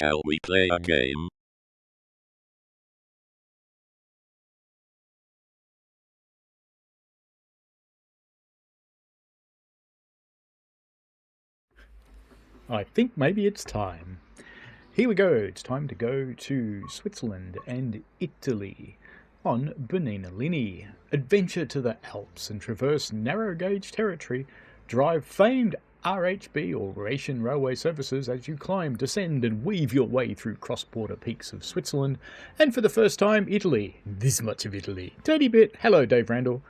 Shall we play a game? I think maybe it's time. Here we go. It's time to go to Switzerland and Italy on Bernina Linnie. Adventure to the Alps and traverse narrow gauge territory. Drive famed RHB or Rhaetian railway services as you climb, descend and weave your way through cross-border peaks of Switzerland. And for the first time, Italy. This much of Italy. Tiny bit. Hello, Dave Randall.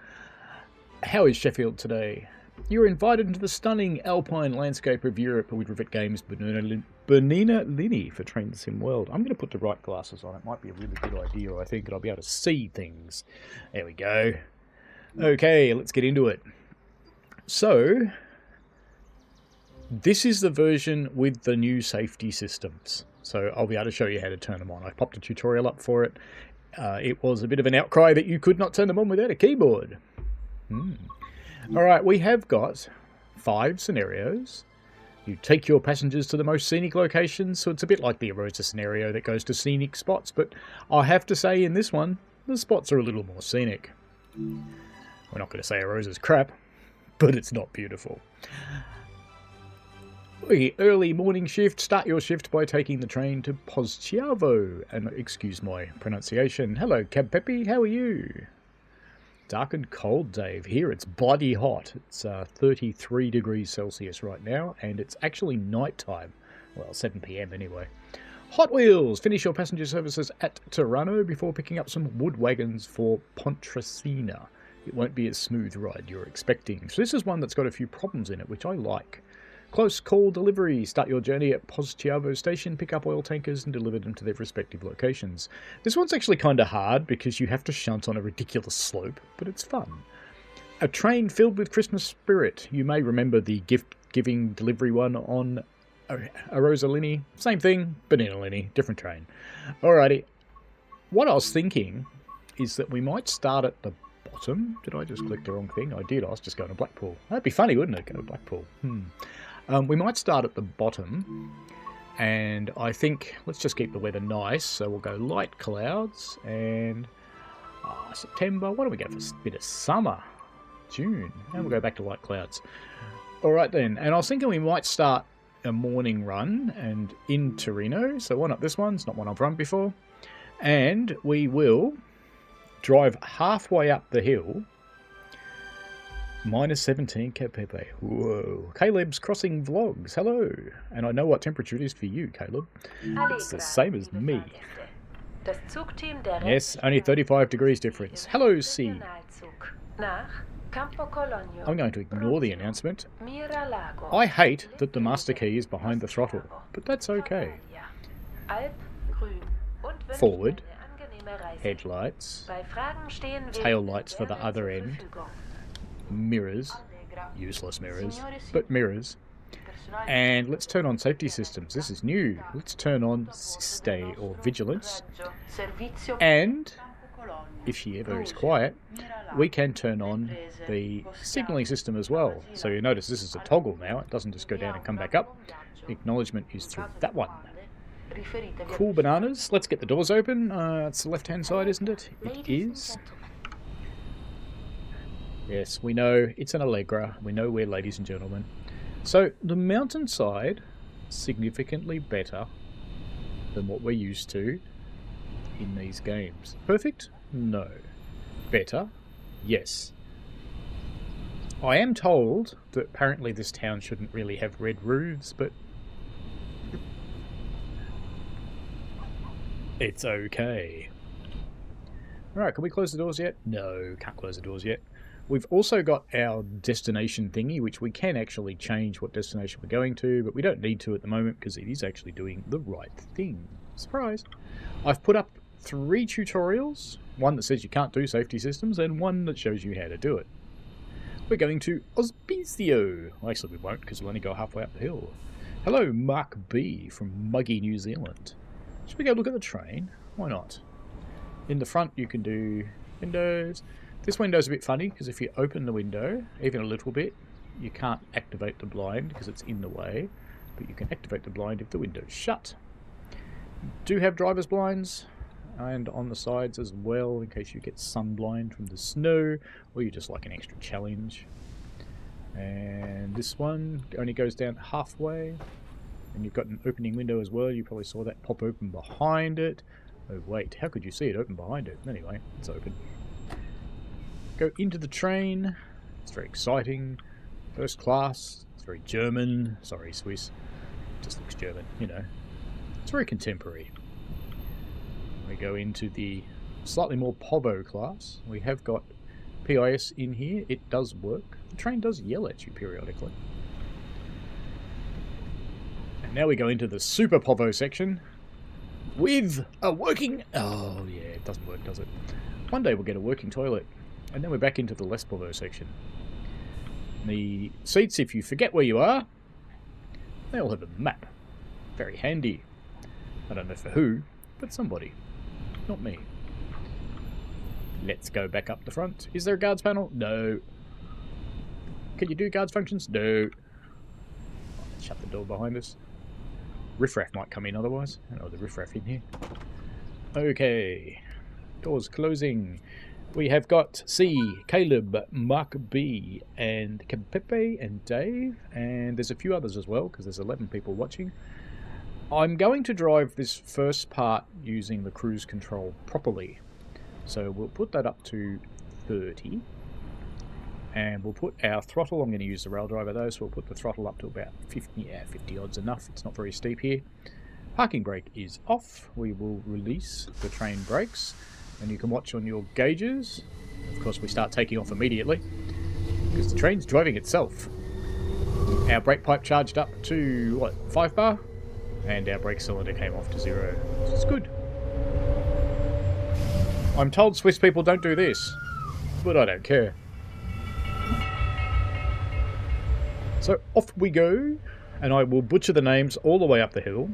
How is Sheffield today? You're invited into the stunning alpine landscape of Europe with Rivet Games Bernina Linnie for Train Sim World. I'm going to put the right glasses on. It might be a really good idea, I think, and I'll be able to see things. There we go. Okay, let's get into it. So, this is the version with the new safety systems. So I'll be able to show you how to turn them on. I popped a tutorial up for it. It was a bit of an outcry that you could not turn them on without a keyboard. Alright, we have got 5 scenarios. You take your passengers to the most scenic locations, so it's a bit like the Arosa scenario that goes to scenic spots, but I have to say in this one, the spots are a little more scenic. We're not going to say Arosa's crap, but it's not beautiful. The early morning shift. Start your shift by taking the train to Poschiavo, and excuse my pronunciation. Hello, Cab Peppy, how are you? Dark and cold, Dave. Here it's bloody hot. It's 33 degrees Celsius right now, and it's actually night time. Well, 7 PM anyway. Hot Wheels! Finish your passenger services at Tirano before picking up some wood wagons for Pontresina. It won't be a smooth ride you're expecting. So this is one that's got a few problems in it, which I like. Close call delivery. Start your journey at Poschiavo station, pick up oil tankers and deliver them to their respective locations. This one's actually kind of hard because you have to shunt on a ridiculous slope, but it's fun. A train filled with Christmas spirit. You may remember the gift-giving delivery one on Arosa Linnie. Same thing, Bernina Linnie, different train. Alrighty. What I was thinking is that we might start at the bottom. Did I just click the wrong thing? I did. I was just going to Blackpool. That'd be funny, wouldn't it? Go to Blackpool. We might start at the bottom, and I think let's just keep the weather nice. So we'll go light clouds and September. Why don't we go for a bit of summer? June, and we'll go back to light clouds. All right then. And I was thinking we might start a morning run and in Torino. So why not this one? It's not one I've run before. And we will drive halfway up the hill. Minus 17 Cab Pepe. Whoa. Caleb's Crossing Vlogs. Hello. And I know what temperature it is for you, Caleb. It's the same as me. Yes, only 35 degrees difference. Hello, C. I'm going to ignore the announcement. I hate that the master key is behind the throttle, but that's okay. Forward. Headlights. Tail lights for the other end. Mirrors, useless mirrors, but mirrors. And let's turn on safety systems. This is new. Let's turn on Siste or Vigilance. And if she ever is quiet, we can turn on the signalling system as well. So you notice this is a toggle now. It doesn't just go down and come back up. Acknowledgement is through that one. Cool bananas. Let's get the doors open. It's the left-hand side, isn't it? It is. Yes, we know it's an Allegra. We know we're ladies and gentlemen. So the mountainside, significantly better than what we're used to in these games. Perfect? No. Better? Yes. I am told that apparently this town shouldn't really have red roofs, but it's okay. Alright, can we close the doors yet? No, can't close the doors yet. We've also got our destination thingy, which we can actually change what destination we're going to, but we don't need to at the moment because it is actually doing the right thing. Surprise! I've put up 3 tutorials, one that says you can't do safety systems, and one that shows you how to do it. We're going to Ospicio. Well, actually we won't because we'll only go halfway up the hill. Hello, Mark B from Muggy, New Zealand. Should we go look at the train? Why not? In the front you can do windows. This window's a bit funny because if you open the window, even a little bit, you can't activate the blind because it's in the way, but you can activate the blind if the window's shut. Do have driver's blinds, and on the sides as well, in case you get sunblind from the snow, or you just like an extra challenge. And this one only goes down halfway, and you've got an opening window as well. You probably saw that pop open behind it. Oh wait, how could you see it open behind it? Anyway, it's open. Go into the train. It's very exciting. First class. It's very German. Sorry, Swiss. Just looks German, you know. It's very contemporary. We go into the slightly more Povo class. We have got PIS in here. It does work. The train does yell at you periodically. And now we go into the Super Povo section with a working... Oh yeah, it doesn't work, does it? One day we'll get a working toilet. And then we're back into the less Povo section. The seats, if you forget where you are, they all have a map. Very handy. I don't know for who, but somebody. Not me. Let's go back up the front. Is there a guards panel? No. Can you do guards functions? No. Let's shut the door behind us. Riffraff might come in otherwise. I don't know the riffraff in here. Okay. Doors closing. We have got C, Caleb, Mark B, and Pepe and Dave, and there's a few others as well because there's 11 people watching. I'm going to drive this first part using the cruise control properly. So we'll put that up to 30. And we'll put our throttle, I'm going to use the rail driver though, so we'll put the throttle up to about 50. Yeah, 50 odd's enough. It's not very steep here. Parking brake is off. We will release the train brakes. And you can watch on your gauges. Of course, we start taking off immediately because the train's driving itself. Our brake pipe charged up to, what, 5 bar? And our brake cylinder came off to 0. Which is good. I'm told Swiss people don't do this, but I don't care. So off we go, and I will butcher the names all the way up the hill.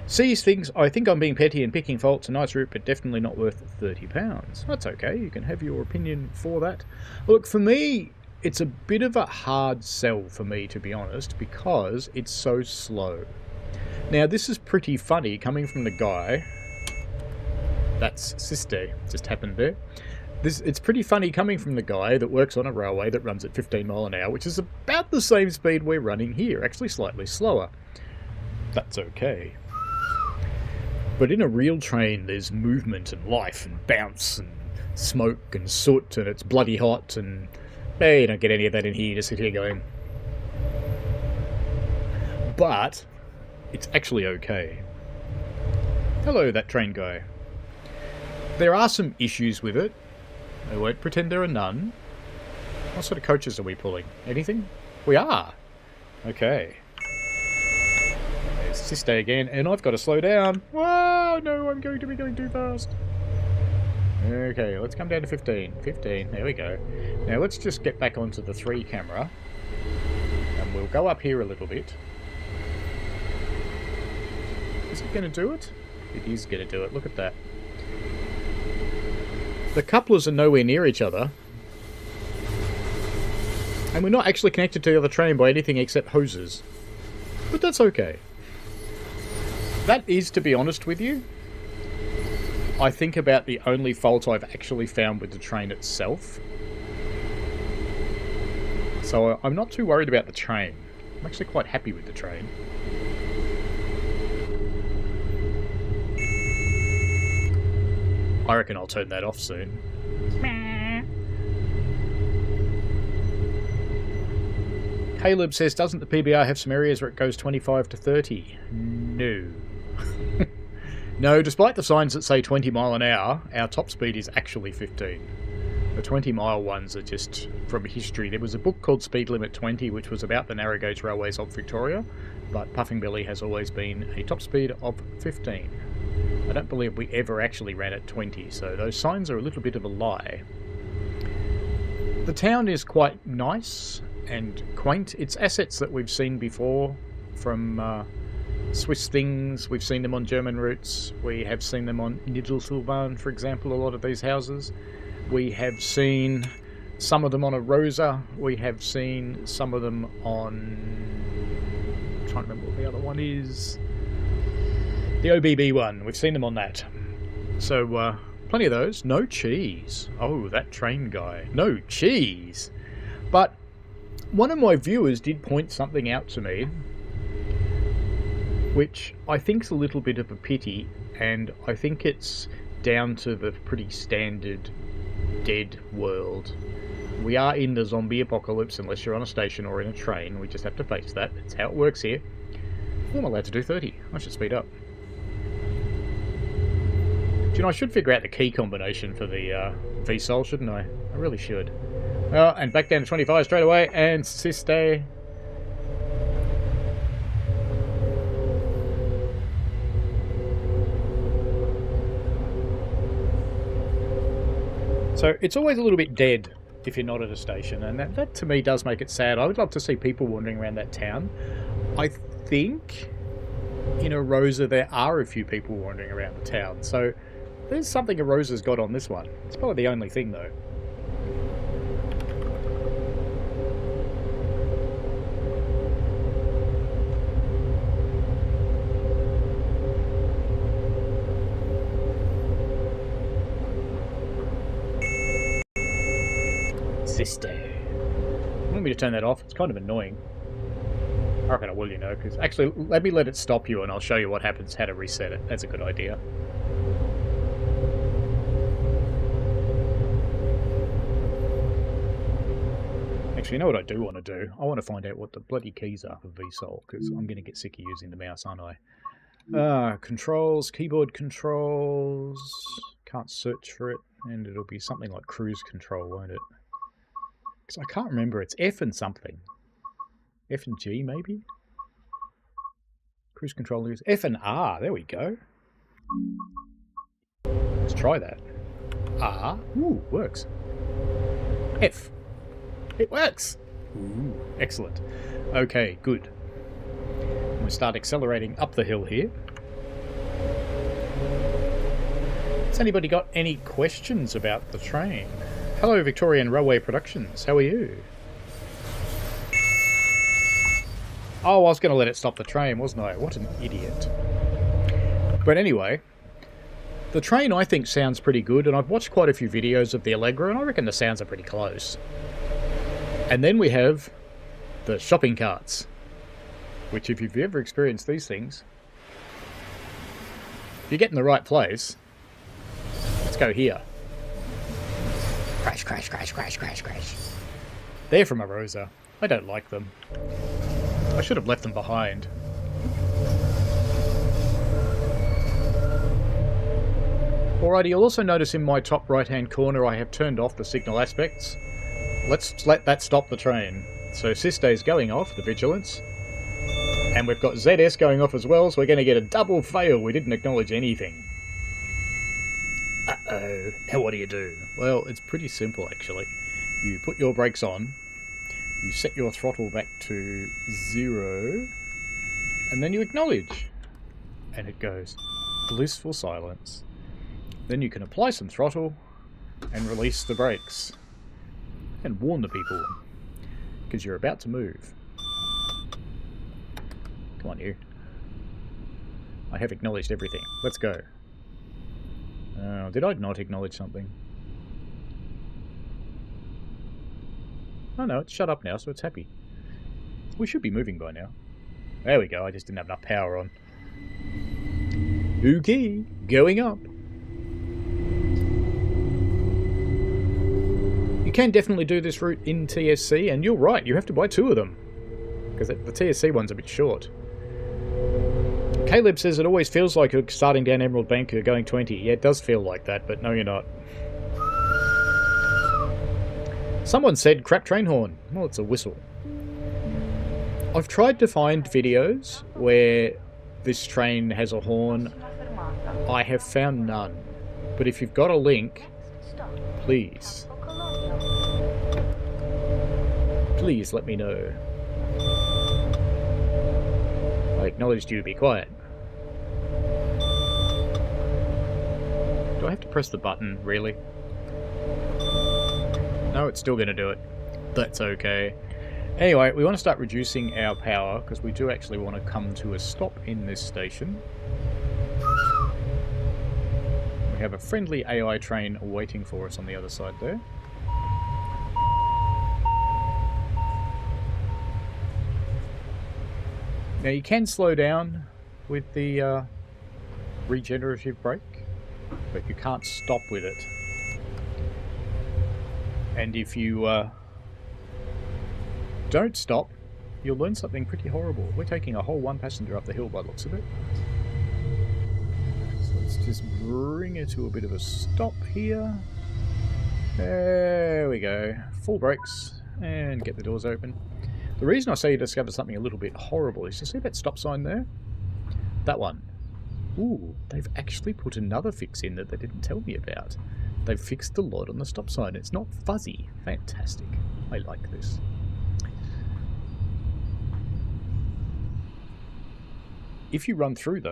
C's thinks, I think I'm being petty and picking faults. A nice route, but definitely not worth £30. That's okay, you can have your opinion for that. Look, for me, it's a bit of a hard sell for me, to be honest, because it's so slow. Now, this is pretty funny coming from the guy... That's Sister, just happened there. It's pretty funny coming from the guy that works on a railway that runs at 15 mile an hour, which is about the same speed we're running here, actually slightly slower. That's okay. But in a real train, there's movement and life and bounce and smoke and soot, and it's bloody hot, and you don't get any of that in here. You just sit here going. But it's actually okay. Hello, that train guy. There are some issues with it. I won't pretend there are none. What sort of coaches are we pulling? Anything? We are. Okay. There's Sister again, and I've got to slow down. Whoa, no, I'm going to be going too fast. Okay, let's come down to 15. 15, there we go. Now let's just get back onto the 3 camera. And we'll go up here a little bit. Is it going to do it? It is going to do it, look at that. The couplers are nowhere near each other. And we're not actually connected to the other train by anything except hoses. But that's okay. That is, to be honest with you, I think about the only fault I've actually found with the train itself. So I'm not too worried about the train. I'm actually quite happy with the train. I reckon I'll turn that off soon. Caleb says, doesn't the PBR have some areas where it goes 25 to 30? No. No, despite the signs that say 20 mile an hour, our top speed is actually 15. The 20 mile ones are just from history. There was a book called Speed Limit 20, which was about the narrow gauge railways of Victoria, but Puffing Belly has always been a top speed of 15. I don't believe we ever actually ran at 20, so those signs are a little bit of a lie. The town is quite nice and quaint. It's assets that we've seen before from Swiss things. We've seen them on German routes. We have seen them on Niedersachsen, for example, a lot of these houses. We have seen some of them on a Rosa. We have seen some of them on... I'm trying to remember what the other one is. The OBB one. We've seen them on that. So, plenty of those. No cheese. Oh, that train guy. No cheese. But one of my viewers did point something out to me, which I think's a little bit of a pity, and I think it's down to the pretty standard dead world. We are in the zombie apocalypse unless you're on a station or in a train. We just have to face that. That's how it works here. I'm allowed to do 30. I should speed up. Do you know, I should figure out the key combination for the VSOL, shouldn't I? I really should. And back down to 25 straight away, and Siste. So it's always a little bit dead if you're not at a station, and that to me does make it sad. I would love to see people wandering around that town. I think in Arosa there are a few people wandering around the town, so there's something Arosa's got on this one. It's probably the only thing though. Sister. Want me to turn that off? It's kind of annoying. I reckon I will, you know, because actually, let me let it stop you and I'll show you what happens, how to reset it. That's a good idea. Actually, you know what I do want to do? I want to find out what the bloody keys are for VSOL, because I'm going to get sick of using the mouse, aren't I? Controls, keyboard controls. Can't search for it, and it'll be something like cruise control, won't it? Because I can't remember. It's F and something. F and G, maybe? Cruise control is F and R. There we go. Let's try that. R. Ooh, works. F. It works. Ooh, excellent. Okay, good. We'll start accelerating up the hill here. Has anybody got any questions about the train? Hello, Victorian Railway Productions. How are you? Oh, I was going to let it stop the train, wasn't I? What an idiot. But anyway, the train I think sounds pretty good, and I've watched quite a few videos of the Allegra, and I reckon the sounds are pretty close. And then we have the shopping carts, which if you've ever experienced these things, if you get in the right place, let's go here. Crash, crash, crash, crash, crash, crash. They're from Arosa. I don't like them. I should have left them behind. Alrighty, you'll also notice in my top right hand corner I have turned off the signal aspects. Let's let that stop the train. So Siste is going off, the vigilance. And we've got ZS going off as well, so we're going to get a double fail. We didn't acknowledge anything. Uh-oh. Now what do you do? Well, it's pretty simple actually. You put your brakes on, you set your throttle back to 0, and then you acknowledge. And it goes blissful silence. Then you can apply some throttle and release the brakes. And warn the people, because you're about to move. Come on, you. I have acknowledged everything. Let's go. Did I not acknowledge something? Oh no, it's shut up now, so it's happy. We should be moving by now. There we go, I just didn't have enough power on. Okay, going up. You can definitely do this route in TSC, and you're right, you have to buy 2 of them. Because the TSC one's a bit short. Caleb says it always feels like you're starting down Emerald Bank, you're going 20. Yeah, it does feel like that, but no you're not. Someone said crap train horn. Well, it's a whistle. I've tried to find videos where this train has a horn. I have found none. But if you've got a link, please let me know. I acknowledged you to be quiet. Do I have to press the button, really? No, it's still going to do it. That's okay. Anyway, we want to start reducing our power, because we do actually want to come to a stop in this station. have a friendly AI train waiting for us on the other side there. Now you can slow down with the regenerative brake, but you can't stop with it. And if you don't stop, you'll learn something pretty horrible. We're taking a whole one passenger up the hill by the looks of it. So let's just bring it to a bit of a stop here. There we go. Full brakes and get the doors open. The reason I say you discover something a little bit horrible is you see that stop sign there? That one. Ooh, they've actually put another fix in that they didn't tell me about. They've fixed the lot on the stop sign. It's not fuzzy. Fantastic. I like this. If you run through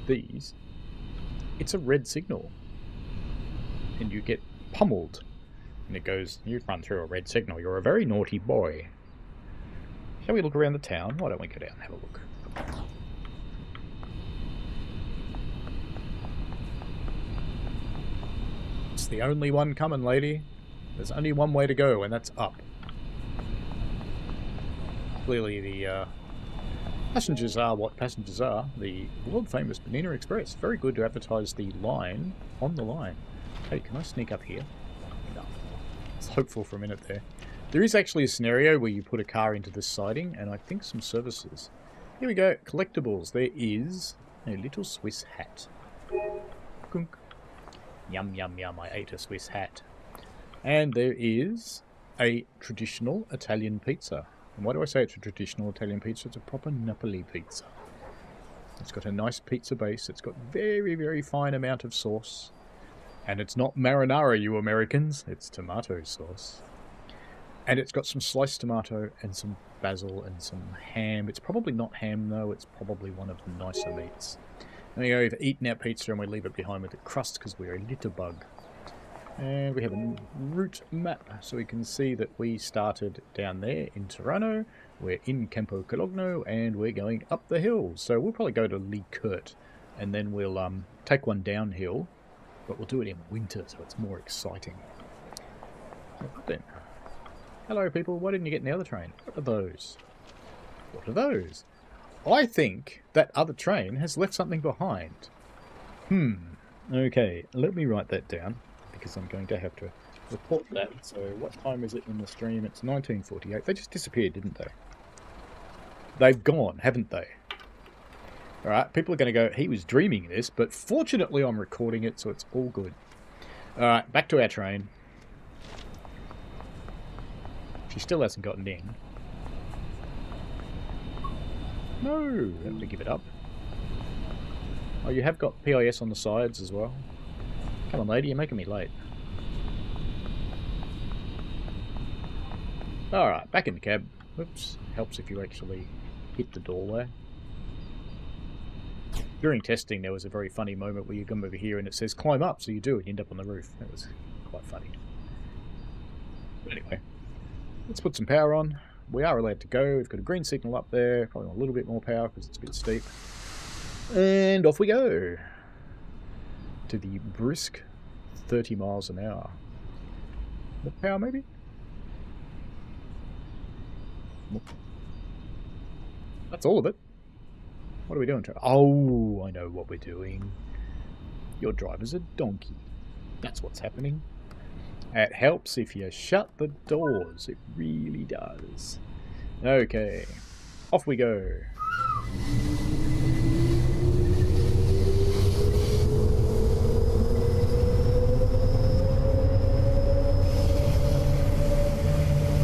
these, it's a red signal. And you get pummeled. And it goes, you've run through a red signal. You're a very naughty boy. Shall we look around the town? Why don't we go down and have a look? It's the only one coming, lady. There's only one way to go, and that's up. Clearly the passengers are what passengers are. The world-famous Bernina Express. Very good to advertise the line on the line. Hey, can I sneak up here? No. I was hopeful for a minute there. There is actually a scenario where you put a car into this siding, and I think some services. Here we go. Collectibles. There is a little Swiss hat. Kunk. Yum, yum, yum. I ate a Swiss hat. And there is a traditional Italian pizza. And why do I say it's a traditional Italian pizza? It's a proper Napoli pizza. It's got a nice pizza base. It's got very, very fine amount of sauce. And it's not marinara, you Americans. It's tomato sauce. And it's got some sliced tomato and some basil and some ham. It's probably not ham, though. It's probably one of the nicer meats. There you go. We've eaten our pizza and we leave it behind with the crust because we're a little bug. And we have a route map, so we can see that we started down there in Toronto. We're in Campo Cologno, and we're going up the hill. So we'll probably go to Lee Kurt, and then we'll take one downhill, but we'll do it in winter, so it's more exciting. Then, hello people, why didn't you get in the other train? What are those? What are those? I think that other train has left something behind. Okay, let me write that down, because I'm going to have to report that. So what time is it in the stream? It's 1948. They just disappeared, didn't they? They've gone, haven't they? Alright, people are going to go, he was dreaming this, but fortunately I'm recording it, so it's all good. Alright, back to our train. She still hasn't gotten in. No, let me give it up. Oh, you have got PIS on the sides as well. Come on, lady, you're making me late. Alright, back in the cab. Oops, helps if you actually hit the doorway. During testing, there was a very funny moment where you come over here and it says climb up, so you do, and you end up on the roof. That was quite funny. But anyway, let's put some power on. We are allowed to go. We've got a green signal up there. Probably want a little bit more power because it's a bit steep. And off we go. To the brisk 30 miles an hour. More power, maybe? That's all of it. What are we doing? Oh, I know what we're doing. Your driver's a donkey. That's what's happening. It helps if you shut the doors. It really does. Okay. Off we go.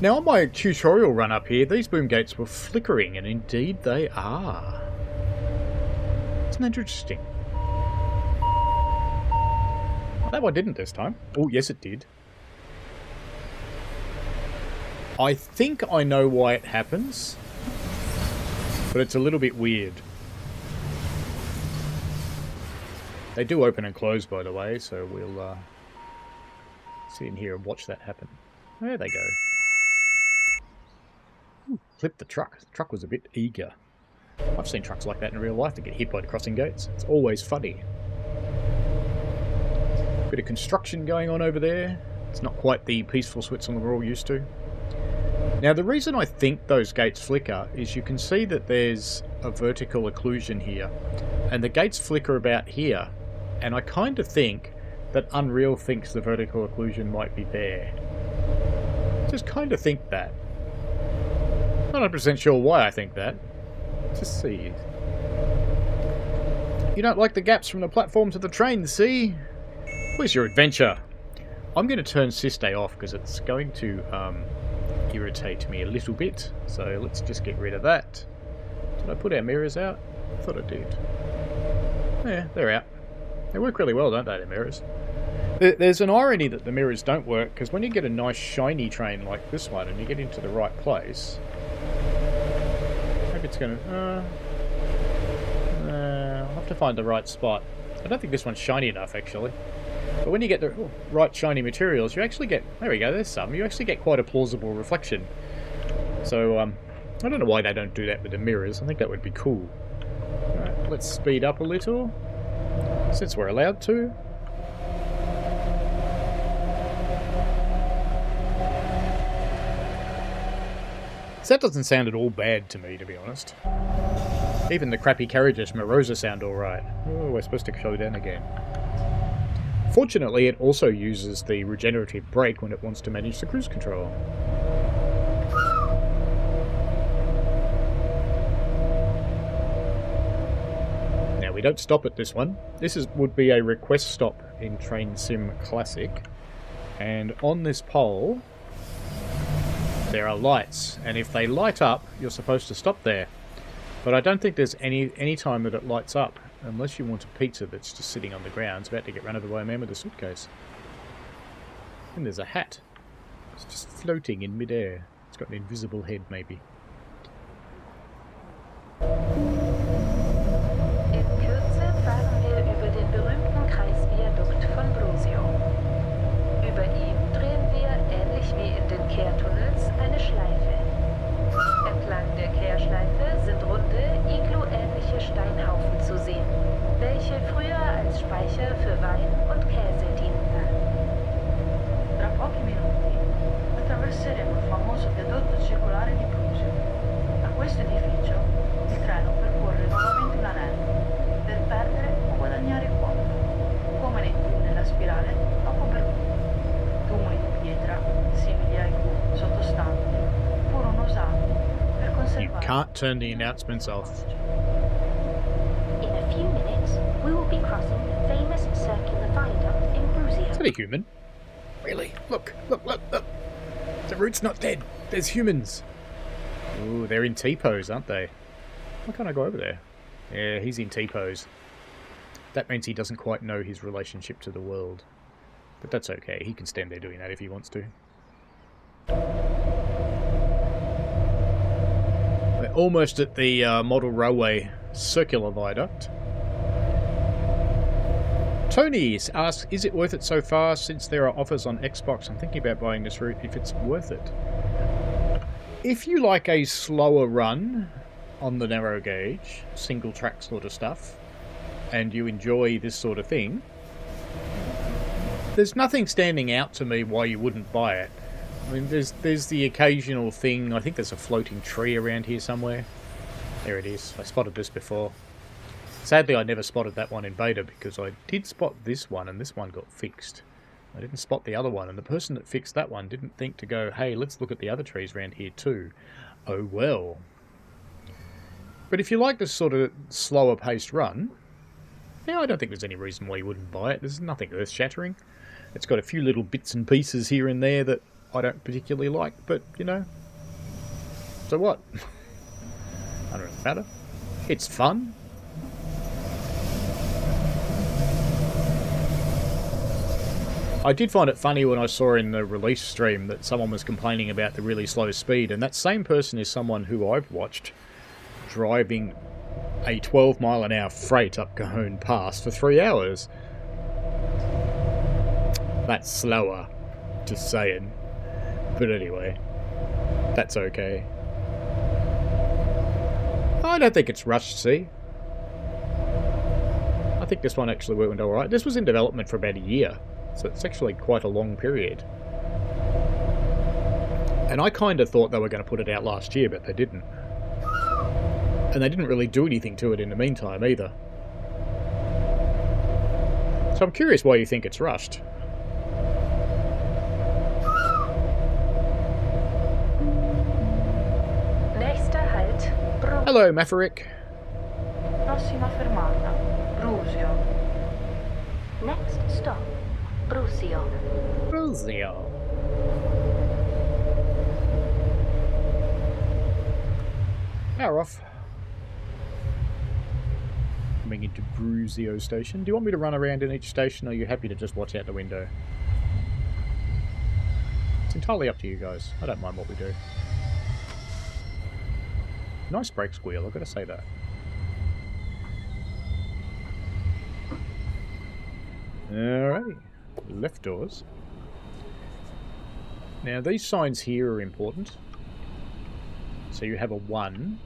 Now on my tutorial run up here, these boom gates were flickering, and indeed they are. Isn't that interesting? That one didn't this time. Oh, yes it did. I think I know why it happens, but it's a little bit weird. They do open and close, by the way, so we'll sit in here and watch that happen. There they go. Ooh, flipped the truck. The truck was a bit eager. I've seen trucks like that in real life that get hit by the crossing gates. It's always funny. Bit of construction going on over there. It's not quite the peaceful Switzerland we're all used to. Now, the reason I think those gates flicker is you can see that there's a vertical occlusion here, and the gates flicker about here, and I kind of think that Unreal thinks the vertical occlusion might be there. Just kind of think that. Not 100% sure why I think that. Just see. You don't like the gaps from the platform to the train, see? Where's your adventure? I'm going to turn Siste off because it's going to irritate me a little bit. So let's just get rid of that. Did I put our mirrors out? I thought I did. Yeah, they're out. They work really well, don't they, the mirrors? There's an irony that the mirrors don't work, because when you get a nice shiny train like this one and you get into the right place, maybe it's going to... I'll have to find the right spot. I don't think this one's shiny enough, actually. But when you get the right shiny materials, you actually get... There we go, there's some. You actually get quite a plausible reflection. So, I don't know why they don't do that with the mirrors. I think that would be cool. Alright, let's speed up a little, since we're allowed to. So that doesn't sound at all bad to me, to be honest. Even the crappy carriages from Rosa sound alright. Oh, we're supposed to slow down again. Fortunately, it also uses the regenerative brake when it wants to manage the cruise control. Now, we don't stop at this one. This would be a request stop in Train Sim Classic. And on this pole, there are lights. And if they light up, you're supposed to stop there. But I don't think there's any time that it lights up, unless you want a pizza that's just sitting on the ground. It's about to get run over by a man with a suitcase. And there's a hat. It's just floating in midair. It's got an invisible head, maybe. In Kürze fahren wir über den berühmten Kreisviadukt von Brusio. Über ihm drehen wir, ähnlich wie in den Kehrtunnels, eine Schleife. Entlang der Kehrschleife sind runde, iglu-ähnliche Steinhaufen zu sehen, welche früher als Speicher für Wein und Käse dienten. Tra pochi minuti attraverseremo il famoso viadotto circolare di Brusio. A questo edificio il treno percorre nuovamente un anello per perdere o guadagnare quota, come nei tunnel a spirale dopo perduto. Tumuli di pietra, simili ai cubi sottostanti, furono usati per conservare. You can't turn the announcements off. In a few minutes, we will be crossing the famous circular viaduct in Brusio. Is that a human? Really? Look, look, look, look. The route's not dead. There's humans. Ooh, they're in T-pose, aren't they? Why can't I go over there? Yeah, he's in T-pose. That means he doesn't quite know his relationship to the world. But that's okay. He can stand there doing that if he wants to. We're almost at the model railway circular viaduct. Tony asks, is it worth it so far since there are offers on Xbox? I'm thinking about buying this route if it's worth it. If you like a slower run on the narrow gauge, single track sort of stuff, and you enjoy this sort of thing, there's nothing standing out to me why you wouldn't buy it. I mean, there's the occasional thing. I think there's a floating tree around here somewhere. There it is. I spotted this before. Sadly, I never spotted that one in beta because I did spot this one and this one got fixed. I didn't spot the other one, and the person that fixed that one didn't think to go, hey, let's look at the other trees around here too. Oh well. But if you like this sort of slower paced run, yeah, I don't think there's any reason why you wouldn't buy it. There's nothing earth-shattering. It's got a few little bits and pieces here and there that I don't particularly like, but, you know, so what? I don't really matter. It's fun. I did find it funny when I saw in the release stream that someone was complaining about the really slow speed, and that same person is someone who I've watched driving a 12-mile-an-hour freight up Cajon Pass for 3 hours. That's slower, just saying. But anyway, that's okay. I don't think it's rushed, see? I think this one actually went alright. This was in development for about a year. So it's actually quite a long period. And I kind of thought they were going to put it out last year, but they didn't. And they didn't really do anything to it in the meantime either. So I'm curious why you think it's rushed. Nächster Halt, Hello, Maverick. Prossima fermata, Brusio. Next stop, Brusio. Brusio. Power off. Coming into Brusio station. Do you want me to run around in each station, or are you happy to just watch out the window? It's entirely up to you guys. I don't mind what we do. Nice brake squeal, I've got to say that. Alrighty. Left doors. Now these signs here are important. So you have a 1.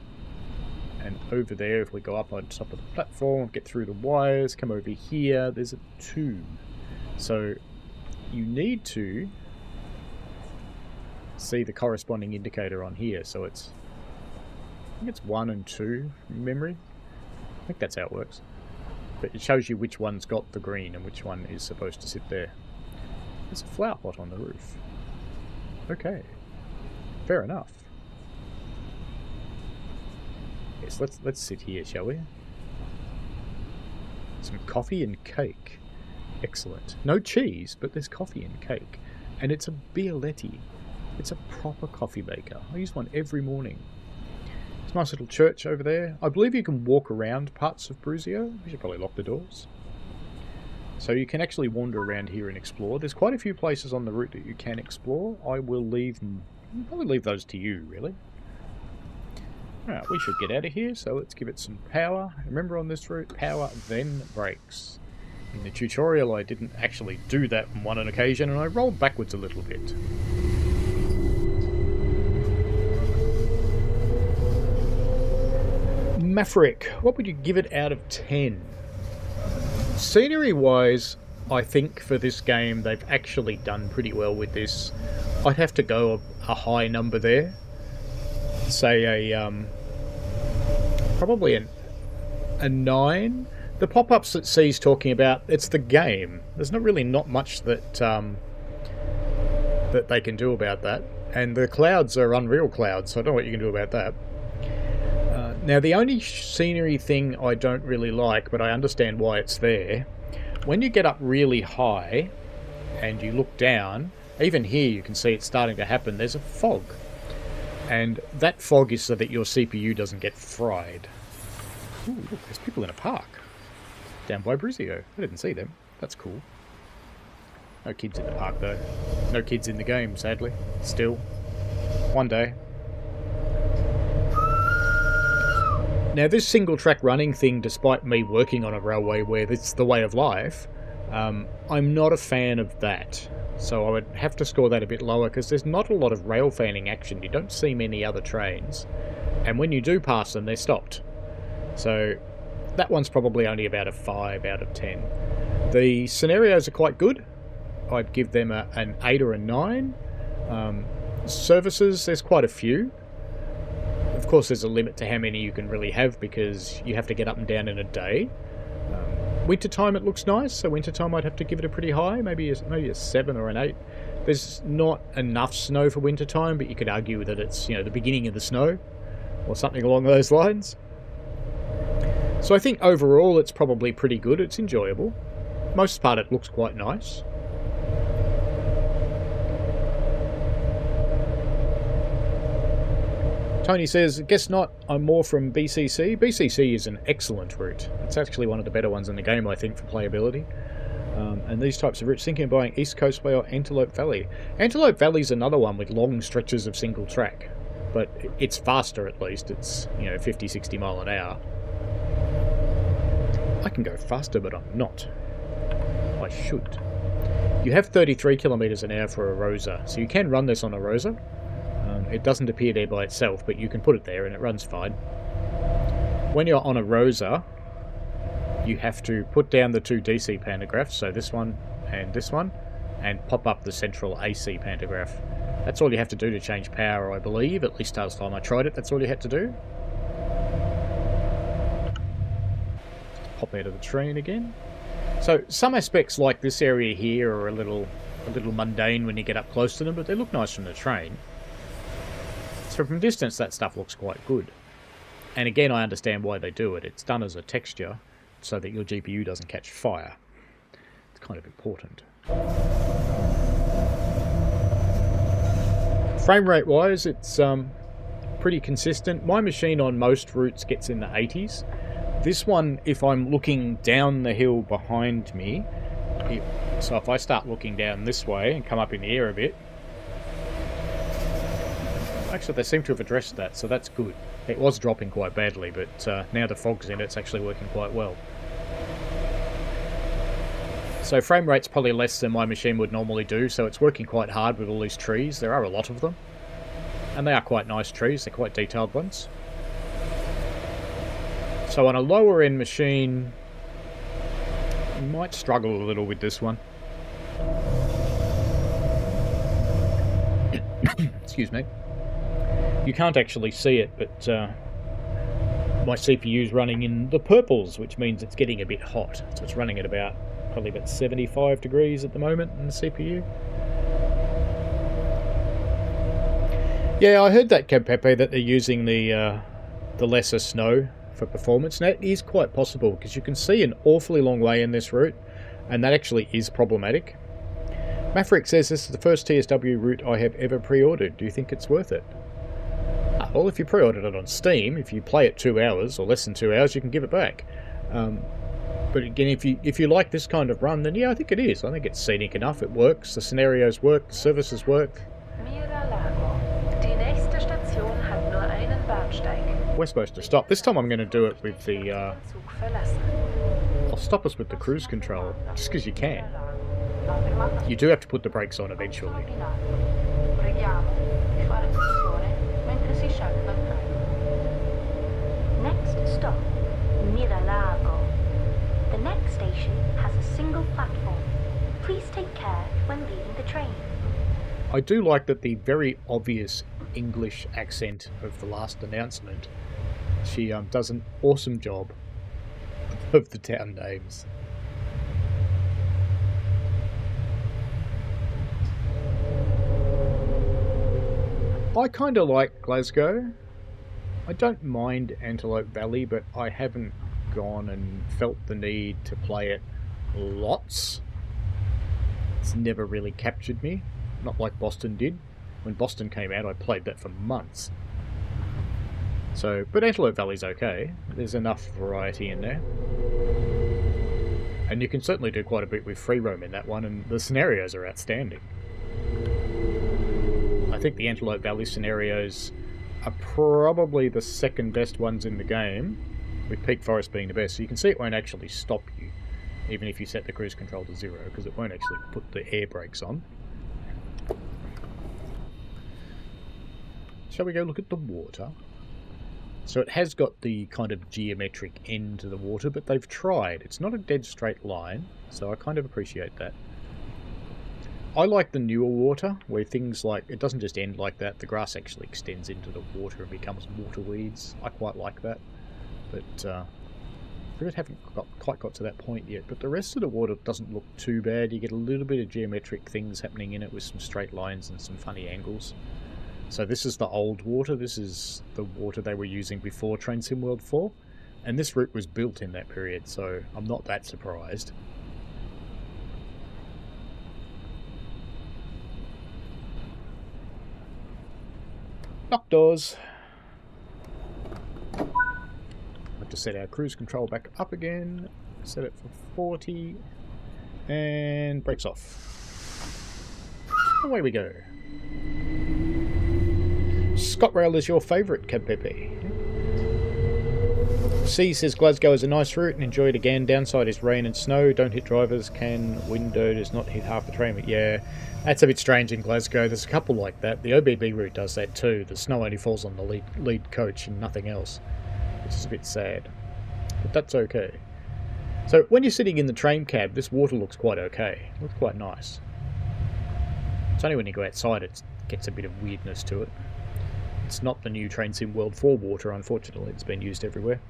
And over there, if we go up on top of the platform, get through the wires, come over here, there's a 2. So you need to see the corresponding indicator on here. So it's, I think it's 1 and 2 from memory. I think that's how it works. But it shows you which one's got the green and which one is supposed to sit there. There's a flower pot on the roof. Okay. Fair enough. Yes, let's sit here, shall we? Some coffee and cake. Excellent. No cheese, but there's coffee and cake. And it's a Bialetti. It's a proper coffee maker. I use one every morning. It's a nice little church over there. I believe you can walk around parts of Brusio. We should probably lock the doors. So you can actually wander around here and explore. There's quite a few places on the route that you can explore. I will leave them. I'll probably leave those to you, really. Alright, we should get out of here, so let's give it some power. Remember on this route, power then brakes. In the tutorial I didn't actually do that on one occasion, and I rolled backwards a little bit. Maverick, what would you give it out of 10? Scenery wise, I think for this game they've actually done pretty well with this. I'd have to go a high number there. Say probably a 9. The pop-ups that C's talking about, it's the game. There's not much that that they can do about that. And the clouds are Unreal clouds, so I don't know what you can do about that. Now the only scenery thing I don't really like, but I understand why it's there, when you get up really high and you look down, even here you can see it's starting to happen, there's a fog. And that fog is so that your CPU doesn't get fried. Ooh, look, there's people in a park. Down by Brusio. I didn't see them. That's cool. No kids in the park, though. No kids in the game, sadly. Still. One day. Now, this single-track running thing, despite me working on a railway where it's the way of life, I'm not a fan of that. So I would have to score that a bit lower, because there's not a lot of rail fanning action. You don't see many other trains. And when you do pass them, they're stopped. So that one's probably only about a 5 out of 10. The scenarios are quite good. I'd give them an 8 or a 9. Services, there's quite a few. Of course, there's a limit to how many you can really have, because you have to get up and down in a day. Wintertime it looks nice, so wintertime I'd have to give it a pretty high, maybe a 7 or an 8. There's not enough snow for wintertime, but you could argue that it's, the beginning of the snow, or something along those lines. So I think overall it's probably pretty good, it's enjoyable. Most part it looks quite nice. Tony says, guess not, I'm more from BCC. BCC is an excellent route. It's actually one of the better ones in the game, I think, for playability. And these types of routes, thinking of buying East Coast Way or Antelope Valley. Antelope Valley's another one with long stretches of single track. But it's faster at least, it's 50, 60 mile an hour. I can go faster, but I'm not. I should. You have 33 kilometers an hour for a Rosa, so you can run this on a Rosa. It doesn't appear there by itself, but you can put it there and it runs fine. When you're on a Rosa, you have to put down the 2 DC pantographs, so this one and this one, and pop up the central AC pantograph. That's all you have to do to change power, I believe. At least last time I tried it, that's all you had to do. Just pop out of the train again. So some aspects like this area here are a little mundane when you get up close to them, but they look nice from the train. So from distance, that stuff looks quite good. And again, I understand why they do it. It's done as a texture so that your GPU doesn't catch fire. It's kind of important. Frame rate wise, it's pretty consistent. My machine on most routes gets in the 80s. This one, if I'm looking down the hill behind me, so if I start looking down this way and come up in the air a bit, actually they seem to have addressed that, so that's good. It was dropping quite badly, but now the fog's in, it's actually working quite well. So frame rate's probably less than my machine would normally do, so it's working quite hard with all these trees. There are a lot of them, and they are quite nice trees. They're quite detailed ones. So on a lower end machine, you might struggle a little with this one. Excuse me. You can't actually see it, but my CPU's running in the purples, which means it's getting a bit hot. So it's running at probably about 75 degrees at the moment in the CPU. Yeah, I heard that, Pepe, that they're using the lesser snow for performance. And that is quite possible, because you can see an awfully long way in this route, and that actually is problematic. Maverick says this is the first TSW route I have ever pre-ordered. Do you think it's worth it? Well, if you pre-ordered it on Steam, if you play it 2 hours or less than 2 hours, you can give it back. But again, if you like this kind of run, then yeah, I think it is. I think it's scenic enough. It works. The scenarios work. The services work. We're supposed to stop. This time I'm going to do it with the... I'll stop us with the cruise control, just because you can. You do have to put the brakes on eventually. Next stop, Miralago. The next station has a single platform. Please take care when leaving the train. I do like that the very obvious English accent of the last announcement. She does an awesome job of the town names. I kind of like Glasgow. I don't mind Antelope Valley, but I haven't gone and felt the need to play it lots. It's never really captured me, not like Boston did. When Boston came out, I played that for months. So, but Antelope Valley's okay. There's enough variety in there. And you can certainly do quite a bit with free roam in that one, and the scenarios are outstanding. I think the Antelope Valley scenarios are probably the second best ones in the game, with Peak Forest being the best. So you can see it won't actually stop you, even if you set the cruise control to 0, because it won't actually put the air brakes on. Shall we go look at the water? So it has got the kind of geometric end to the water, but they've tried. It's not a dead straight line, so I kind of appreciate that. I like the newer water, where things like, it doesn't just end like that, the grass actually extends into the water and becomes water weeds. I quite like that, but I haven't quite got to that point yet. But the rest of the water doesn't look too bad. You get a little bit of geometric things happening in it with some straight lines and some funny angles. So this is the old water. This is the water they were using before Train Sim World 4, and this route was built in that period, so I'm not that surprised. Lock doors. Have to set our cruise control back up again. Set it for 40. And brakes off. Away we go. ScotRail is your favourite, Pepe. C says Glasgow is a nice route and enjoy it again. Downside is rain and snow. Don't hit drivers. Window does not hit half the train. But yeah, that's a bit strange in Glasgow. There's a couple like that. The OBB route does that too. The snow only falls on the lead coach and nothing else, which is a bit sad. But that's okay. So when you're sitting in the train cab, this water looks quite okay. It looks quite nice. It's only when you go outside it gets a bit of weirdness to it. It's not the new Train Sim World for water, unfortunately. It's been used everywhere.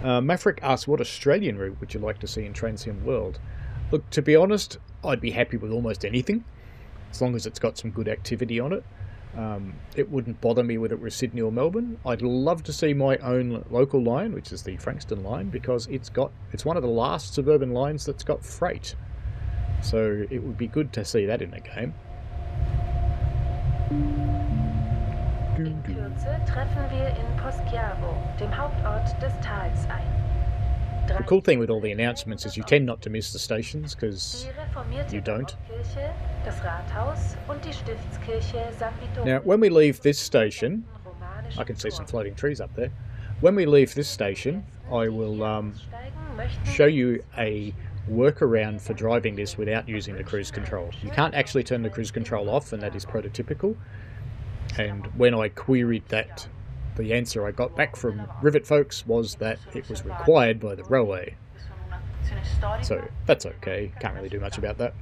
Maverick asks, what Australian route would you like to see in Train Sim World? Look, to be honest, I'd be happy with almost anything, as long as it's got some good activity on it. It wouldn't bother me whether it was Sydney or Melbourne. I'd love to see my own local line, which is the Frankston line, because it's one of the last suburban lines that's got freight. So it would be good to see that in a game. In Kürze treffen wir in Poschiavo, dem Hauptort des Tals, ein. The cool thing with all the announcements is you tend not to miss the stations, because you don't. Now, when we leave this station, I can see some floating trees up there. When we leave this station, I will show you a workaround for driving this without using the cruise control. You can't actually turn the cruise control off, and that is prototypical. And when I queried that, the answer I got back from Rivet folks was that it was required by the railway. So that's okay, can't really do much about that.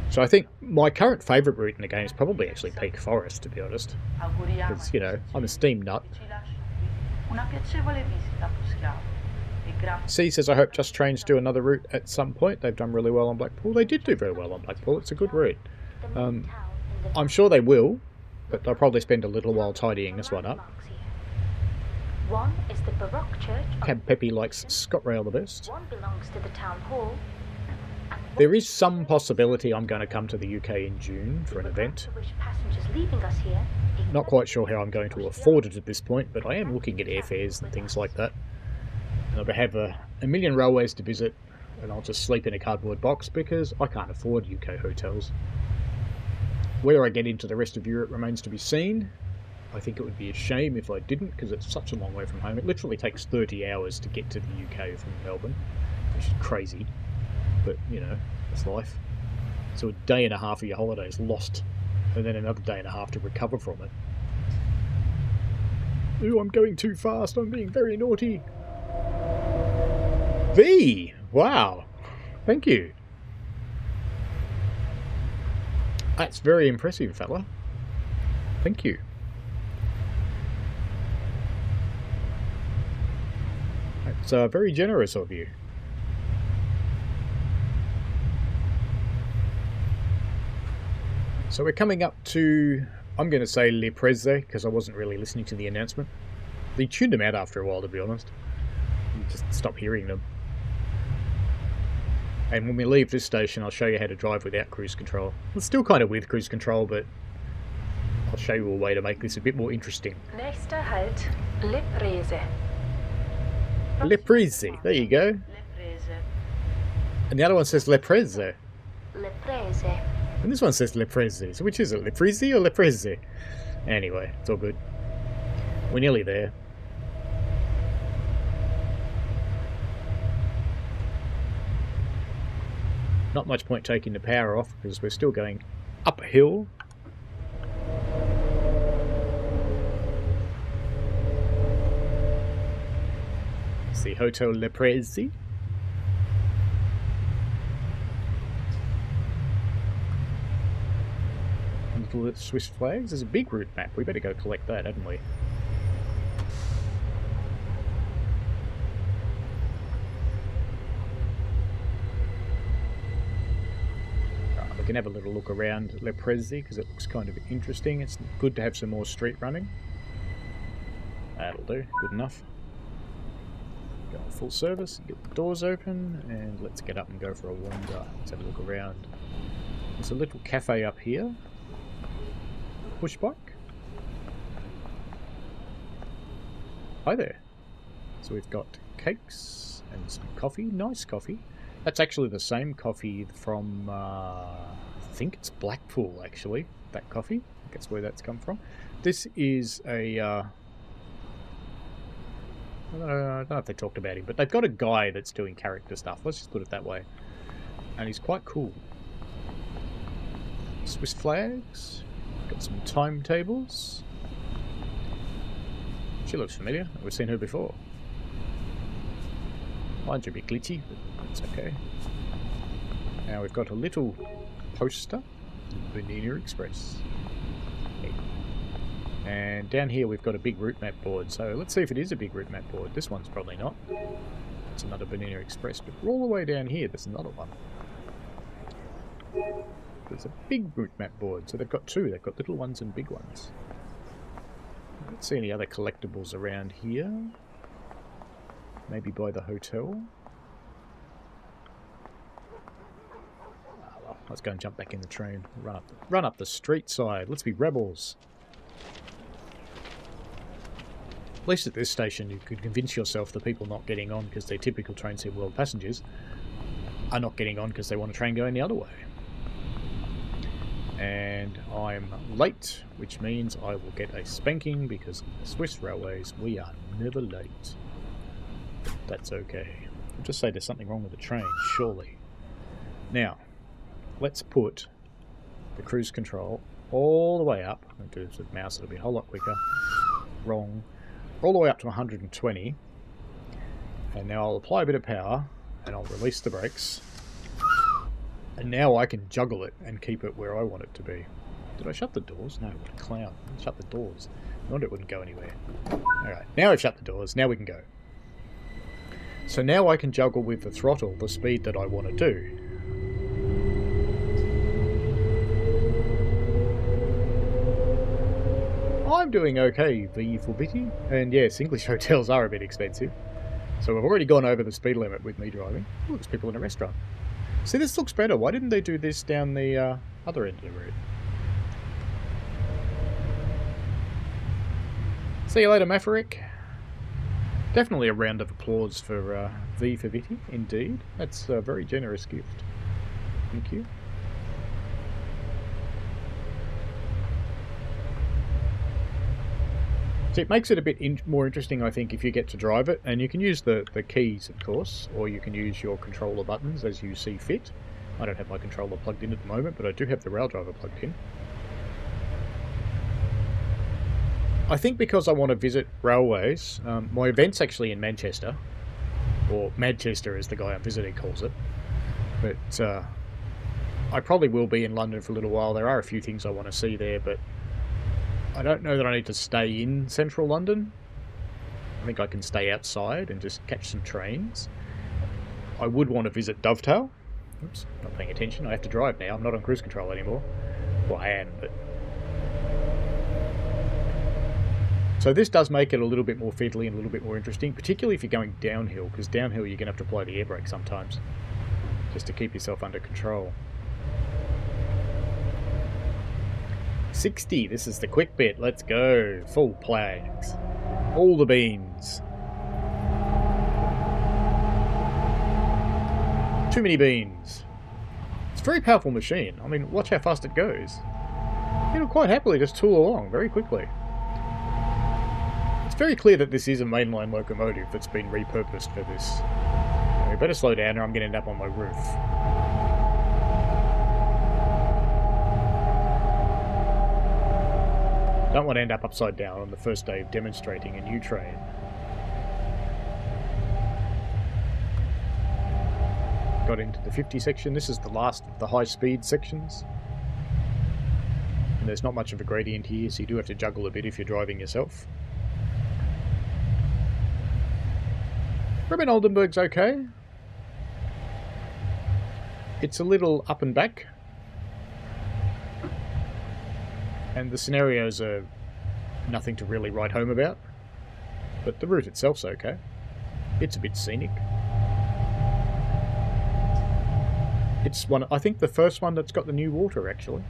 So I think my current favourite route in the game is probably actually Peak Forest, to be honest. Because, you know, I'm a steam nut. C says, I hope Just Trains do another route at some point. They've done really well on Blackpool. They did do very well on Blackpool. It's a good route. I'm sure they will, but they'll probably spend a little while tidying this one up. One is the Baroque church. Cab Peppy likes ScotRail the best. One belongs to the town hall. There is some possibility I'm going to come to the UK in June for an event. Not quite sure how I'm going to afford it at this point, but I am looking at airfares and things like that. And I have a million railways to visit, and I'll just sleep in a cardboard box because I can't afford UK hotels. Whether I get into the rest of Europe remains to be seen. I think it would be a shame if I didn't, because it's such a long way from home. It literally takes 30 hours to get to the UK from Melbourne, which is crazy. But, you know, it's life. So a day and a half of your holiday is lost, and then another day and a half to recover from it. Ooh, I'm going too fast. I'm being very naughty. V! Wow. Thank you. That's very impressive, fella. Thank you. That's very generous of you. So we're coming up to, I'm going to say Le Preze, because I wasn't really listening to the announcement. They tuned them out after a while, to be honest. You just stop hearing them. And when we leave this station, I'll show you how to drive without cruise control. It's still kind of with cruise control, but I'll show you a way to make this a bit more interesting. Nächster Halt, Le Preze. Le Preze, there you go. And the other one says Le Preze. Le Preze. And this one says Le Preze. So which is it, Le Preze or Le Preze? Anyway, it's all good. We're nearly there. Not much point taking the power off because we're still going up a hill. It's the Hotel Le Preze. Little Swiss flags. There's a big route map. We better go collect that, hadn't we? We can have a little look around Le Preze because it looks kind of interesting. It's good to have some more street running. That'll do. Good enough. Go on full service, get the doors open, and let's get up and go for a wander. Let's have a look around. There's a little cafe up here. Push bike. Hi there. So we've got cakes and some coffee. Nice coffee. That's actually the same coffee from, I think it's Blackpool, actually. That coffee. I think that's where that's come from. This is a, I don't know if they talked about him, but they've got a guy that's doing character stuff. Let's just put it that way. And he's quite cool. Swiss flags. Got some timetables. She looks familiar. We've seen her before. Mine's a bit glitchy, but that's okay. Now we've got a little poster, Bernina Express. And down here we've got a big route map board, so let's see if it is a big route map board. This one's probably not. It's another Bernina Express, but all the way down here there's another one. There's a big route map board, so they've got two. They've got little ones and big ones. I don't see any other collectibles around here. Maybe by the hotel. Well, let's go and jump back in the train. Run up the street side. Let's be rebels. At least at this station you could convince yourself the people not getting on because they're typical Train Sim World passengers are not getting on because they want a train going the other way. And I'm late, which means I will get a spanking because in the Swiss Railways we are never late. But that's okay. I'll just say there's something wrong with the train, surely. Now, let's put the cruise control all the way up. I'm going to do this with mouse, it'll be a whole lot quicker. Wrong. All the way up to 120. And now I'll apply a bit of power and I'll release the brakes. And now I can juggle it and keep it where I want it to be. Did I shut the doors? No, what a clown. Shut the doors. I wonder it wouldn't go anywhere. Alright, now I've shut the doors. Now we can go. So now I can juggle with the throttle the speed that I want to do. I'm doing okay, V for Bitty. And yes, English hotels are a bit expensive. So we've already gone over the speed limit with me driving. Oh, there's people in a restaurant. See, this looks better. Why didn't they do this down the other end of the route? See you later, Maverick. Definitely a round of applause for V for Vitty, indeed. That's a very generous gift. Thank you. So it makes it a bit more interesting, I think, if you get to drive it. And you can use the keys, of course, or you can use your controller buttons as you see fit. I don't have my controller plugged in at the moment, but I do have the rail driver plugged in. I think because I want to visit railways, my event's actually in Manchester, or Manchester as the guy I'm visiting calls it. But I probably will be in London for a little while. There are a few things I want to see there, but I don't know that I need to stay in central London. I think I can stay outside and just catch some trains. I would want to visit Dovetail. Oops, not paying attention. I have to drive now. I'm not on cruise control anymore. Well, I am, but... So this does make it a little bit more fiddly and a little bit more interesting, particularly if you're going downhill, because downhill you're going to have to apply the air brake sometimes, just to keep yourself under control. 60, this is the quick bit, let's go. Full plags. All the beans. Too many beans. It's a very powerful machine. I mean, watch how fast it goes. It'll quite happily just tool along very quickly. It's very clear that this is a mainline locomotive that's been repurposed for this. We better slow down or I'm going to end up on my roof. Don't want to end up upside down on the first day of demonstrating a new train. Got into the 50 section. This is the last of the high-speed sections. And there's not much of a gradient here, so you do have to juggle a bit if you're driving yourself. Robin Oldenburg's okay. It's a little up and back. And the scenarios are nothing to really write home about. But the route itself's okay. It's a bit scenic. It's one, I think the first one that's got the new water, actually.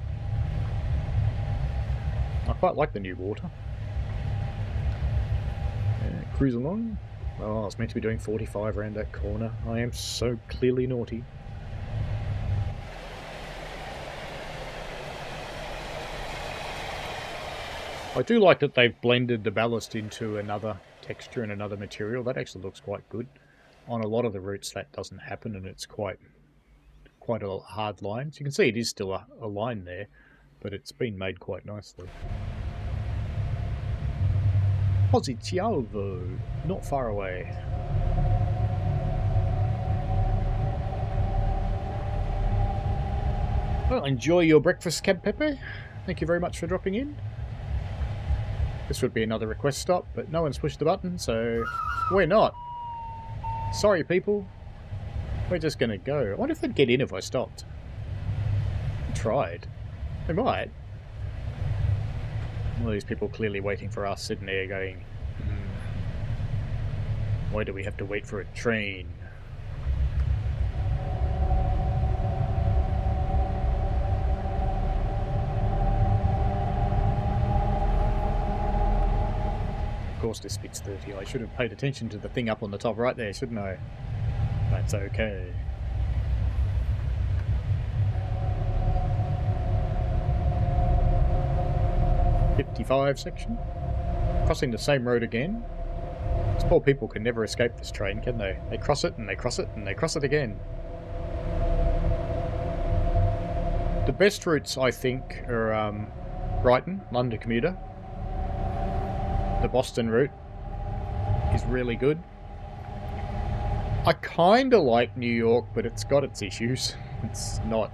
I quite like the new water. Cruise along. Oh, I was meant to be doing 45 around that corner. I am so clearly naughty. I do like that they've blended the ballast into another texture and another material. That actually looks quite good. On a lot of the routes that doesn't happen and it's quite a hard line. So you can see it is still a line there, but it's been made quite nicely. Positivo, not far away. Well, enjoy your breakfast, Cab Pepe. Thank you very much for dropping in. This would be another request stop, but no one's pushed the button, so we're not. Sorry, people. We're just going to go. I wonder if they'd get in if I stopped. I tried. They might. All these people clearly waiting for us, sitting there going, why do we have to wait for a train? Of course this fits 30. I should have paid attention to the thing up on the top right there, shouldn't I? That's okay. '55 section. Crossing the same road again. These poor people can never escape this train, can they? They cross it and they cross it and they cross it again. The best routes, I think, are Brighton, London commuter. The Boston route is really good. I kind of like New York, but it's got its issues. It's not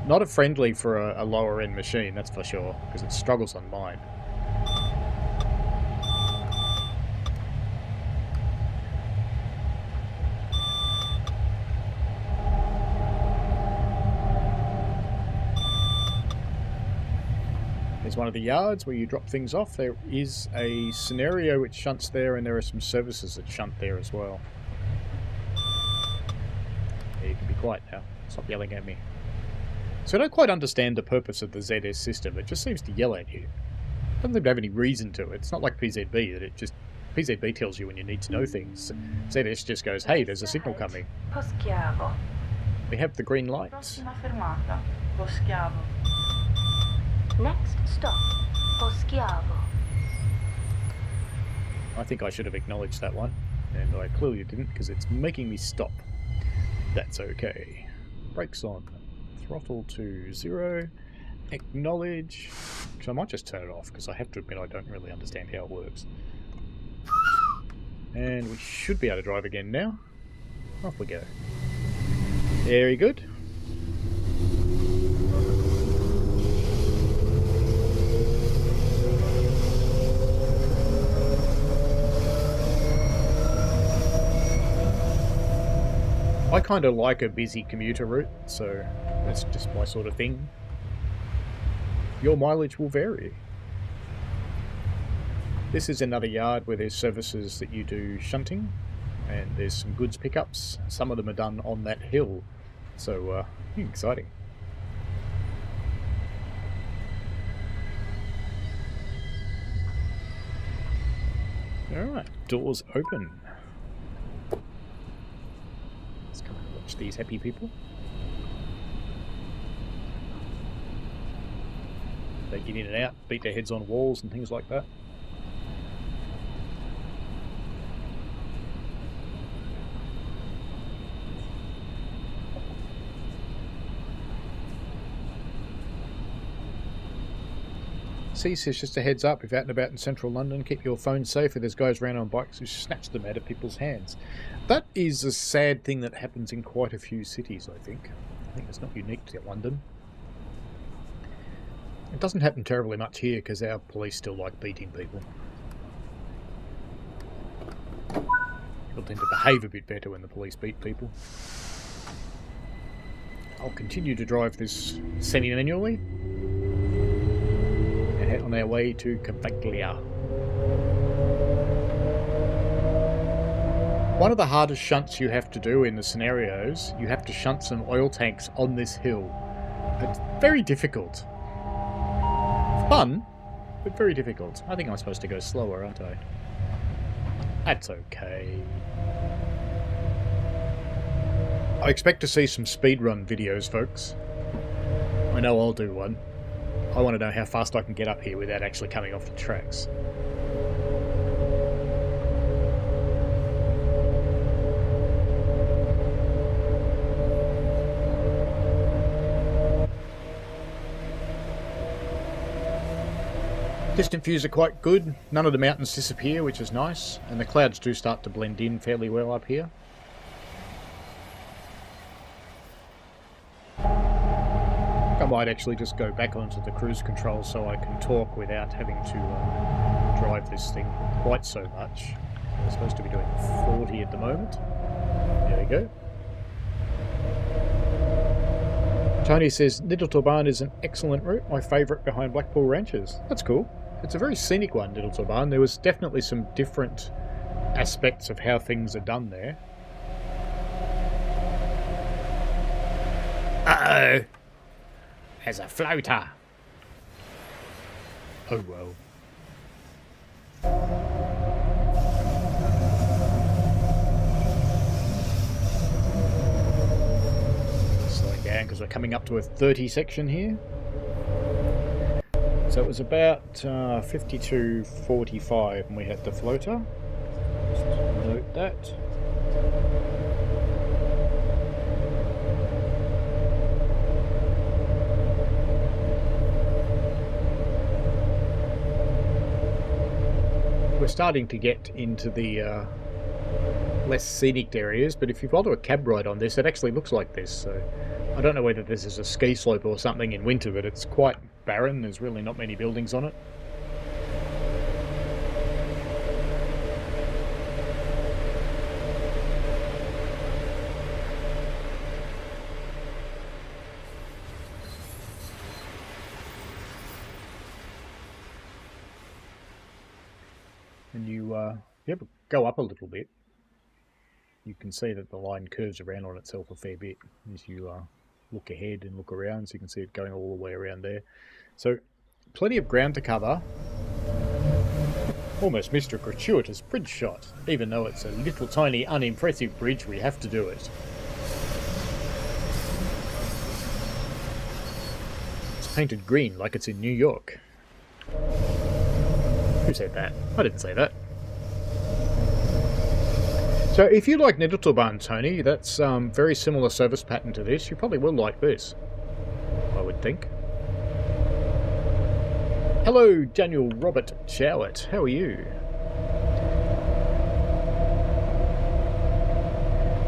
a friendly for a lower end machine, that's for sure, because it struggles on mine. There's one of the yards where you drop things off. There is a scenario which shunts there, and there are some services that shunt there as well. Yeah, you can be quiet now. Stop yelling at me. So I don't quite understand the purpose of the ZS system. It just seems to yell at you. It doesn't seem to have any reason to it. It's not like PZB that it just... PZB tells you when you need to know things. ZS just goes, hey, there's a signal coming. Poschiavo. We have the green lights. Prossima fermata. Poschiavo. Next stop, Poschiavo. I think I should have acknowledged that one. And I clearly didn't, because it's making me stop. That's okay. Brakes on. Throttle to 0. Acknowledge. So I might just turn it off, because I have to admit I don't really understand how it works. And we should be able to drive again now. Off we go. Very good. I kind of like a busy commuter route, so that's just my sort of thing. Your mileage will vary. This is another yard where there's services that you do shunting, and there's some goods pickups. Some of them are done on that hill, so exciting. Alright, doors open. Let's come and watch these happy people. They get in and out, beat their heads on walls and things like that. C says, just a heads up, if out and about in central London, keep your phone safe. If there's guys around on bikes who snatch them out of people's hands. That is a sad thing that happens in quite a few cities, I think. I think it's not unique to London. It doesn't happen terribly much here because our police still like beating people. People tend to behave a bit better when the police beat people. I'll continue to drive this semi-manually. On our way to Cavaglia. One of the hardest shunts you have to do in the scenarios, you have to shunt some oil tanks on this hill. It's very difficult. Fun, but very difficult. I think I'm supposed to go slower, aren't I? That's okay. I expect to see some speedrun videos, folks. I know I'll do one. I want to know how fast I can get up here without actually coming off the tracks. Distant views are quite good. None of the mountains disappear, which is nice. And the clouds do start to blend in fairly well up here. Come might actually just go back onto the cruise control so I can talk without having to drive this thing quite so much. We're supposed to be doing 40 at the moment. There we go. Tony says, Niddletauban is an excellent route, my favourite behind Blackpool Ranches. That's cool. It's a very scenic one, Niddletauban. There was definitely some different aspects of how things are done there. Uh-oh! There's a floater! Oh well. Slowing down because we're coming up to a 30 section here. So it was about 52:45 when we had the floater. Just note that. We're starting to get into the less scenic areas, but if you follow a cab ride on this, it actually looks like this. So I don't know whether this is a ski slope or something in winter, but it's quite barren. There's really not many buildings on it. And you go up a little bit, you can see that the line curves around on itself a fair bit as you look ahead and look around, so you can see it going all the way around there. So plenty of ground to cover. Almost missed a gratuitous bridge shot. Even though it's a little tiny unimpressive bridge, we have to do it. It's painted green like it's in New York. Who said that? I didn't say that. So if you like Niddletauban, Tony, that's very similar service pattern to this. You probably will like this, I would think. Hello, Daniel Robert Jowett. How are you?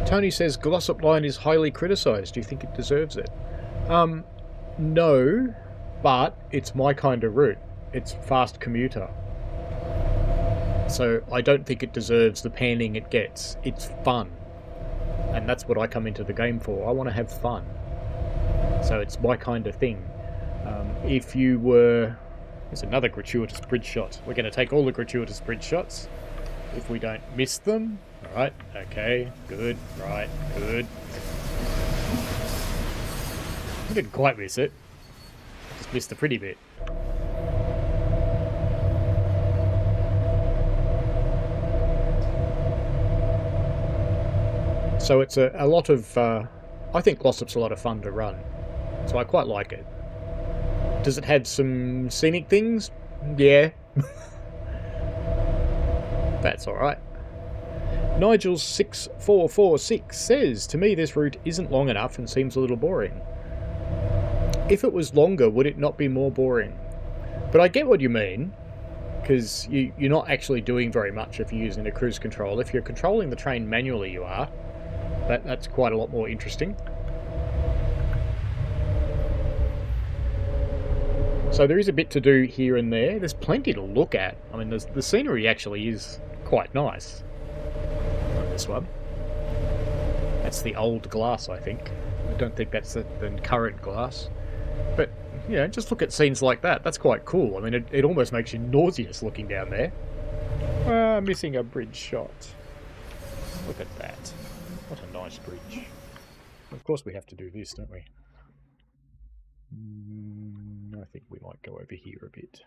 Tony says Glossop Line is highly criticised. Do you think it deserves it? No, but it's my kind of route. It's fast commuter. So I don't think it deserves the panning it gets. It's fun. And that's what I come into the game for. I want to have fun. So it's my kind of thing. If you were... There's another gratuitous bridge shot. We're going to take all the gratuitous bridge shots. If we don't miss them. Alright, okay, good, right, good. We didn't quite miss it. Just missed the pretty bit. So it's a lot of... I think Glossop's a lot of fun to run. So I quite like it. Does it have some scenic things? Yeah. That's alright. Nigel6446 says, to me this route isn't long enough and seems a little boring. If it was longer, would it not be more boring? But I get what you mean, because you're not actually doing very much if you're using a cruise control. If you're controlling the train manually, you are. That's quite a lot more interesting. So there is a bit to do here and there. There's plenty to look at. I mean, the scenery actually is quite nice on this one. That's the old glass, I think. I don't think that's the current glass. But, you know, just look at scenes like that. That's quite cool. I mean, it almost makes you nauseous looking down there. Missing a bridge shot. Look at that. What a nice bridge. Of course we have to do this, don't we? I think we might go over here a bit.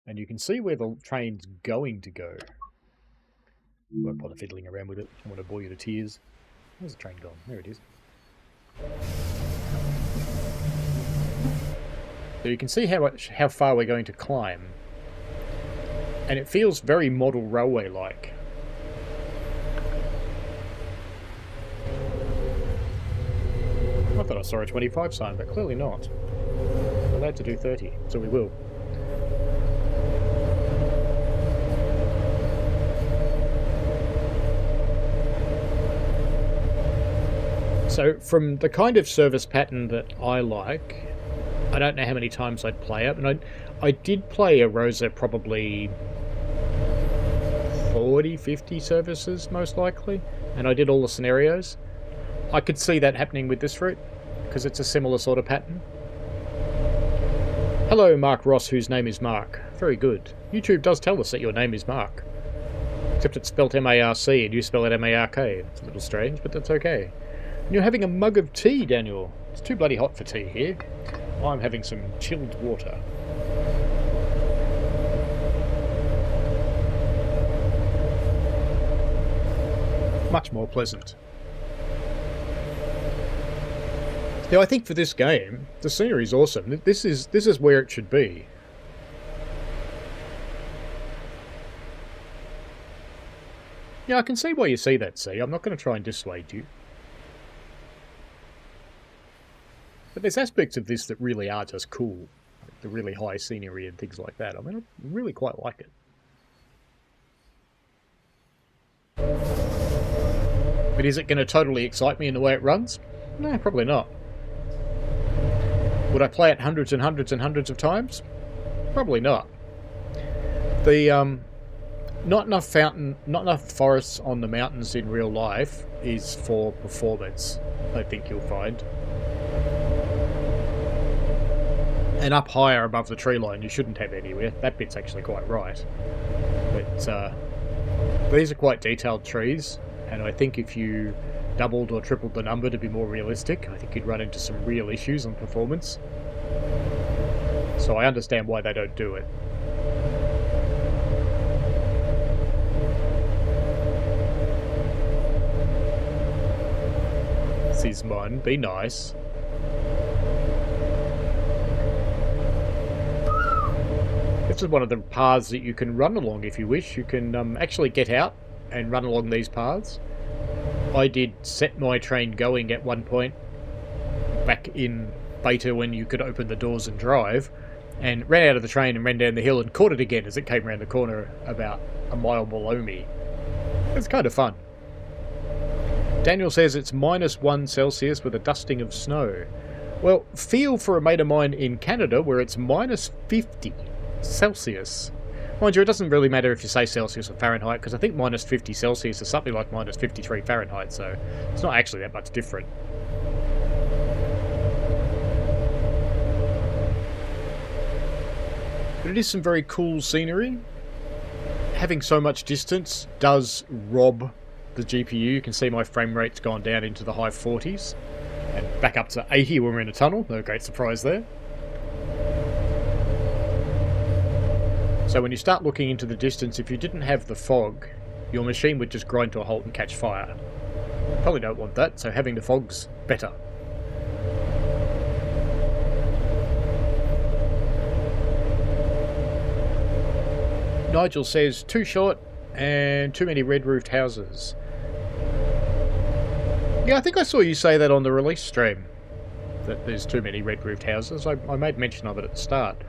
And you can see where the train's going to go. Won't bother fiddling around with it. I want to bore you to tears. Where's the train gone? There it is. So you can see how far we're going to climb. And it feels very model railway-like. I thought I saw a 25 sign, but clearly not. We're allowed to do 30, so we will. So from the kind of service pattern that I like, I don't know how many times I'd play it, and I did play a Rosa probably 40, 50 services most likely, and I did all the scenarios. I could see that happening with this route, because it's a similar sort of pattern. Hello, Mark Ross, whose name is Mark. Very good. YouTube does tell us that your name is Mark. Except it's spelt M-A-R-C and you spell it M-A-R-K. It's a little strange, but that's okay. And you're having a mug of tea, Daniel. It's too bloody hot for tea here. I'm having some chilled water. Much more pleasant. Now, I think for this game, the scenery is awesome. This is where it should be. Yeah, I can see why you see that, see? I'm not going to try and dissuade you. But there's aspects of this that really are just cool. Like the really high scenery and things like that. I mean, I really quite like it. But is it going to totally excite me in the way it runs? No, probably not. Would I play it hundreds and hundreds and hundreds of times? Probably not. The not enough forests on the mountains in real life is for performance, I think you'll find. And up higher above the tree line you shouldn't have anywhere. That bit's actually quite right. But these are quite detailed trees, and I think if you doubled or tripled the number to be more realistic, I think you'd run into some real issues on performance. So I understand why they don't do it. This is mine. Be nice. This is one of the paths that you can run along if you wish. You can actually get out and run along these paths. I did set my train going at one point back in beta when you could open the doors and drive, and ran out of the train and ran down the hill and caught it again as it came around the corner about a mile below me. It's kind of fun. Daniel says it's -1 Celsius with a dusting of snow. Well, feel for a mate of mine in Canada where it's -50 Celsius. Mind you, it doesn't really matter if you say Celsius or Fahrenheit, because I think -50 Celsius is something like -53 Fahrenheit, so it's not actually that much different. But it is some very cool scenery. Having so much distance does rob the GPU. You can see my frame rate's gone down into the high 40s, and back up to 80 when we're in a tunnel. No great surprise there. So when you start looking into the distance, if you didn't have the fog, your machine would just grind to a halt and catch fire. Probably don't want that, so having the fog's better. Nigel says, too short and too many red-roofed houses. Yeah, I think I saw you say that on the release stream, that there's too many red-roofed houses. I made mention of it at the start.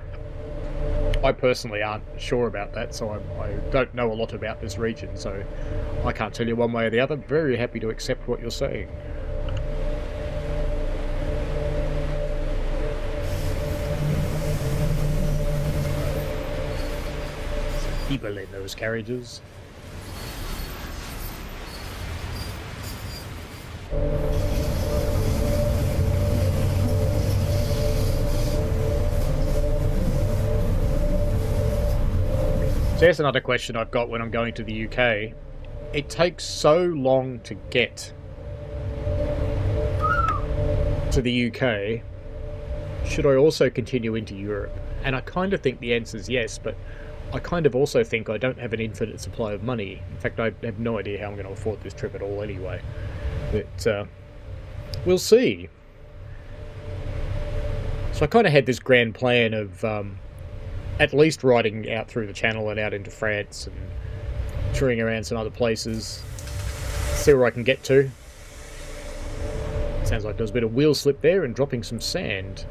I personally aren't sure about that, so I don't know a lot about this region, so I can't tell you one way or the other. Very happy to accept what you're saying. Some people in those carriages. So here's another question I've got when I'm going to the UK. It takes so long to get to the UK. Should I also continue into Europe? And I kind of think the answer is yes, but I kind of also think I don't have an infinite supply of money. In fact, I have no idea how I'm going to afford this trip at all anyway. But we'll see. So I kind of had this grand plan of at least riding out through the Channel and out into France and touring around some other places. See where I can get to. Sounds like there was a bit of wheel slip there and dropping some sand.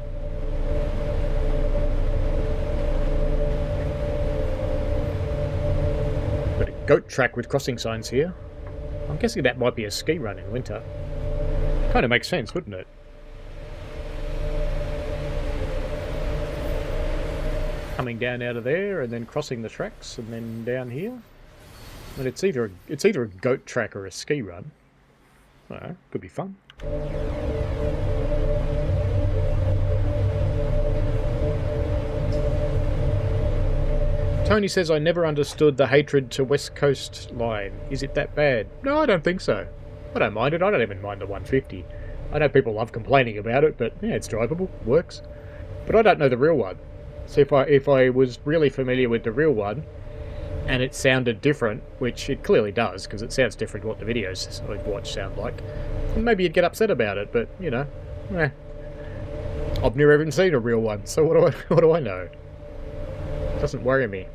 Got a goat track with crossing signs here. I'm guessing that might be a ski run in winter. Can't Kind of makes sense, wouldn't it? Coming down out of there and then crossing the tracks and then down here. And it's either a goat track or a ski run. Oh, could be fun. Tony says, I never understood the hatred to West Coast line. Is it that bad? No, I don't think so. I don't mind it. I don't even mind the 150. I know people love complaining about it, but yeah, it's drivable. Works. But I don't know the real one. So if I was really familiar with the real one, and it sounded different, which it clearly does, because it sounds different to what the videos I've watched sound like, then maybe you'd get upset about it, but, you know, I've never even seen a real one, so what do I know? It doesn't worry me.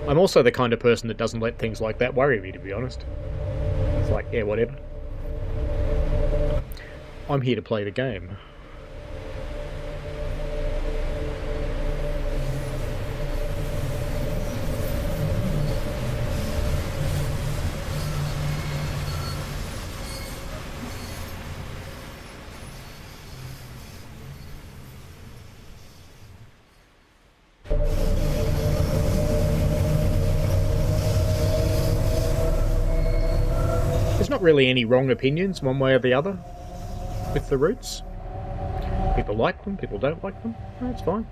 I'm also the kind of person that doesn't let things like that worry me, to be honest. It's like, yeah, whatever. I'm here to play the game. There's not really any wrong opinions one way or the other with the routes. People like them, people don't like them. That's fine.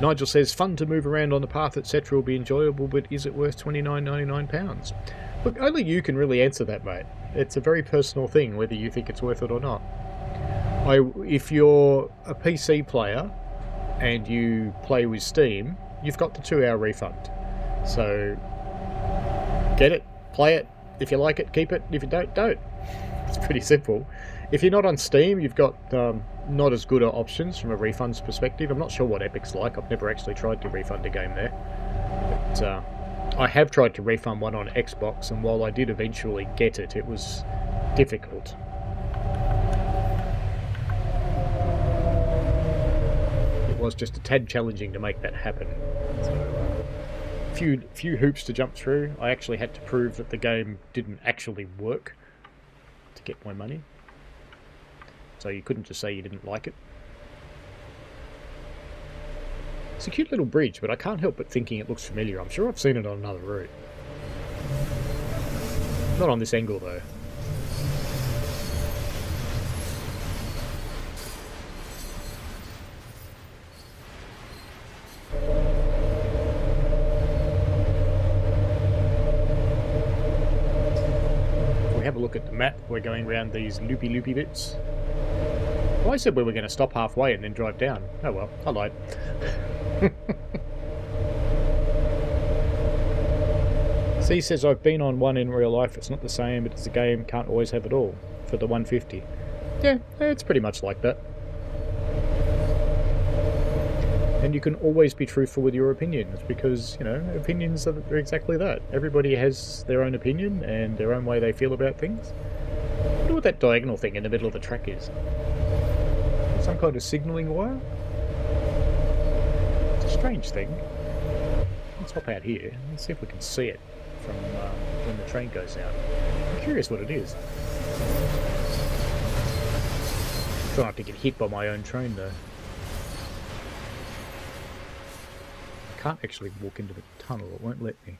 Nigel says, fun to move around on the path, etc. will be enjoyable, but is it worth £29.99? Look, only you can really answer that, mate. It's a very personal thing, whether you think it's worth it or not. If you're a PC player and you play with Steam, you've got the 2-hour refund. So get it, play it. If you like it, keep it. If you don't, don't. It's pretty simple. If you're not on Steam, you've got not as good options from a refunds perspective. I'm not sure what Epic's like. I've never actually tried to refund a game there. But I have tried to refund one on Xbox, and while I did eventually get it, it was difficult. It was just a tad challenging to make that happen. So, few hoops to jump through. I actually had to prove that the game didn't actually work to get my money. So you couldn't just say you didn't like it. It's a cute little bridge, but I can't help but thinking it looks familiar. I'm sure I've seen it on another route. Not on this angle though. Have a look at the map. We're going around these loopy bits. Well, I said we were going to stop halfway and then drive down. Oh well, I lied. C says, I've been on one in real life. It's not the same, but it's a game. Can't always have it all. For the 150. Yeah, it's pretty much like that. And you can always be truthful with your opinions, because, you know, opinions are exactly that. Everybody has their own opinion and their own way they feel about things. I wonder what that diagonal thing in the middle of the track is. Some kind of signalling wire? It's a strange thing. Let's hop out here. Let's see if we can see it from when the train goes out. I'm curious what it is. Try not to get hit by my own train though. Can't actually walk into the tunnel, it won't let me.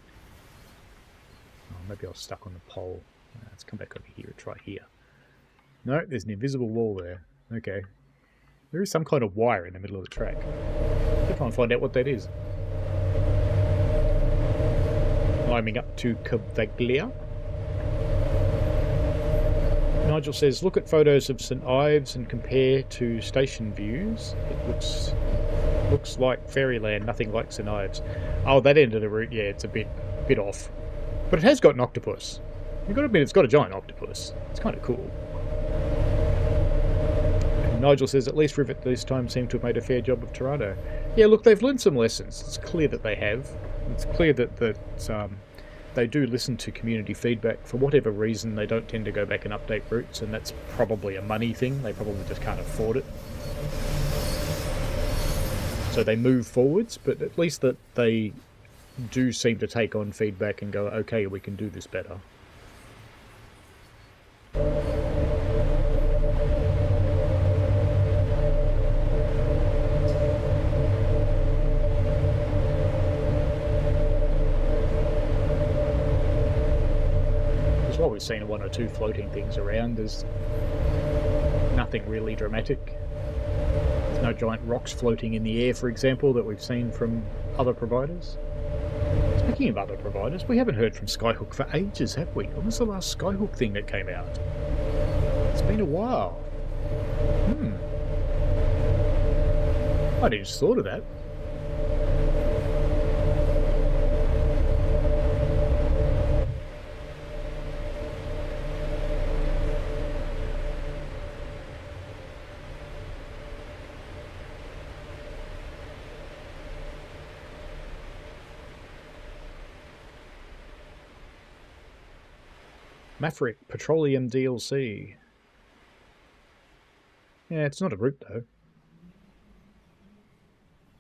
Oh, maybe I was stuck on the pole. Let's come back over here and try here. No, there's an invisible wall there. Okay. There is some kind of wire in the middle of the track. I'll try and find out what that is. Climbing up to Cavaglia. Nigel says, look at photos of St Ives and compare to station views. It looks like Fairyland, nothing like St Ives. Oh, that end of the route, yeah, it's a bit off. But it has got an octopus. You've got to admit, it's got a giant octopus. It's kind of cool. And Nigel says, at least Rivet this time seem to have made a fair job of Toronto. Yeah, look, they've learned some lessons. It's clear that they have. It's clear that they do listen to community feedback. For whatever reason, they don't tend to go back and update routes, and that's probably a money thing. They probably just can't afford it. So they move forwards, but at least that they do seem to take on feedback and go, okay, we can do this better. while we've seen one or two floating things around, there's nothing really dramatic. There's no giant rocks floating in the air, for example, that we've seen from other providers. Speaking of other providers, we haven't heard from Skyhook for ages, have we? When was the last Skyhook thing that came out? It's been a while. I just thought of that. Maverick Petroleum DLC. Yeah, it's not a route though.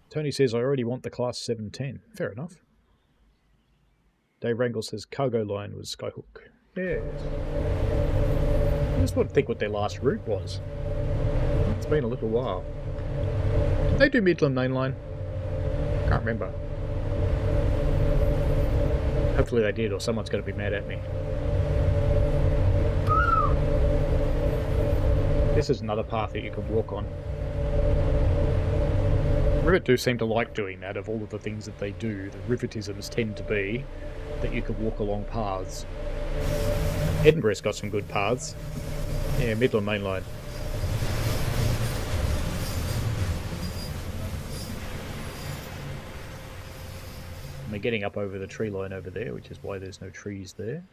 Tony says, I already want the Class 710. Fair enough. Dave Wrangle says, cargo line was Skyhook. Yes. I just want to think what their last route was. It's been a little while. Did they do Midland Mainline? Can't remember. Hopefully they did, or someone's going to be mad at me. This is another path that you can walk on. Rivet do seem to like doing that. Of all of the things that they do, the Rivetisms tend to be that you can walk along paths. Edinburgh's got some good paths. Yeah, Midland Mainline. We're getting up over the tree line over there, which is why there's no trees there.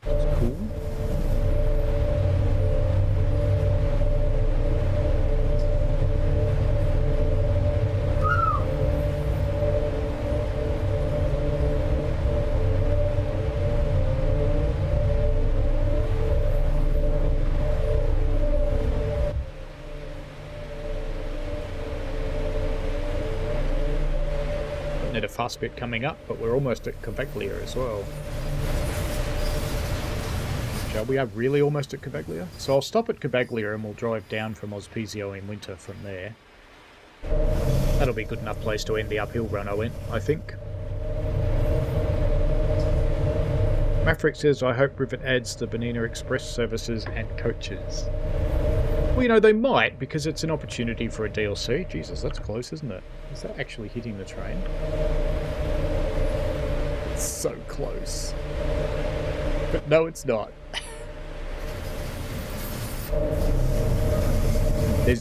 That's cool. A fast bit coming up, but we're almost at Cavaglia as well. We are really almost at Cavaglia. So I'll stop at Cavaglia and we'll drive down from Ospezio in winter from there. That'll be a good enough place to end the uphill run I think. Maverick says, I hope Rivet adds the Bernina Express services and coaches. Well, you know, they might, because it's an opportunity for a DLC. Jesus, that's close, isn't it? Is that actually hitting the train? It's so close. But no, it's not.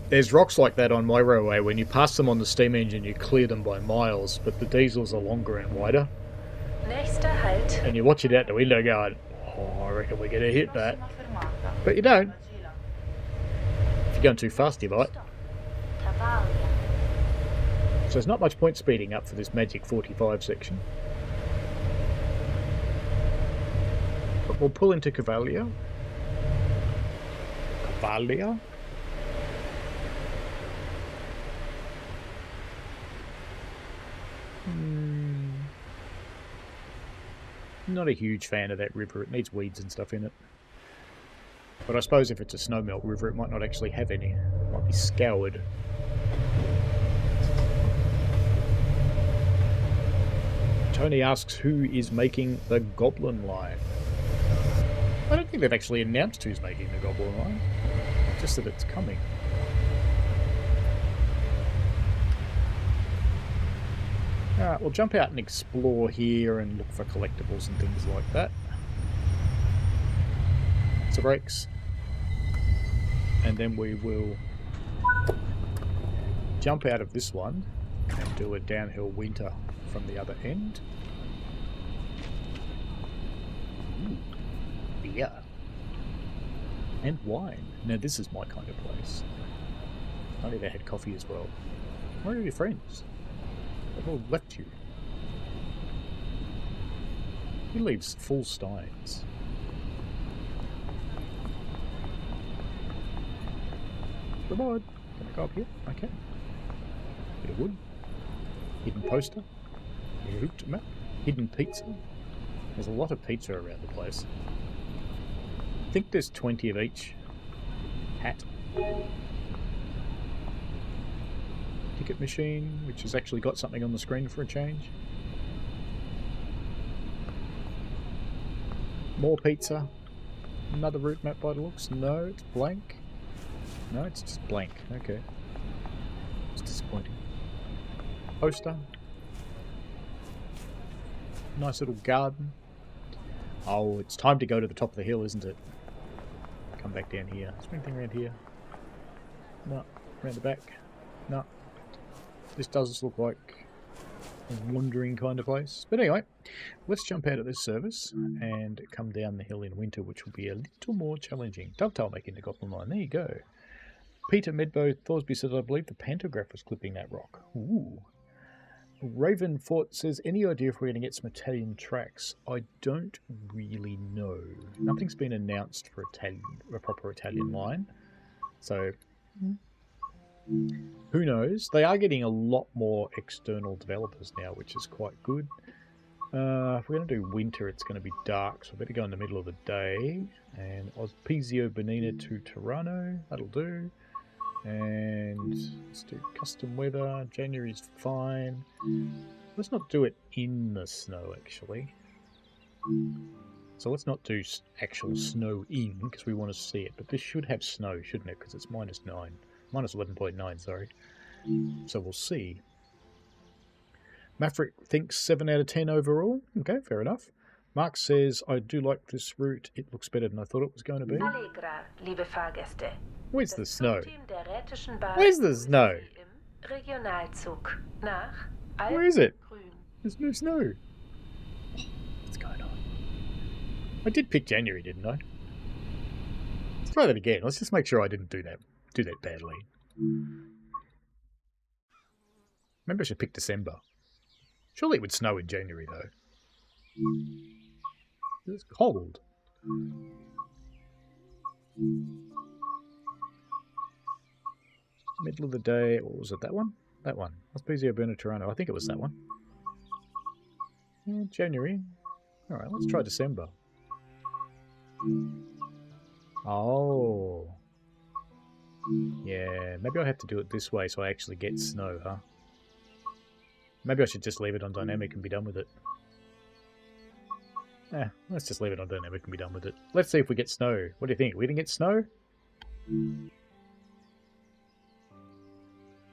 There's rocks like that on my railway. When you pass them on the steam engine, you clear them by miles, but the diesels are longer and wider. Nächster Halt. And you watch it out the window going, oh, I reckon we're going to hit that. But you don't. If you're going too fast, you might. So there's not much point speeding up for this magic 45 section. But we'll pull into Cavaglia. Cavaglia? Not a huge fan of that river. It needs weeds and stuff in it. But I suppose if it's a snowmelt river, it might not actually have any. It might be scoured. Tony asks who is making the Goblin line. I don't think they've actually announced who's making the Goblin line. Just that it's coming. Alright, we'll jump out and explore here and look for collectibles and things like that. So brakes. And then we will jump out of this one and do a downhill winter from the other end. Ooh, beer. And wine. Now this is my kind of place. Only they had coffee as well. Where are your friends? They've all left you. He leaves full steins. Come on. Can I go up here? Okay. Bit of wood. Hidden poster. Route map. Hidden pizza. There's a lot of pizza around the place. I think there's 20 of each. Hat. Ticket machine, which has actually got something on the screen for a change. More pizza. Another route map by the looks. No, it's blank. No, it's just blank. Okay. It's disappointing. Poster. Nice little garden. Oh, it's time to go to the top of the hill, isn't it? Come back down here. Is there anything around here? No. Around the back? No. This does look like a wandering kind of place. But anyway, let's jump out of this service and come down the hill in winter, which will be a little more challenging. Dovetail making the Goblin line. There you go. Peter Medbo Thorsby says, I believe the pantograph was clipping that rock. Ooh. Raven Fort says, any idea if we're going to get some Italian tracks? I don't really know. Nothing's been announced for a proper Italian line. So, who knows? They are getting a lot more external developers now, which is quite good. If we're going to do winter, it's going to be dark, so I better go in the middle of the day. And Ospezio Bernina to Tirano, that'll do. And let's do custom weather. January's fine. Let's not do it in the snow, actually. So let's not do actual snow in, because we want to see it. But this should have snow, shouldn't it? Because it's -9. Minus 11.9, sorry. So we'll see. Maverick thinks 7 out of 10 overall. Okay, fair enough. Mark says, I do like this route. It looks better than I thought it was going to be. Allegra, liebe Fahrgäste. Where's the snow? Zugteam der Rätischen Bahn Where's the snow? im Regionalzug nach Alps Where is it? Grün. There's no snow. What's going on? I did pick January, didn't I? Let's try that again. Let's just make sure I didn't do that badly. Maybe I should pick December. Surely it would snow in January, though. It's cold. Middle of the day. What was it? That one? That one. Ospezio Berna Tirano. I think it was that one. Yeah, January. Alright, let's try December. Oh. Yeah, maybe I have to do it this way so I actually get snow, huh? Maybe I should just leave it on dynamic and be done with it. Let's just leave it on dynamic and be done with it. Let's see if we get snow. What do you think? We didn't get snow?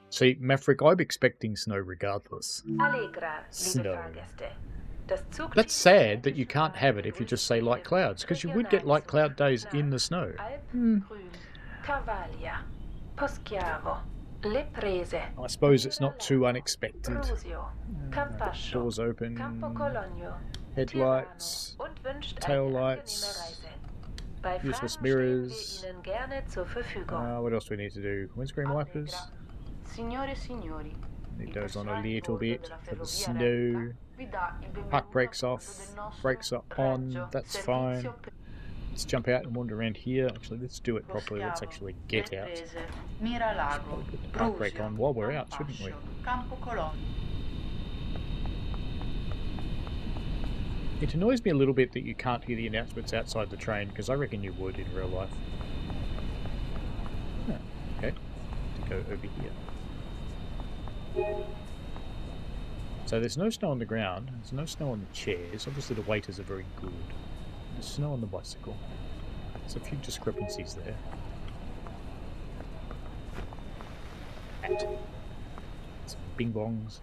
See, Maverick, I'm expecting snow regardless. Allegra, liebe Snow. Fahrgäste. Das Zugteam That's sad that you can't have it if you just say light clouds, because you would get light cloud days in the snow. Alps Grün, Carvalia, Poschiavo, Le Prese, I suppose it's not too unexpected. Brusio, Campascio, Doors open, Campo Cologno, headlights, Tirano und wünscht tail eine lights, angenehme Reise. Bei useless Fragen mirrors. stehen wir Ihnen gerne zur Verfügung. What else do we need to do? Windscreen wipers. Signore e signori, It il goes on a personale little bordo bit della for the ferrovia snow. Retta vi dà il benvenuto Park brakes a off, bordo del nostro brakes are on, regio that's servizio fine. per Let's jump out and wander around here. Actually, let's do it properly. Let's Poschiavo, actually get Le out. Prese, Miralago, Probably put the park brake Brusio, on while we're out, shouldn't we? Campascio, Campo Cologno. It annoys me a little bit that you can't hear the announcements outside the train, because I reckon you would in real life. Oh, okay. To go over here. So there's no snow on the ground, there's no snow on the chairs. Obviously the waiters are very good. There's snow on the bicycle. There's a few discrepancies there. And some bing bongs.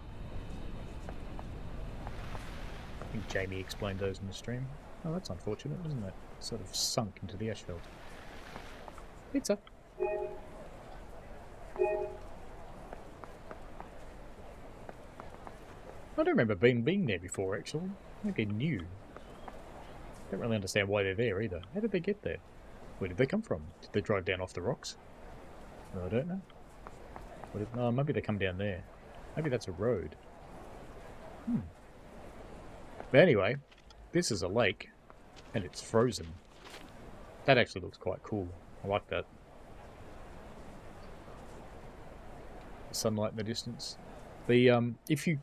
I think Jamie explained those in the stream. Oh, that's unfortunate, isn't it? Sort of sunk into the asphalt. Pizza. I don't remember being there before, actually. I think they're new. Don't really understand why they're there either. How did they get there? Where did they come from? Did they drive down off the rocks? I don't know. Oh, maybe they come down there. Maybe that's a road. But anyway, this is a lake, and it's frozen. That actually looks quite cool. I like that. Sunlight in the distance. The if you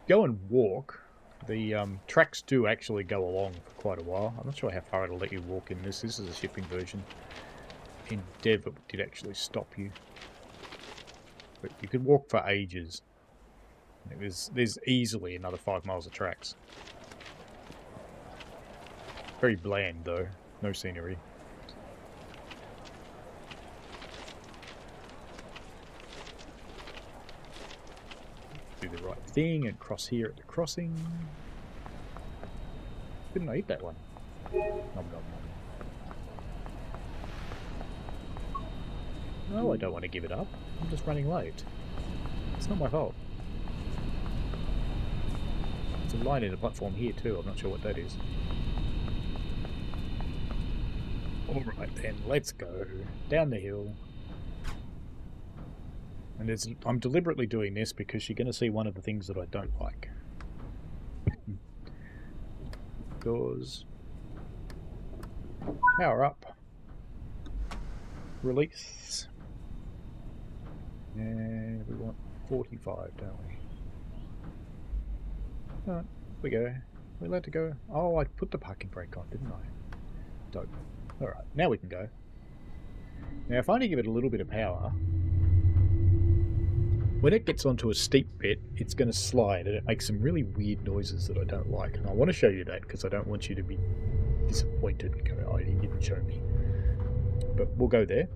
go and walk, the tracks do actually go along for quite a while. I'm not sure how far it'll let you walk in this. This is a shipping version. In Dev, it did actually stop you. But you could walk for ages. There's easily another 5 miles of tracks. Very bland though, no scenery. Do the right thing and cross here at the crossing. Didn't I eat that one? Nom nom nom. No, I don't want to give it up. I'm just running late. It's not my fault. There's a line in the platform here too, I'm not sure what that is. Alright then, let's go. Down the hill. And I'm deliberately doing this because you're going to see one of the things that I don't like. Doors. Power up. Release. And we want 45, don't we? Alright, we go. We're allowed to go. Oh, I put the parking brake on, didn't I? Dope. Alright, now we can go. Now if I only give it a little bit of power, when it gets onto a steep bit, it's going to slide and it makes some really weird noises that I don't like. And I want to show you that because I don't want you to be disappointed and go, oh, you didn't show me. But we'll go there.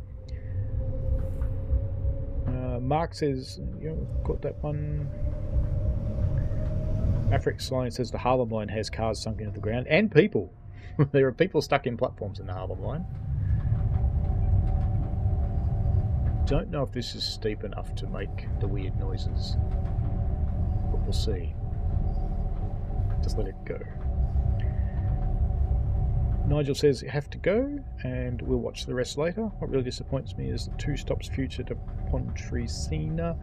Mark says, you know, got that one. Afric's line says the Harlem line has cars sunk into the ground and people. There are people stuck in platforms in the Harlem line. Don't know if this is steep enough to make the weird noises, but we'll see. Just let it go. Nigel says you have to go, and we'll watch the rest later. What really disappoints me is the 2 stops future to Pontresina,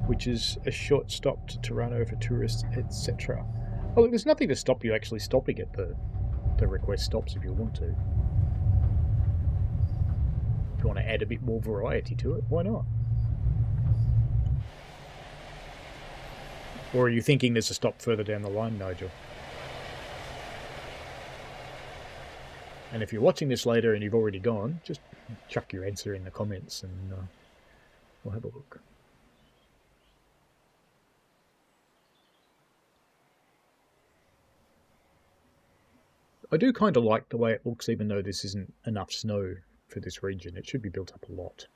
which is a short stop to Toronto for tourists, etc. Oh, look, there's nothing to stop you actually stopping at the request stops if you want to. If you want to add a bit more variety to it, why not? Or are you thinking there's a stop further down the line, Nigel? And if you're watching this later and you've already gone, just chuck your answer in the comments and we'll have a look. I do kind of like the way it looks, even though this isn't enough snow for this region. It should be built up a lot.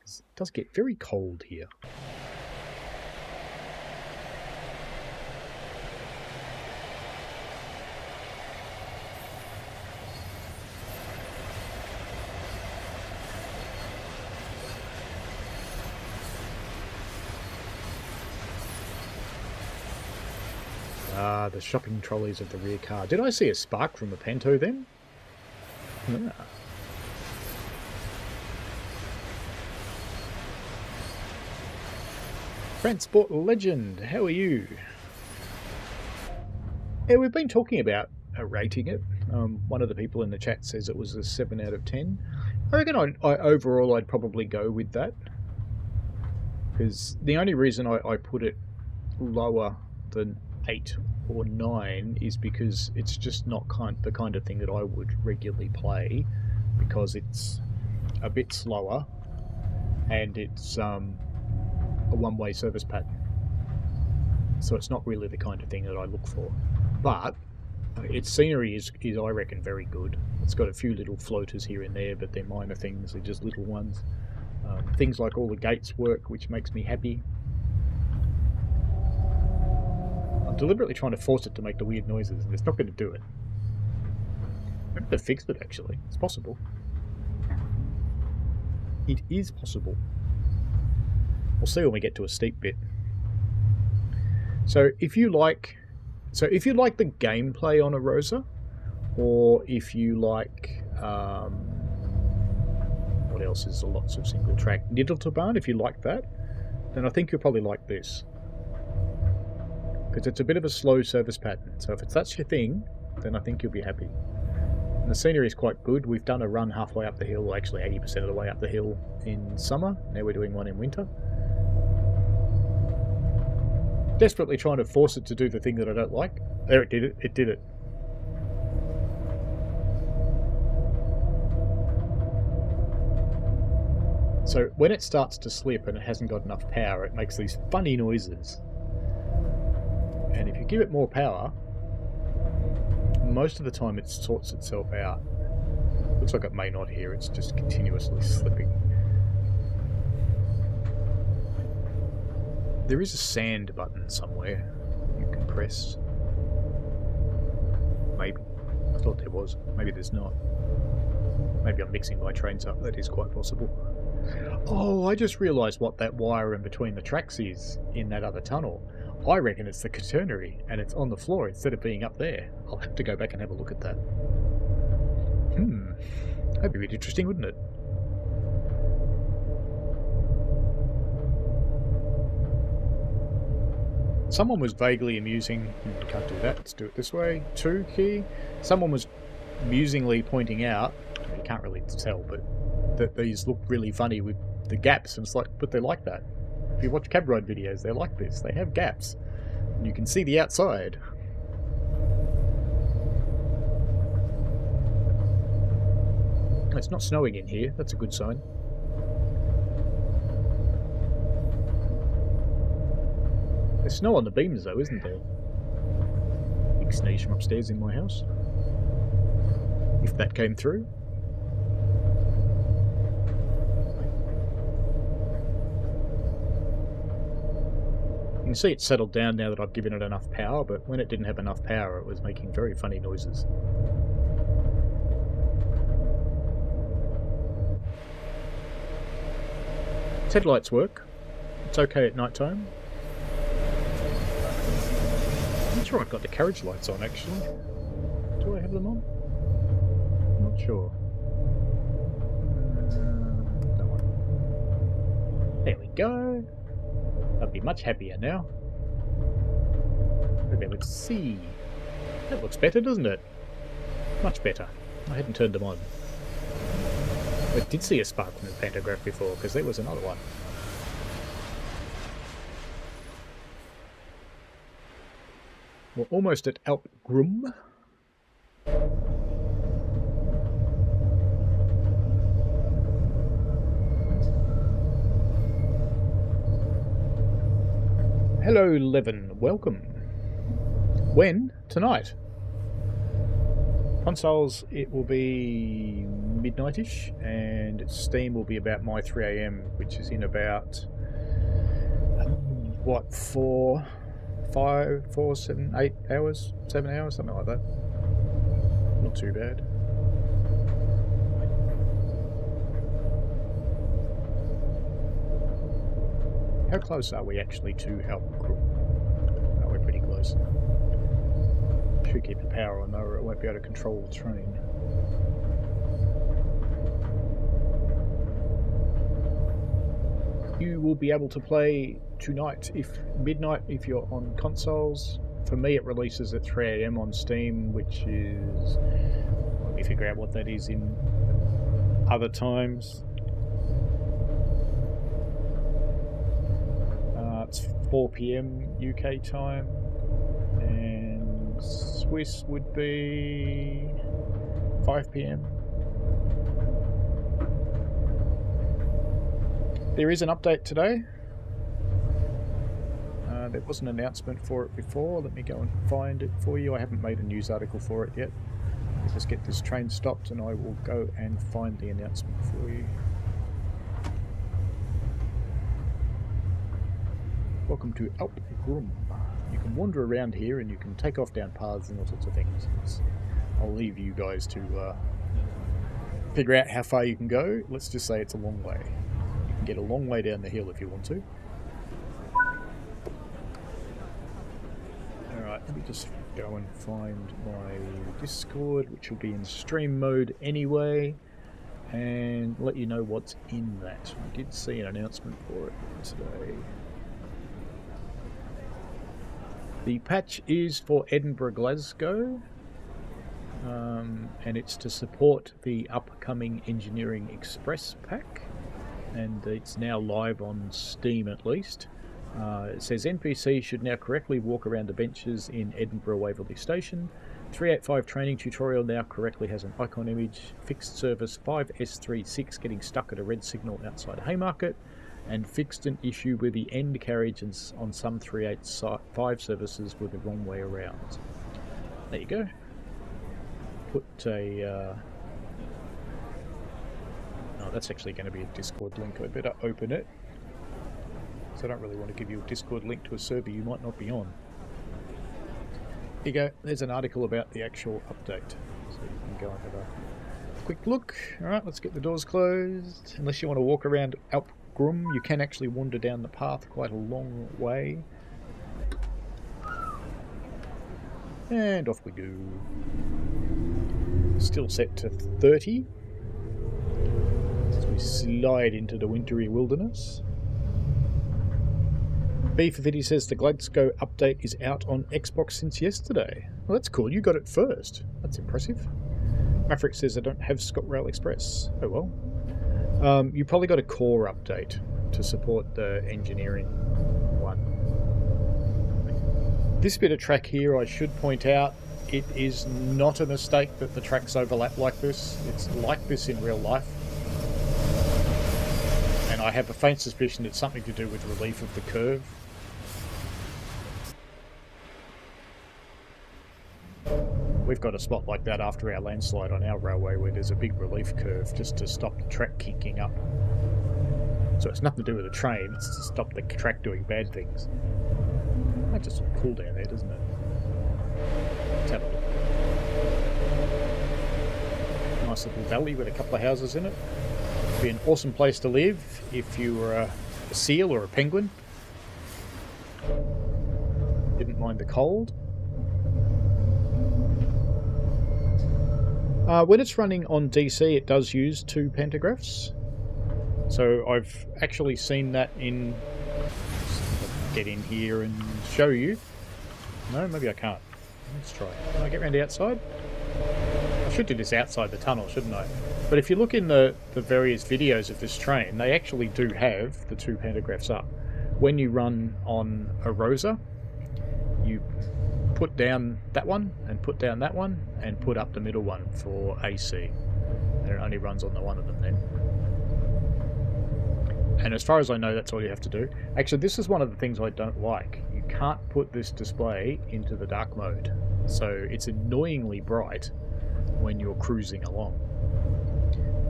It does get very cold here. Ah, the shopping trolleys of the rear car. Did I see a spark from a Panto then? Ah. Transport Legend, how are you? Yeah, we've been talking about rating it. One of the people in the chat says it was a 7 out of 10. I reckon overall I'd probably go with that. Because the only reason I put it lower than 8 or 9 is because it's just not the kind of thing that I would regularly play, because it's a bit slower and it's a one-way service pattern, so it's not really the kind of thing that I look for. But its scenery is I reckon very good. It's got a few little floaters here and there, but they're minor things, they're just little ones. Things like all the gates work, which makes me happy. I'm deliberately trying to force it to make the weird noises, and it's not going to do it. Maybe they fixed it, actually. It's possible. It is possible. We'll see when we get to a steep bit. So if you like the gameplay on a Rosa, or if you like what else is lots of single track Niddeltaban, if you like that, then I think you'll probably like this. Because it's a bit of a slow service pattern. So if that's your thing, then I think you'll be happy. And the scenery is quite good. We've done a run halfway up the hill, actually 80% of the way up the hill in summer. Now we're doing one in winter. Desperately trying to force it to do the thing that I don't like. There, it did it. It did it. So when it starts to slip and it hasn't got enough power, it makes these funny noises. And if you give it more power, most of the time it sorts itself out. Looks like it may not here, it's just continuously slipping. There is a sand button somewhere you can press. Maybe. I thought there was. Maybe there's not. Maybe I'm mixing my trains up. That is quite possible. Oh, I just realised what that wire in between the tracks is in that other tunnel. I reckon it's the quaternary, and it's on the floor instead of being up there. I'll have to go back and have a look at that. That'd be a bit interesting, wouldn't it? Someone was vaguely amusing. Can't do that. Let's do it this way. 2 key. Someone was musingly pointing out, you can't really tell, but that these look really funny with the gaps, and it's like, but they're like that. If you watch cab ride videos, they're like this. They have gaps, and you can see the outside. It's not snowing in here. That's a good sign. There's snow on the beams though, isn't there? Big sneeze from upstairs in my house. If that came through. You can see it's settled down now that I've given it enough power, but when it didn't have enough power it was making very funny noises. Headlights work. It's okay at night time. I'm sure I've got the carriage lights on actually. Do I have them on? I'm not sure. That one. There we go. I'll be much happier now. Okay, let's see. That looks better, doesn't it? Much better. I hadn't turned them on. I did see a spark from the pantograph before, because there was another one. We're almost at Alps. Hello, Levin. Welcome. When? Tonight. Consoles, it will be midnight-ish, and Steam will be about my 3 AM, which is in about, what, 4, 7, 8 hours? 7 hours? Something like that. Not too bad. How close are we actually to Alps? Oh, we're pretty close. Should keep the power on though, or it won't be able to control the train. You will be able to play tonight, midnight if you're on consoles. For me it releases at 3 AM on Steam, which is... let me figure out what that is in other times. It's 4 PM UK time, and Swiss would be 5 PM. There is an update today. There was an announcement for it before. Let me go and find it for you. I haven't made a news article for it yet. Let's just get this train stopped and I will go and find the announcement for you. Welcome to Alps. You can wander around here and you can take off down paths and all sorts of things. I'll leave you guys to figure out how far you can go. Let's just say it's a long way. You can get a long way down the hill if you want to. Alright, let me just go and find my Discord, which will be in stream mode anyway, and let you know what's in that. I did see an announcement for it today. The patch is for Edinburgh, Glasgow, and it's to support the upcoming Engineering Express pack, and it's now live on Steam at least. It says NPCs should now correctly walk around the benches in Edinburgh Waverley Station. 385 training tutorial now correctly has an icon image. Fixed service 5S36 getting stuck at a red signal outside Haymarket. And fixed an issue with the end carriage on some 385 services were the wrong way around. There you go. put a... Oh, that's actually going to be a Discord link. I better open it. So I don't really want to give you a Discord link to a server you might not be on. Here you go. There's an article about the actual update. So you can go and have a quick look. Alright, let's get the doors closed. Unless you want to walk around Alps, you can actually wander down the path quite a long way. And off we go. Still set to 30. As we slide into the wintry wilderness. B450 says the Glasgow update is out on Xbox since yesterday. Well, that's cool. You got it first. That's impressive. Maverick says I don't have ScotRail Express. Oh well. You probably got a core update to support the engineering one. This bit of track here, I should point out, it is not a mistake that the tracks overlap like this. It's like this in real life. And I have a faint suspicion it's something to do with relief of the curve. We've got a spot like that after our landslide on our railway where there's a big relief curve just to stop the track kicking up. So it's nothing to do with the train, it's to stop the track doing bad things. That just looks cool down there, doesn't it? Let's have a look. Nice little valley with a couple of houses in it. Be an awesome place to live if you were a seal or a penguin. Didn't mind the cold. When it's running on DC, it does use 2 pantographs. So I've actually seen that in... Get in here and show you. No, maybe I can't. Let's try. Can I get around the outside? I should do this outside the tunnel, shouldn't I? But if you look in the various videos of this train, they actually do have the 2 pantographs up. When you run on a Rosa, you put down that one, and put down that one, and put up the middle one for AC. And it only runs on the one of them then. And as far as I know, that's all you have to do. Actually, this is one of the things I don't like. You can't put this display into the dark mode. So it's annoyingly bright when you're cruising along.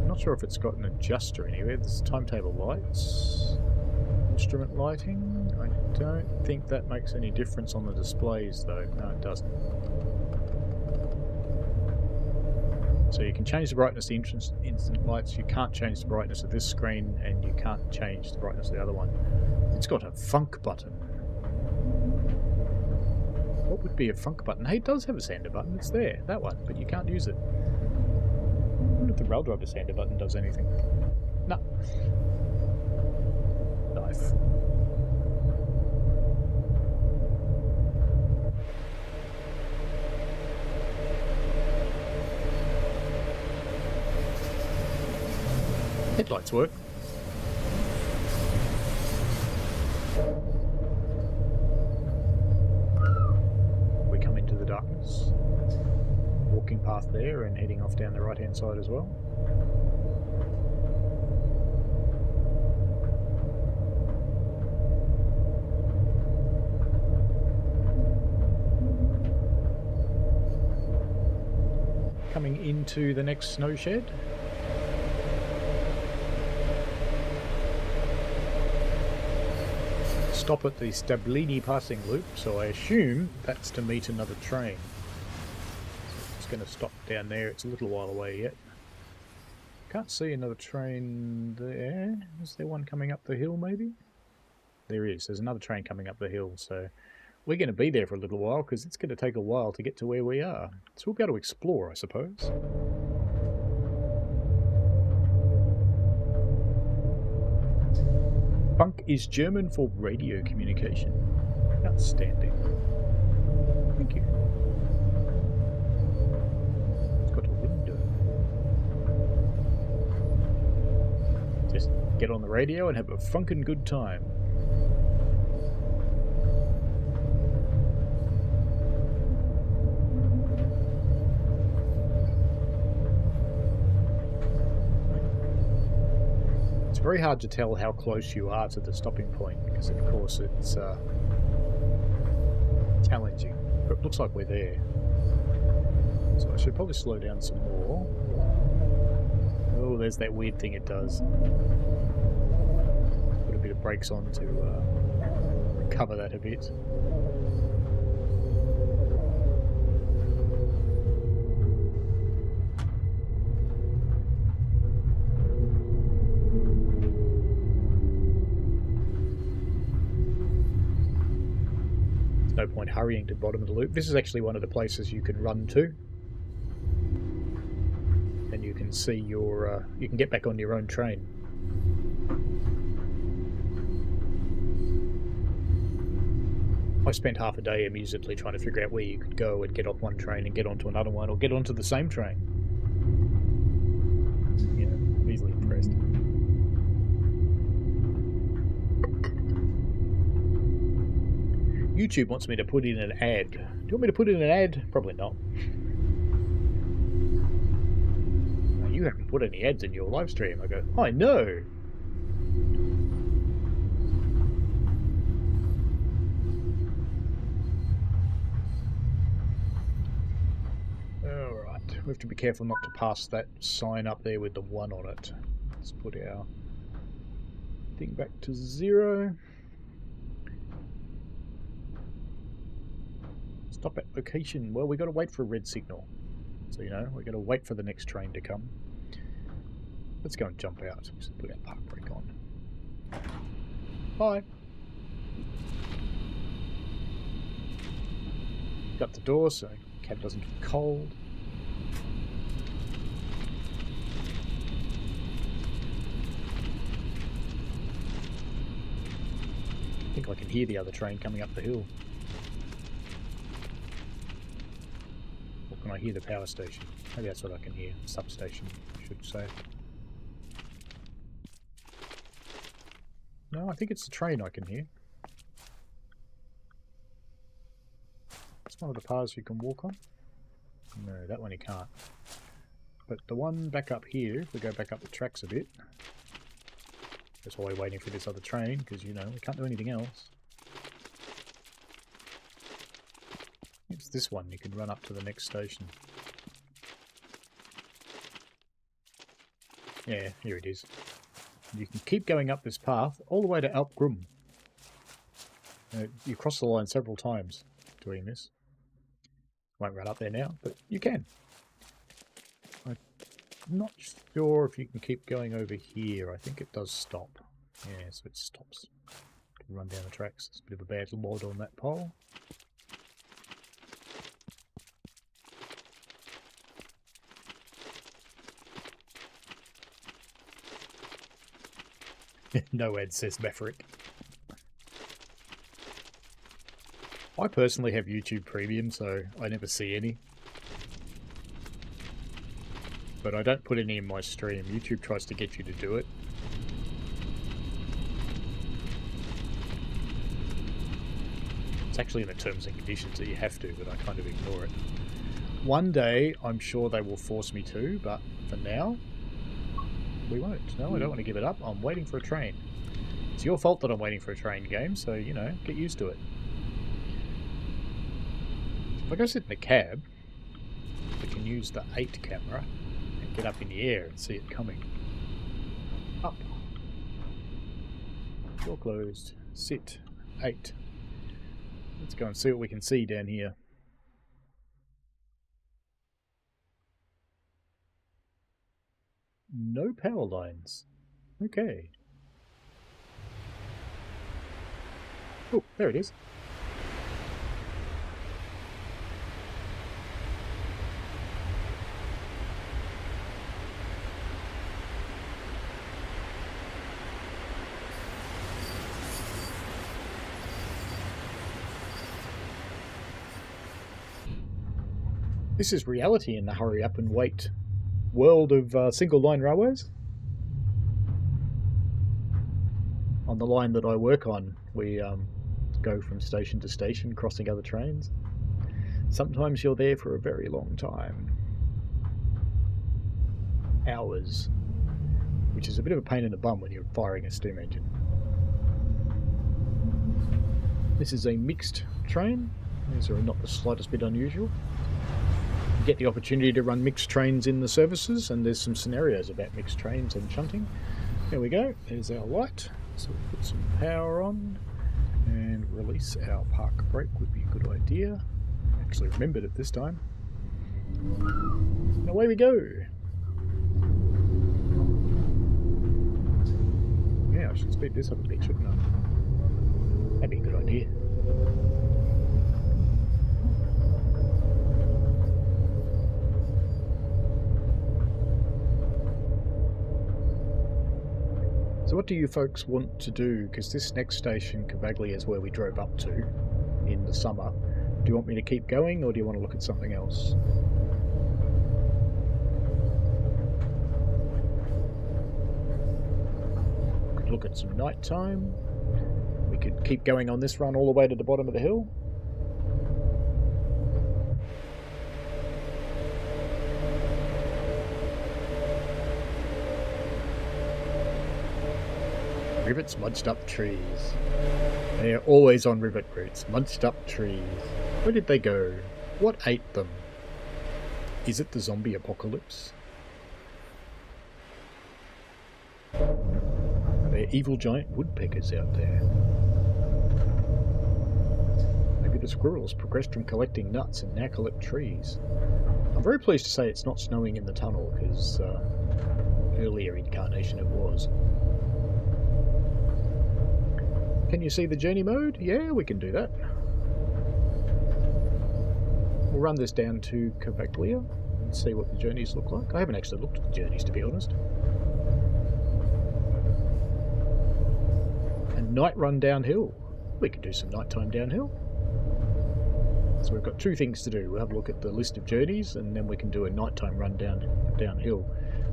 I'm not sure if it's got an adjuster anywhere. There's timetable lights. Instrument lighting. I don't think that makes any difference on the displays though. No, it doesn't. So you can change the brightness of the instant lights. You can't change the brightness of this screen, and you can't change the brightness of the other one. It's got a funk button. What would be a funk button? Hey, it does have a sander button. It's there, that one, but you can't use it. I wonder if the rail driver sander button does anything. No. Knife. Headlights work. We come into the darkness. Walking path there and heading off down the right hand side as well. Coming into the next snow shed. Stop at the Stablini passing loop, so I assume that's to meet another train. So it's going to stop down there. It's a little while away yet. Can't see another train there. Is there one coming up the hill maybe? There is. There's another train coming up the hill, so we're going to be there for a little while because it's going to take a while to get to where we are. So we'll go to explore, I suppose. Funk is German for radio communication. Outstanding. Thank you. It's got a window. Just get on the radio and have a funkin' good time. Very hard to tell how close you are to the stopping point because of course it's challenging, but it looks like we're there. So I should probably slow down some more. Oh, there's that weird thing it does. Put a bit of brakes on to recover that a bit. No point hurrying to the bottom of the loop. This is actually one of the places you can run to, and you can see your you can get back on your own train. I spent half a day amusedly trying to figure out where you could go and get off one train and get onto another one, or get onto the same train. You know, I'm easily impressed. YouTube wants me to put in an ad. Do you want me to put in an ad? Probably not. No, you haven't put any ads in your live stream. I go, I know. Alright, we have to be careful not to pass that sign up there with the 1 on it. Let's put our thing back to 0. Stop at location. Well, we got to wait for a red signal. So, you know, we got to wait for the next train to come. Let's go and jump out. Just put our park brake on. Bye. Got the door so cab doesn't get cold. I think I can hear the other train coming up the hill. Or can I hear the power station? Maybe that's what I can hear. Substation, I should say. No, I think it's the train I can hear. It's one of the paths you can walk on. No, that one you can't. But the one back up here, if we go back up the tracks a bit, that's why we're waiting for this other train, because, you know, we can't do anything else. It's this one, you can run up to the next station. Yeah, here it is. And you can keep going up this path all the way to Alps. You cross the line several times doing this. Won't run up there now, but you can. I'm not sure if you can keep going over here. I think it does stop. Yeah, so it stops. You can run down the tracks. It's a bit of a bad load on that pole. No ad, says Maverick. I personally have YouTube Premium, so I never see any. But I don't put any in my stream. YouTube tries to get you to do it. It's actually in the terms and conditions that you have to, but I kind of ignore it. One day, I'm sure they will force me to, but for now, we won't. No, I don't want to give it up. I'm waiting for a train. It's your fault that I'm waiting for a train, game, so, you know, get used to it. If I go sit in the cab, we can use the 8 camera and get up in the air and see it coming. Up. Door closed. Sit. 8. Let's go and see what we can see down here. No power lines. Okay. Oh, there it is. This is reality in the hurry up and wait world of single line railways. On the line that I work on, we go from station to station, crossing other trains. Sometimes you're there for a very long time. Hours. Which is a bit of a pain in the bum when you're firing a steam engine. This is a mixed train. These are not the slightest bit unusual. get the opportunity to run mixed trains in the services, and there's some scenarios about mixed trains and shunting. There we go, there's our light. So we'll put some power on and release our park brake would be a good idea. Actually remembered it this time. And away we go. Yeah, I should speed this up a bit, shouldn't I? That'd be a good idea. So what do you folks want to do? Because this next station, Cavaglia, is where we drove up to in the summer. Do you want me to keep going, or do you want to look at something else? We could look at some nighttime. We could keep going on this run all the way to the bottom of the hill. Rivets, munched up trees. They are always on rivet routes. Munched up trees. Where did they go? What ate them? Is it the zombie apocalypse? Are there evil giant woodpeckers out there? Maybe the squirrels progressed from collecting nuts and now collect trees. I'm very pleased to say it's not snowing in the tunnel, because earlier incarnation it was. Can you see the journey mode? Yeah, we can do that. We'll run this down to Cavaglia and see what the journeys look like. I haven't actually looked at the journeys, to be honest. And night run downhill. We can do some nighttime downhill. So we've got two things to do. We'll have a look at the list of journeys, and then we can do a nighttime run downhill.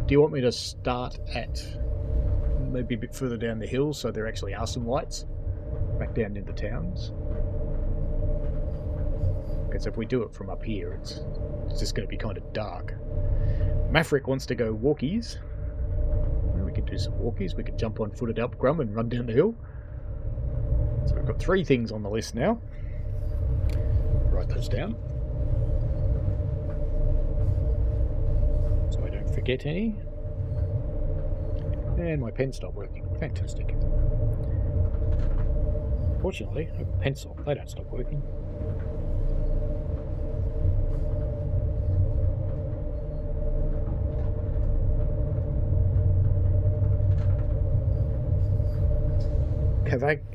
Do you want me to start at maybe a bit further down the hill so there actually are some lights back down into towns? Because if we do it from up here, it's just going to be kind of dark. Maverick wants to go walkies. Well, we could do some walkies. We could jump on Footed Alpgrum and run down the hill. So we've got three things on the list now. Write those down so I don't forget any. And my pen stopped working. Fantastic. Fortunately, a pencil, they don't stop working.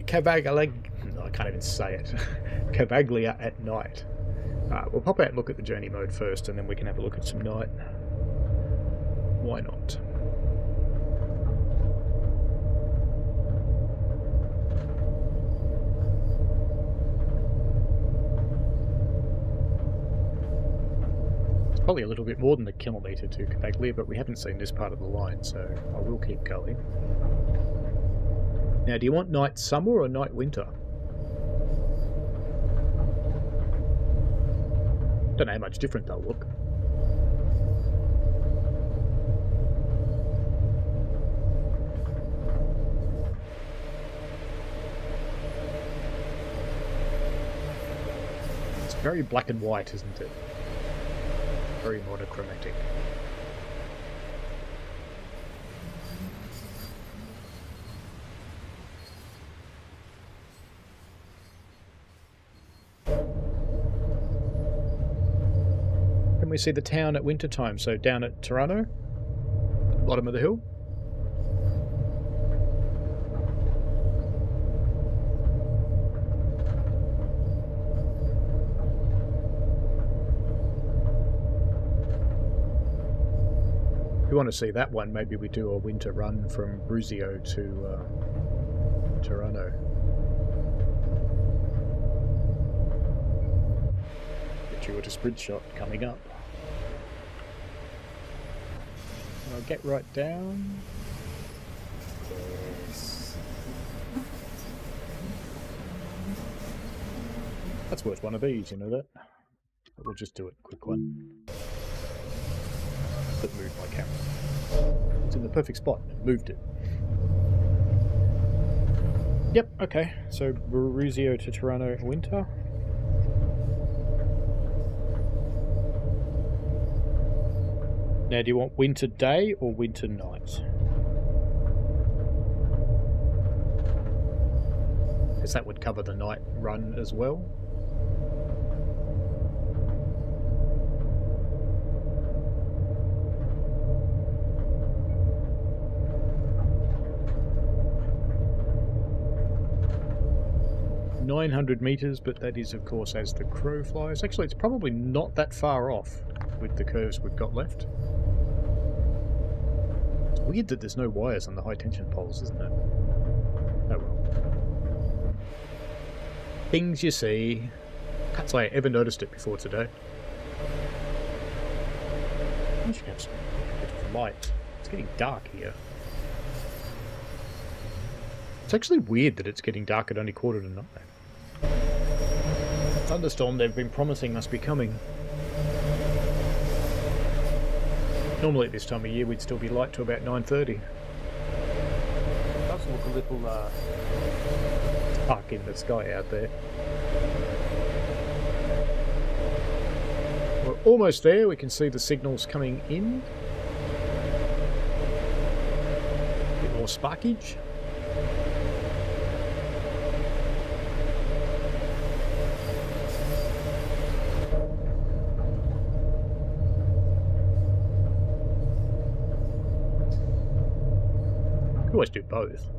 Cavaglia, I can't even say it. Cavaglia at night. We'll pop out and look at the journey mode first, and then we can have a look at some night. Why not? Probably a little bit more than a kilometre to Cavaglia, but we haven't seen this part of the line, so I will keep going. Now, do you want night summer or night winter? Don't know how much different they'll look. It's very black and white, isn't it? Very monochromatic. Can we see the town at winter time? So down at Toronto, bottom of the hill. If you want to see that one, maybe we do a winter run from Bruzio to Toronto. Gratuitous bridge shot coming up. And I'll get right down. Yes. That's worth one of these, you know that? But we'll just do it, quick one. But move my camera. It's in the perfect spot. Moved it. Yep, okay. So Bruzio to Toronto winter. Now, do you want winter day or winter night? Because that would cover the night run as well. "900 meters, but that is, of course, as the crow flies." Actually, it's probably not that far off with the curves we've got left. It's weird that there's no wires on the high tension poles, isn't it? Oh well. Things you see. Can't say I ever noticed it before today. I should have some bit of light. It's getting dark here. It's actually weird that it's getting dark at only 8:45. Thunderstorm they've been promising must be coming. Normally at this time of year we'd still be light to about 9:30. It does look a little dark in the sky out there. We're almost there. We can see the signals coming in. A bit more sparkage. Always do both.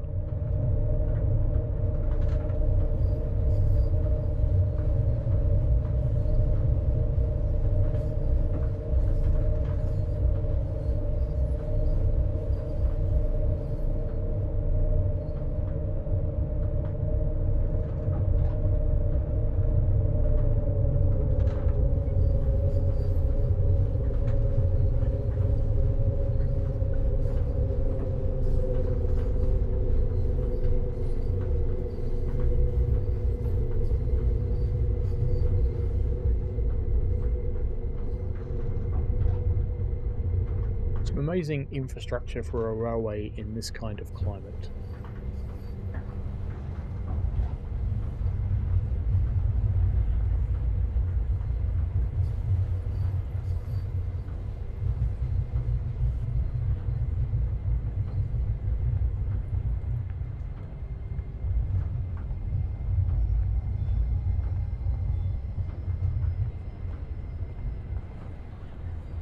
Amazing infrastructure for a railway in this kind of climate.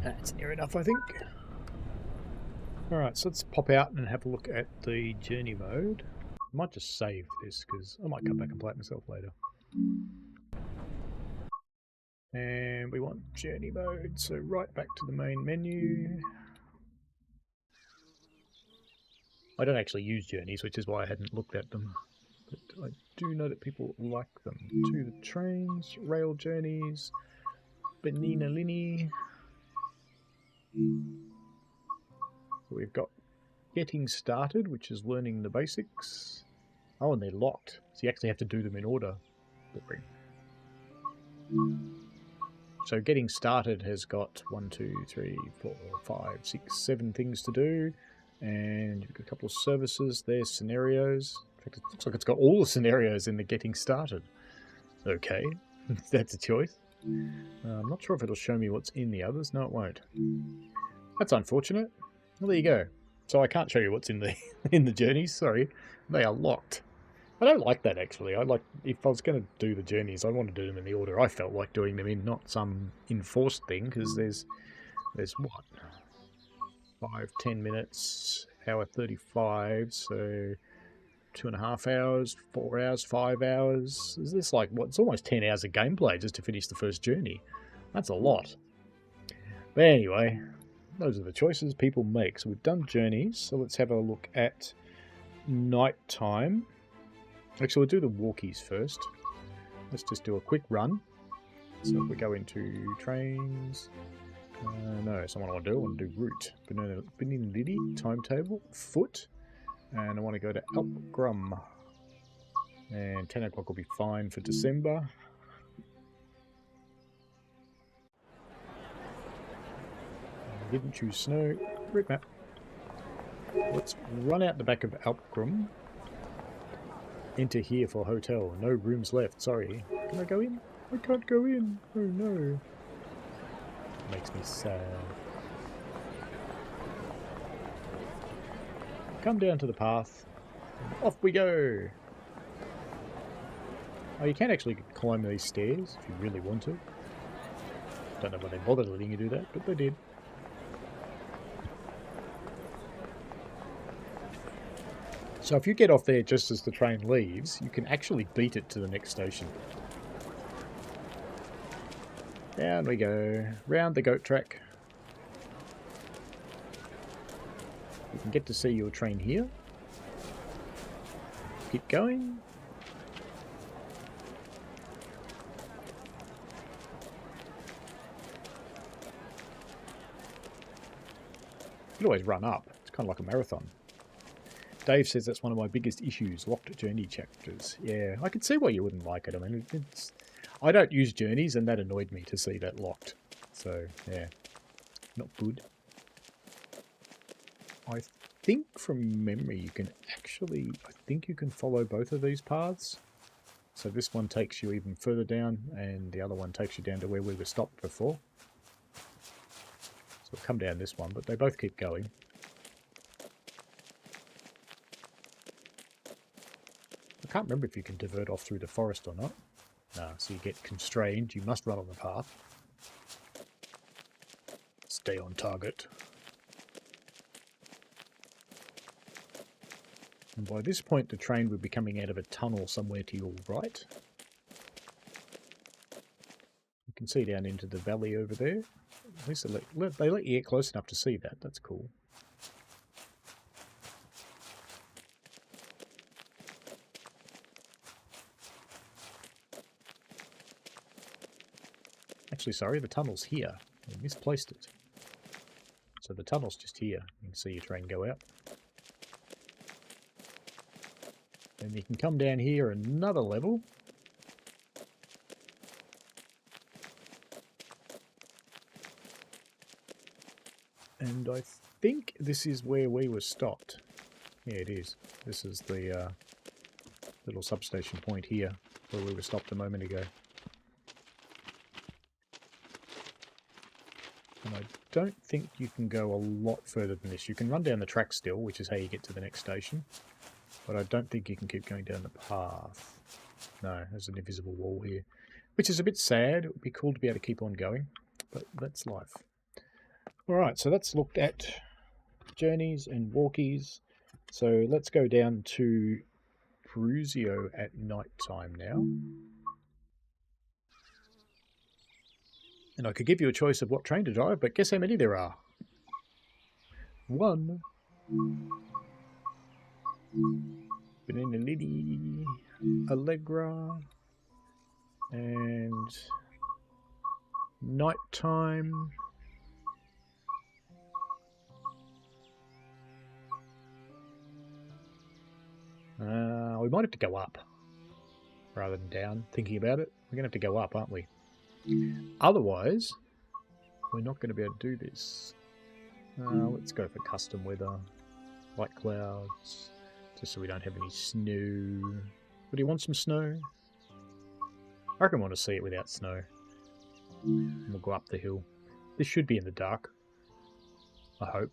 That's near enough, I think. Alright, so let's pop out and have a look at the journey mode. I might just save this because I might come back and play it myself later. And we want journey mode, so right back to the main menu. I don't actually use journeys, which is why I hadn't looked at them. But I do know that people like them. To the trains, rail journeys, Bernina Linnie. We've got getting started, which is learning the basics. Oh, and they're locked, so you actually have to do them in order. So getting started has got 1, 2, 3, 4, 5, 6, 7 things to do, and you've got a couple of services. There's scenarios. In fact, it looks like it's got all the scenarios in the getting started. Okay, that's a choice. I'm not sure if it'll show me what's in the others. No, it won't. That's unfortunate. Well, there you go. So I can't show you what's in the in the journeys. Sorry, they are locked. I don't like that actually. I like, if I was going to do the journeys, I want to do them in the order I felt like doing them in, not some enforced thing. Because there's what, 5, 10 minutes, hour 35, so 2.5 hours, 4 hours, 5 hours. Is this like what? It's almost 10 hours of gameplay just to finish the first journey. That's a lot. But anyway, those are the choices people make. So we've done journeys, so let's have a look at nighttime. Actually, we'll do the walkies first. Let's just do a quick run. So if we go into trains... no, it's not what I want to do. I want to do route. Bernina Linnie, timetable, foot. And I want to go to Alps. And 10 o'clock will be fine for December. Didn't choose snow. Route map. Let's run out the back of Alps. Enter here for hotel. No rooms left. Sorry. Can I go in? I can't go in. Oh no. Makes me sad. come down to the path. And off we go. Oh, you can actually climb these stairs if you really want to. Don't know why they bothered letting you do that, but they did. So if you get off there just as the train leaves, you can actually beat it to the next station. Down we go, round the goat track. You can get to see your train here. Keep going. You can always run up. It's kind of like a marathon. Dave says that's one of my biggest issues, locked journey chapters. Yeah, I could see why you wouldn't like it. I mean, I don't use journeys, and that annoyed me to see that locked. So, yeah, not good. I think from memory you can actually, I think you can follow both of these paths. So this one takes you even further down, and the other one takes you down to where we were stopped before. So we'll come down this one, but they both keep going. I can't remember if you can divert off through the forest or not. No, so you get constrained. You must run on the path. Stay on target. And by this point the train would be coming out of a tunnel somewhere to your right. You can see down into the valley over there. At least they let you get close enough to see that. That's cool. Actually, sorry, the tunnel's here. I misplaced it. So the tunnel's just here. You can see your train go out. And you can come down here another level. And I think this is where we were stopped. Yeah, it is. This is the little substation point here where we were stopped a moment ago. And I don't think you can go a lot further than this. You can run down the track still, which is how you get to the next station. But I don't think you can keep going down the path. No, there's an invisible wall here. Which is a bit sad. It would be cool to be able to keep on going. But that's life. Alright, so that's looked at journeys and walkies. So let's go down to Bruzio at night time now. And I could give you a choice of what train to drive, but guess how many there are? One. Bernina Linnie, Allegra, and nighttime. We might have to go up rather than down. Thinking about it, we're going to have to go up, aren't we? Otherwise, we're not going to be able to do this. Let's go for custom weather, light clouds, just so we don't have any snow. But do you want some snow? I reckon I want to see it without snow. And we'll go up the hill. This should be in the dark. I hope.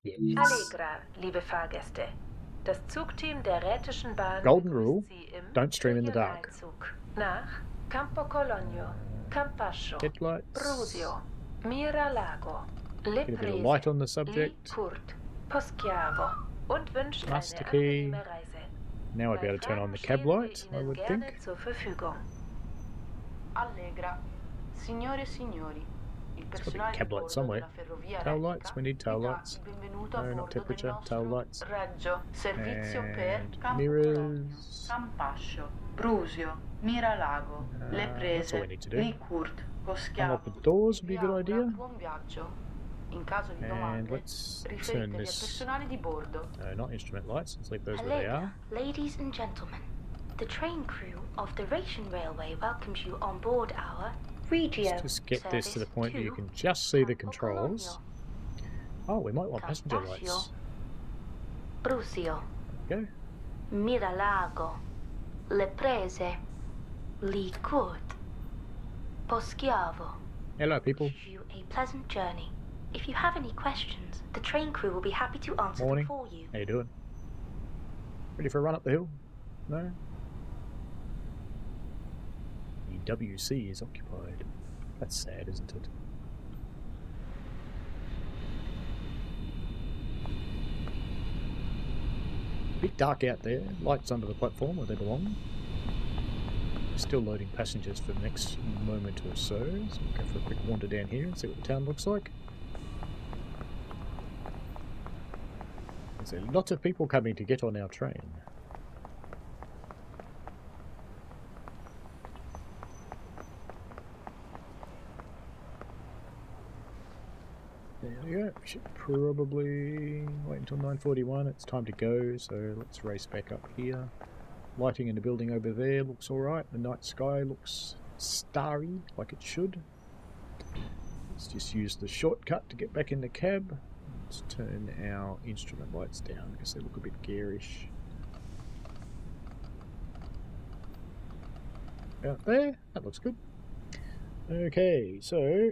Yes. Allegra, liebe Fahrgäste. Das Zugteam der Rätischen Bahn Golden rule, begrüßt Sie im don't stream in the dark. Regionalzug nach Campo Cologno, Campascio, Headlights. Bruzio, Miralago, Get a bit of light on the subject. Kurt, Poschiavo und wünscht Master eine key. angenehme Reise. Now I'd be able to turn on the cab light, I would think. Zur Verfügung. Allegra, signore e signori, il There's got to be personale cab di lights bordo somewhere. della ferrovia Tail elettrica lights, we need tail vi dà lights. il benvenuto a No, not bordo del temperature, tail nostro lights. Reggio, servizio per And Campo mirrors. Cologno, Campascio, Bruzio, Miralago, Le that's all we Prese, need to do. Licourt, Poschiavo. Unlock the doors would be a Vi good auguro idea. buon viaggio. In caso di And domande, let's turn riferitevi al this. personale di bordo. No, not instrument lights. Let's leave those where they Allegra, are. ladies and gentlemen, the train crew of the Ration Railway welcomes you on board our Regio Let's just get this to the point where you service can just see the Campo controls. Oh, we might want passenger lights. Bruzio, There we go. Miralago, Le Prese, Licourt, Poschiavo. Hello, people. Wish you a pleasant journey. If you have any questions, the train crew will be happy to answer Morning. them for you. How you doing? Ready for a run up the hill? No? The WC is occupied. That's sad, isn't it? A bit dark out there. Lights under the platform where they belong. Still loading passengers for the next moment or so. So we'll go for a quick wander down here and see what the town looks like. There's a lot of people coming to get on our train. There we go. We should probably wait until 9:41. It's time to go, so let's race back up here. Lighting in the building over there looks alright. The night sky looks starry, like it should. Let's just use the shortcut to get back in the cab. Let's turn our instrument lights down because they look a bit garish. Out there, that looks good. Okay, so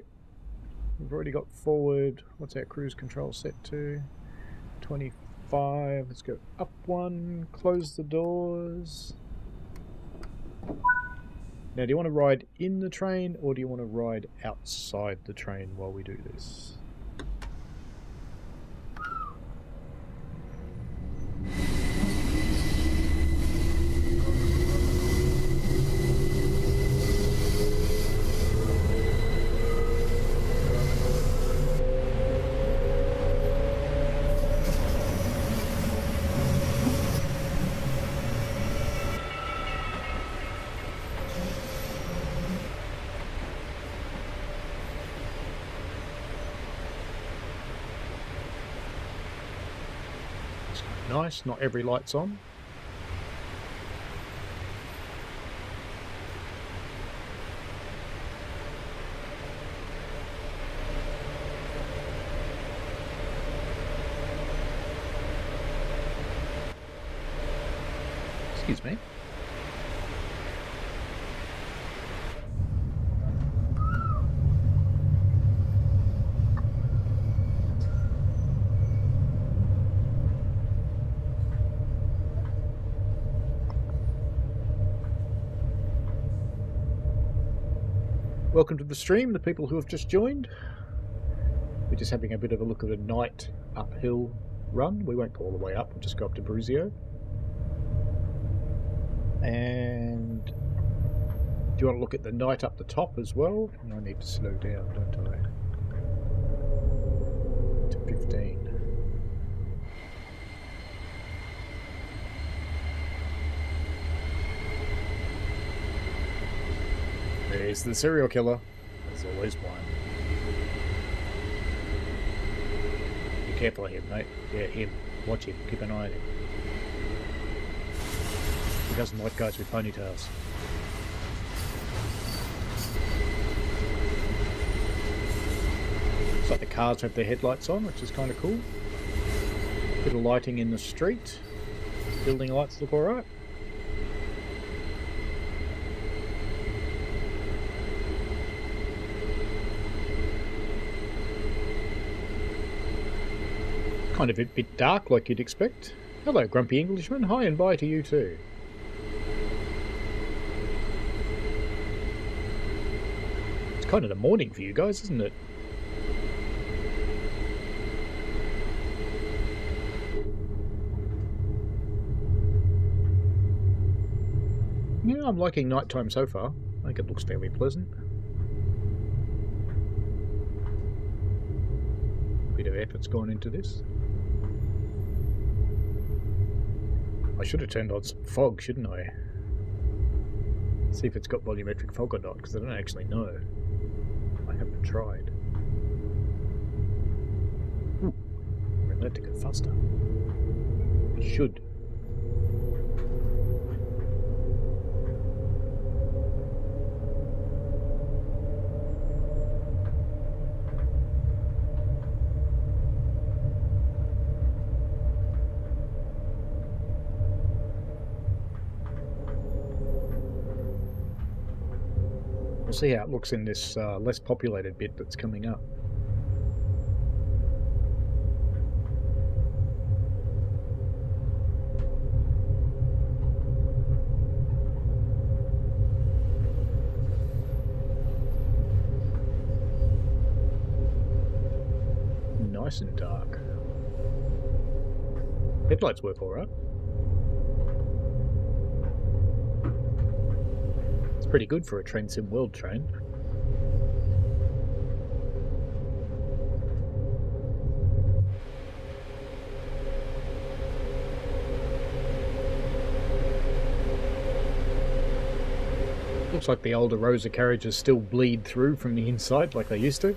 we've already got forward. What's our cruise control set to? 25. Let's go up one. Close the doors. Now, do you want to ride in the train or do you want to ride outside the train while we do this? Nice, not every light's on. Excuse me. Welcome to the stream, the people who have just joined. We're just having a bit of a look at a night uphill run. We won't go all the way up, we'll just go up to Bruzio. And do you want to look at the night up the top as well? I need to slow down, don't I? To 15. There's the serial killer. There's always one. Be careful of him, mate. Yeah, him. Watch him. Keep an eye on him. He doesn't like guys with ponytails. Looks like the cars have their headlights on, which is kind of cool. Bit of lighting in the street. Building lights look alright. Kind of a bit dark like you'd expect. Hello, Grumpy Englishman. Hi and bye to you too. It's kind of the morning for you guys, isn't it? Yeah, I'm liking nighttime so far. I think it looks fairly pleasant. Bit of effort's gone into this. I should have turned on some fog, shouldn't I? See if it's got volumetric fog or not, because I don't actually know. I haven't tried. Ooh, we're allowed to go faster. We should. We'll see how it looks in this less populated bit that's coming up. nice and dark. Headlights work alright. It's pretty good for a train sim world train. Looks like the older Rosa carriages still bleed through from the inside like they used to.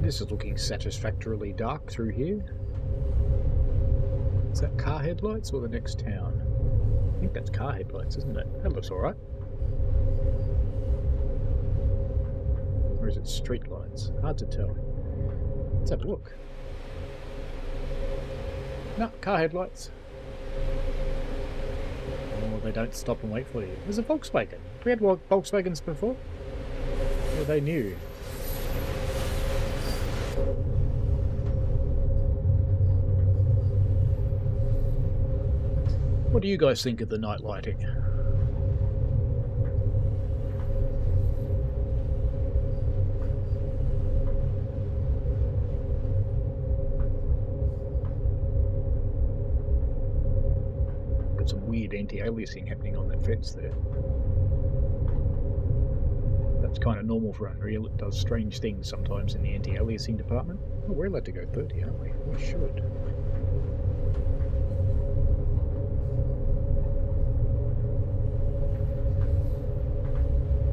This is looking satisfactorily dark through here. Is that car headlights or the next town? I think that's car headlights, isn't it? That looks alright. Or is it street lights? Hard to tell. Let's have a look. No, car headlights. Oh, they don't stop and wait for you. There's a Volkswagen. We had Volkswagens before. Were they new? What do you guys think of the night lighting? Got some weird anti-aliasing happening on that fence there. That's kind of normal for Unreal. It does strange things sometimes in the anti-aliasing department. Oh, we're allowed to go 30, aren't we? We should.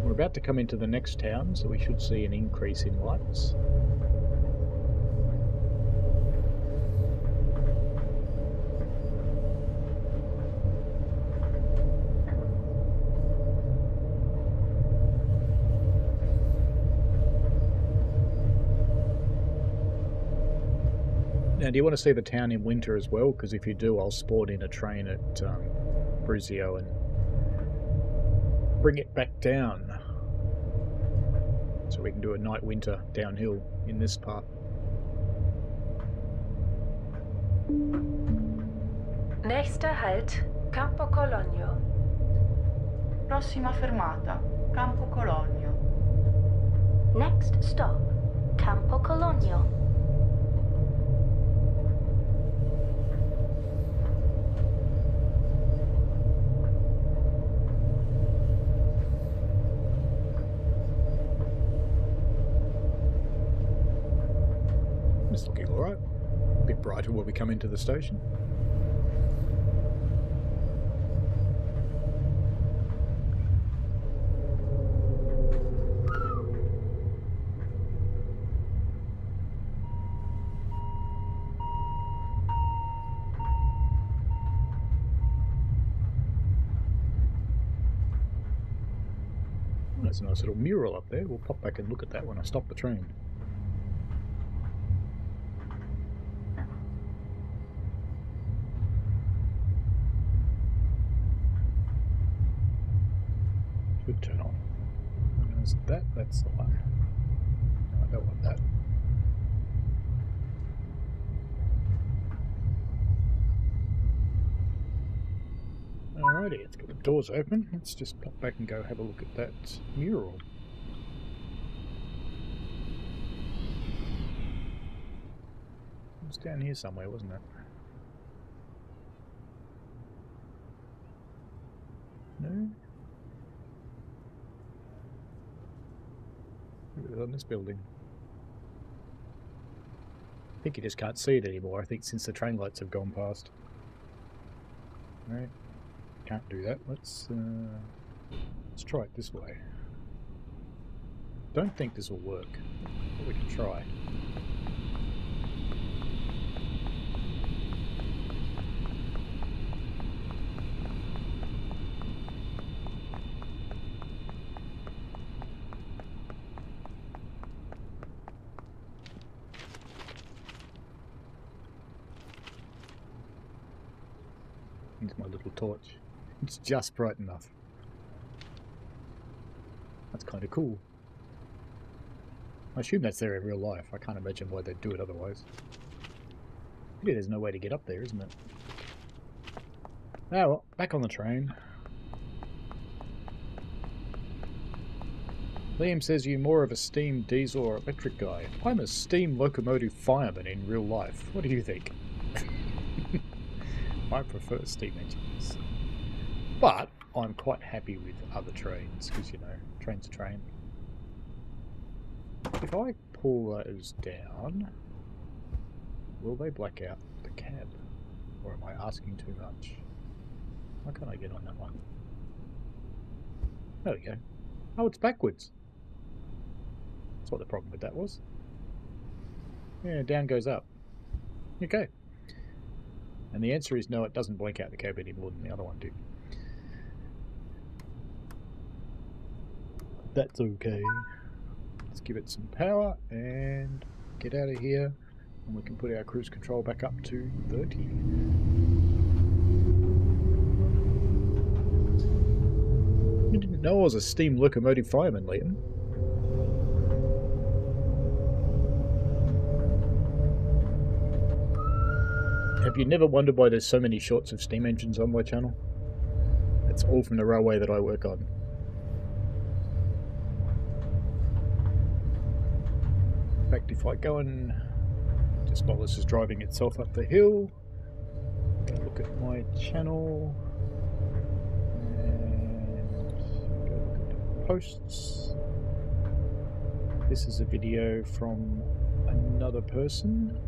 We're about to come into the next town, so we should see an increase in lights. Now, do you want to see the town in winter as well? Because if you do, I'll spawn in a train at Bruzio and bring it back down. So we can do a night winter downhill in this part. Nächster Halt, Campo Cologno. Prossima fermata, Campo Cologno. Next stop, Campo Cologno. It's looking alright. A bit brighter when we come into the station. There's a nice little mural up there. We'll pop back and look at that when I stop the train. Should turn on. Is it that? That's the one. No, I don't want that. Alrighty, let's get the doors open. Let's just pop back and go have a look at that mural. It was down here somewhere, wasn't it? No? It was on this building. I think you just can't see it anymore, I think, since the train lights have gone past. Right. Can't do that. Let's try it this way. Don't think this will work, but we can try. Here's my little torch. It's just bright enough. That's kind of cool. I assume that's there in real life. I can't imagine why they'd do it otherwise. Maybe there's no way to get up there, isn't it? Oh, well, back on the train. Liam says you're more of a steam, diesel, or electric guy. I'm a steam locomotive fireman in real life. What do you think? I prefer steam engines. But I'm quite happy with other trains, because, you know, train's a train. If I pull those down, will they black out the cab? Or am I asking too much? Why can't I get on that one? There we go. Oh, it's backwards. That's what the problem with that was. Yeah, down goes up. Okay. And the answer is no, it doesn't blank out the cab any more than the other one did. That's okay. Let's give it some power and get out of here. And we can put our cruise control back up to 30. You didn't know I was a steam locomotive fireman, Liam. Have you never wondered why there's so many shots of steam engines on my channel? It's all from the railway that I work on. In fact, if I go and, just while this is driving itself up the hill, look at my channel and go look at posts. This is a video from another person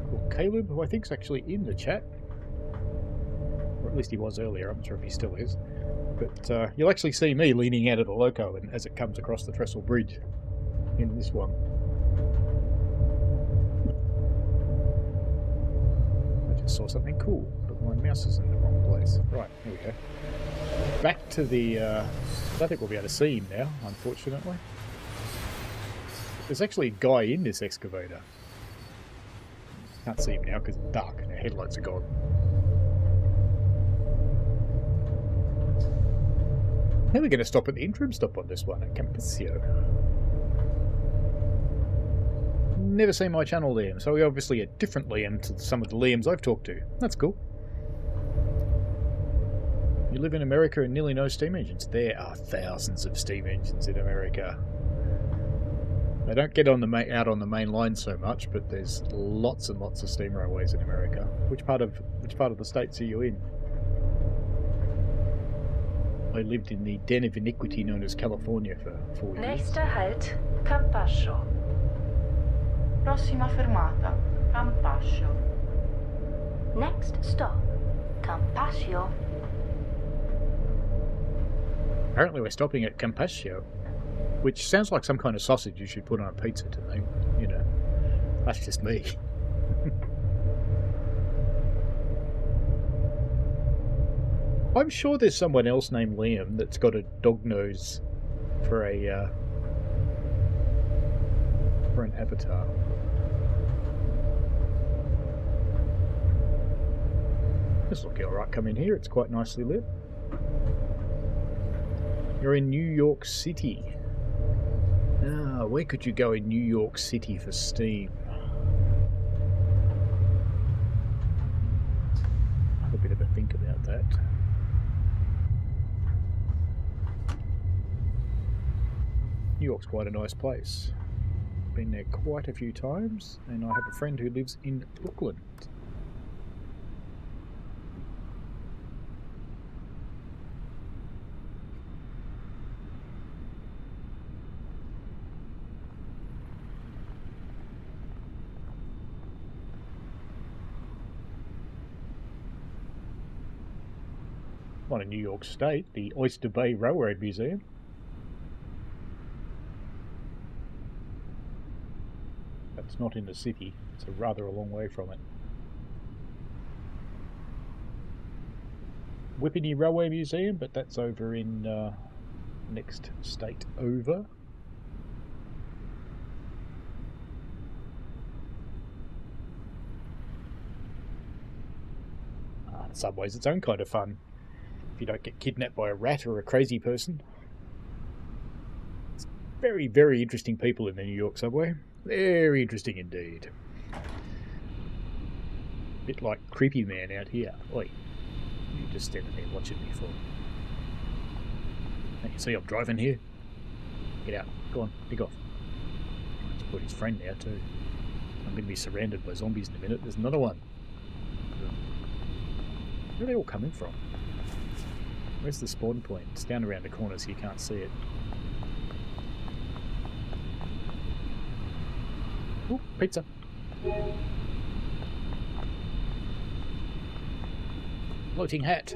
called Caleb, who I think is actually in the chat, or at least he was earlier. I'm not sure if he still is, but you'll actually see me leaning out of the loco and as it comes across the trestle bridge in this one. I just saw something cool, but my mouse is in the wrong place. Right, here we go. Back to the I don't think we'll be able to see him now, unfortunately. There's actually a guy in this excavator. Can't see him now because it's dark and our headlights are gone. Now we're going to stop at the interim stop on this one at Campesio. Never seen my channel, Liam, so we're obviously a different Liam to some of the Liams I've talked to. That's cool. You live in America and nearly no steam engines. There are thousands of steam engines in America. They don't get on the out on the main line so much, but there's lots and lots of steam railways in America. Which part of the states are you in? I lived in the den of iniquity known as California for 4 years. Nächster Halt, Campascio. Prossima fermata, Campascio. Next stop, Campascio. Apparently we're stopping at Campascio, which sounds like some kind of sausage you should put on a pizza to me. You know, that's just me. I'm sure there's someone else named Liam that's got a dog nose for an avatar. This looking alright coming here, it's quite nicely lit. You're in New York City. Ah, where could you go in New York City for steam? Have a bit of a think about that. New York's quite a nice place. Been there quite a few times, and I have a friend who lives in Brooklyn. One in New York State, the Oyster Bay Railroad Museum. That's not in the city, it's rather a long way from it. Whippany Railway Museum, but that's over in next state over. The subway's its own kind of fun. If you don't get kidnapped by a rat or a crazy person. It's very, very interesting people in the New York subway. Very interesting indeed. Bit like Creepy Man out here. Oi, you just standing there watching me for. Can't you see I'm driving here? Get out. Go on, dig off. He's put his friend now too. I'm going to be surrounded by zombies in a minute. There's another one. Where are they all coming from? Where's the spawn point? It's down around the corner so you can't see it. Ooh, pizza. Floating hat.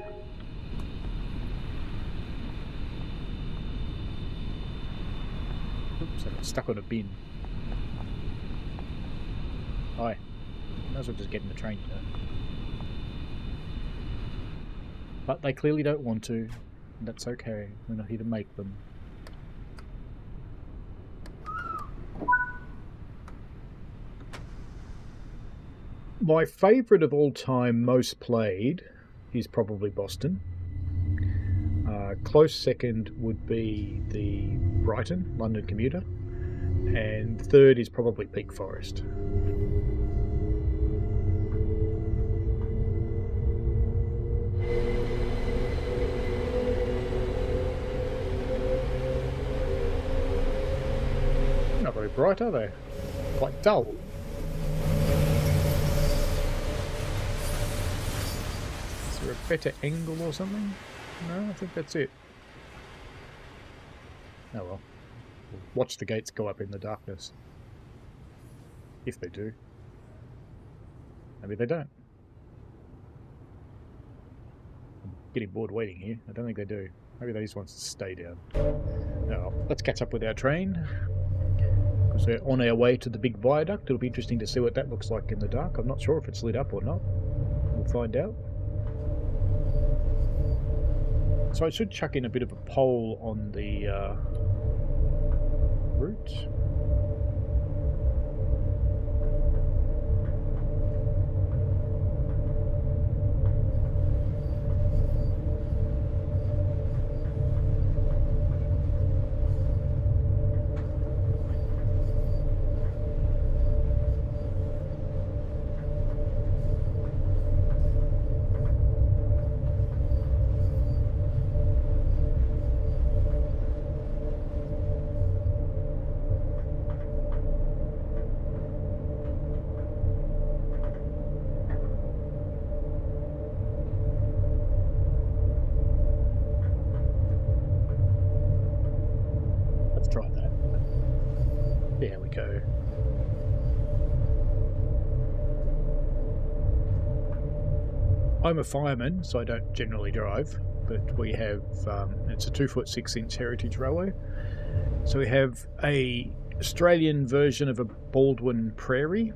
Oops, I got stuck on a bin. Hi. Might as well just get in the train, you know. But they clearly don't want to. And that's okay. We're not here to make them. My favourite of all time, most played, is probably Boston. Close second would be the Brighton, London commuter. And third is probably Peak Forest. Not very bright, are they? Quite dull. Is there a better angle or something? No, I think that's it. Oh well. We'll watch the gates go up in the darkness. If they do. Maybe they don't. I'm getting bored waiting here. I don't think they do. Maybe they just want to stay down. Now, let's catch up with our train. Because we're on our way to the big viaduct. It'll be interesting to see what that looks like in the dark. I'm not sure if it's lit up or not. We'll find out. So I should chuck in a bit of a poll on the route. Try that. There we go. I'm a fireman, so I don't generally drive, but we have, it's a 2'6" heritage railway. So we have a Australian version of a Baldwin Prairie,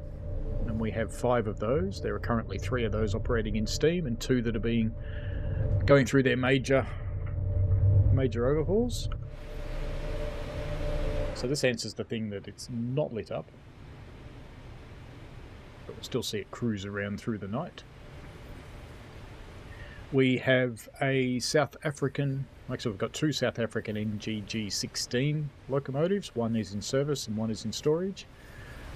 and we have 5 of those. There are currently 3 of those operating in steam, and 2 that are going through their major overhauls. So this answers the thing that it's not lit up, but we'll still see it cruise around through the night. We have a South African, actually we've got 2 South African NGG16 locomotives. One is in service and one is in storage.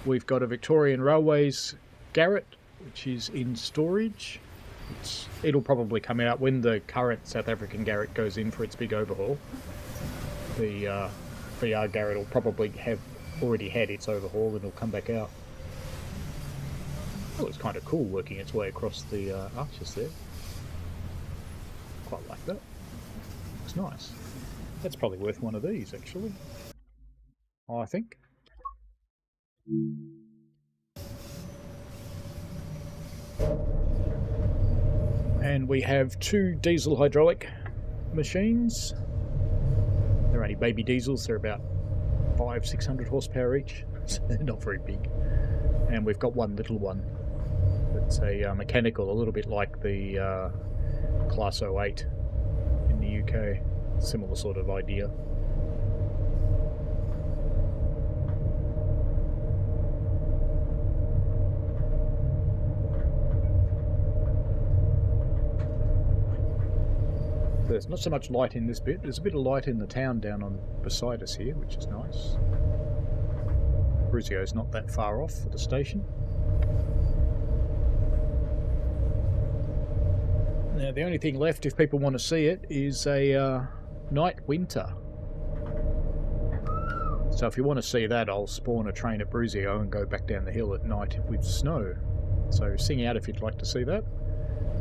We've got a Victorian Railways Garratt, which is in storage. It'll probably come out when the current South African Garratt goes in for its big overhaul. The VR Garratt will probably have already had its overhaul and it'll come back out. Oh, it's kind of cool working its way across the arches there. Quite like that. Looks nice. That's probably worth one of these, actually. I think. And we have 2 diesel hydraulic machines. They're only baby diesels, they're about 500-600 horsepower each, so they're not very big. And we've got one little one that's a mechanical, a little bit like the Class 08 in the UK. Similar sort of idea. There's not so much light in this bit. There's a bit of light in the town down on beside us here, which is nice. Brusio's not that far off for the station. Now the only thing left, if people want to see it, is a night winter. So if you want to see that, I'll spawn a train at Bruzio and go back down the hill at night with snow. So sing out if you'd like to see that.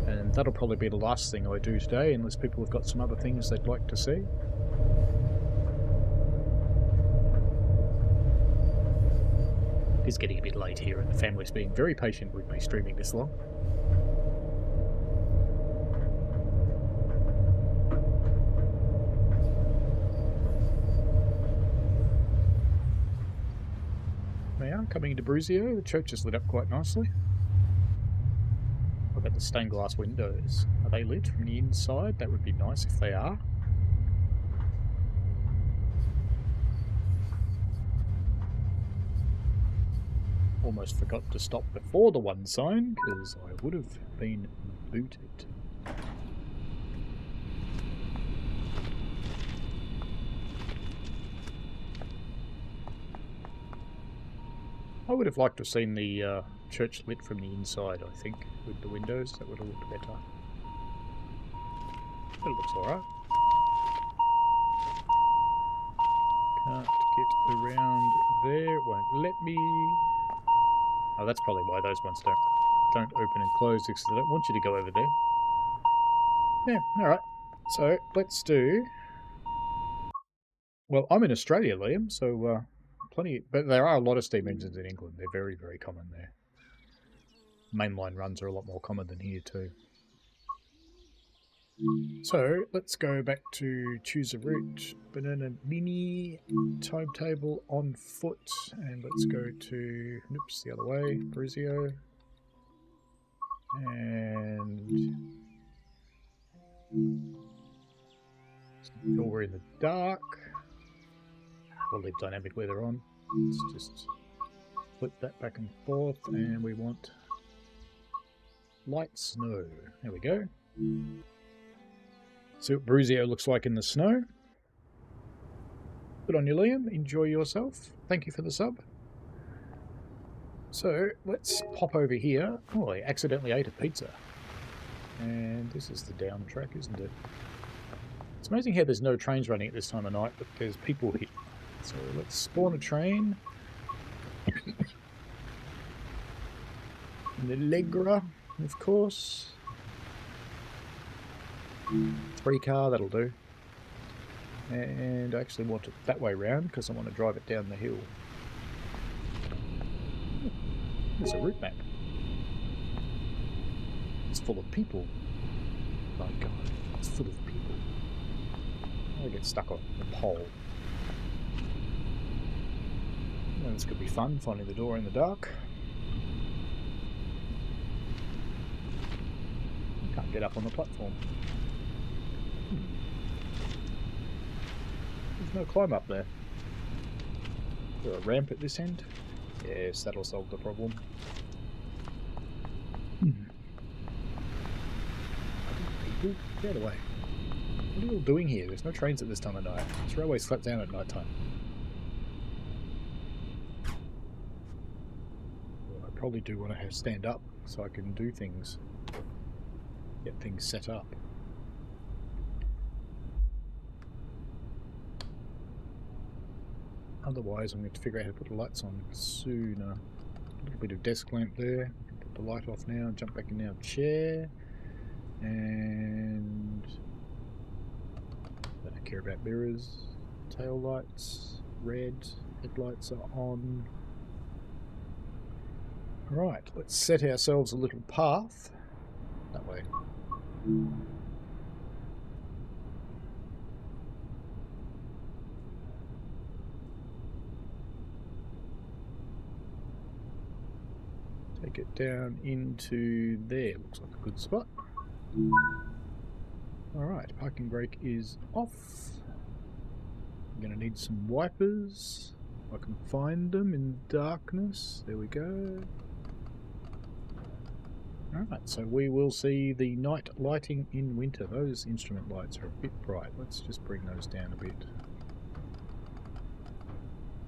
And that'll probably be the last thing I do today, unless people have got some other things they'd like to see. It's getting a bit late here and the family's being very patient with me streaming this long. They are coming into Bruzio. The church is lit up quite nicely. What about the stained glass windows? Are they lit from the inside? That would be nice if they are. Almost forgot to stop before the one sign, because I would have been booted. I would have liked to have seen the church lit from the inside, I think, with the windows. That would have looked better. But it looks alright. Can't get around there. It won't let me. Oh, that's probably why those ones don't open and close, because they don't want you to go over there. Yeah, alright. So, let's do... Well, I'm in Australia, Liam, so plenty... But there are a lot of steam engines in England. They're very, very common there. Mainline runs are a lot more common than here, too. So, let's go back to choose a route. Bernina Linnie, timetable on foot. And let's go to, oops, the other way, Bruzio. And until we're in the dark. We'll leave dynamic weather on. Let's just flip that back and forth. And we want light snow. There we go. See what Bruzio looks like in the snow. Good on you, Liam. Enjoy yourself. Thank you for the sub. So, let's pop over here. Oh, I accidentally ate a pizza. And this is the down track, isn't it? It's amazing how there's no trains running at this time of night, but there's people here. So, let's spawn a train. And the Allegra, of course. 3 car, that'll do. And I actually want it that way round because I want to drive it down the hill. There's a route map. It's full of people. My God, it's full of people. I get stuck on the pole. Well, this could be fun, finding the door in the dark. Can't get up on the platform. There's no climb up there. Is there a ramp at this end? Yes, that'll solve the problem. People, get away. What are you all doing here? There's no trains at this time of night. This railway's shut down at night time. Well, I probably do want to stand up so I can do things. Get things set up. Otherwise, I'm going to figure out how to put the lights on sooner. A little bit of desk lamp there. Put the light off now. Jump back in our chair. And I don't care about mirrors. Tail lights, red. Headlights are on. Right, let's set ourselves a little path. That way. Take it down into there. Looks like a good spot. Alright, parking brake is off. I'm going to need some wipers. I can find them in darkness. There we go. Alright, so we will see the night lighting in winter. Those instrument lights are a bit bright. Let's just bring those down a bit.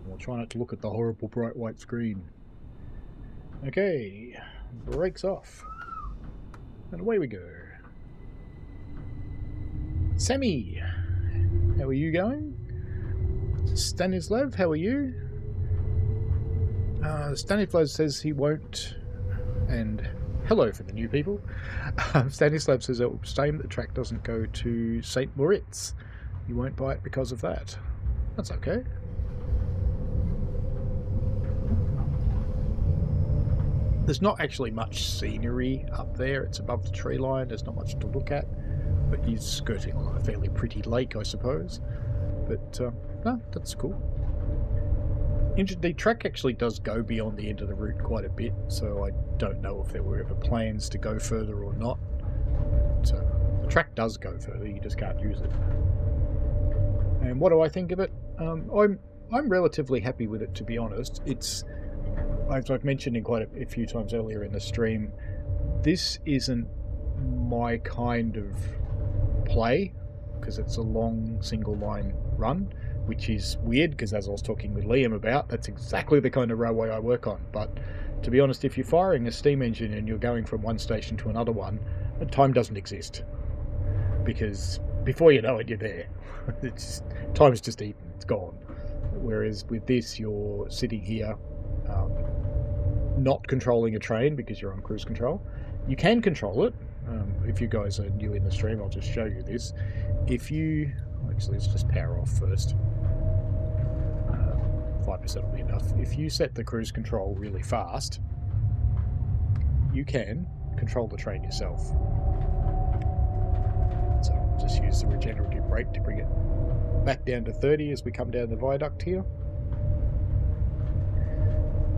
We'll try not to look at the horrible bright white screen. Okay, brakes off. And away we go. Sammy, how are you going? Stanislav, how are you? Stanislav says he won't, and hello for the new people. Stanislav says it will shame that the track doesn't go to St. Moritz. You won't buy it because of that. That's okay. There's not actually much scenery up there. It's above the tree line. There's not much to look at. But he's skirting on a fairly pretty lake, I suppose. But, no, that's cool. The track actually does go beyond the end of the route quite a bit, so I don't know if there were ever plans to go further or not. So the track does go further, you just can't use it. And what do I think of it? I'm relatively happy with it, to be honest. It's, as I've mentioned in quite a few times earlier in the stream, this isn't my kind of play, because it's a long single line run, which is weird, because as I was talking with Liam about, that's exactly the kind of railway I work on. But to be honest, if you're firing a steam engine and you're going from one station to another one, time doesn't exist, because before you know it, you're there. Time's just eaten, it's gone. Whereas with this, you're sitting here not controlling a train because you're on cruise control. You can control it. If you guys are new in the stream, I'll just show you this. If you... Actually, let's just power off first. 5% will be enough. If you set the cruise control really fast, you can control the train yourself. So I'll just use the regenerative brake to bring it back down to 30 as we come down the viaduct here.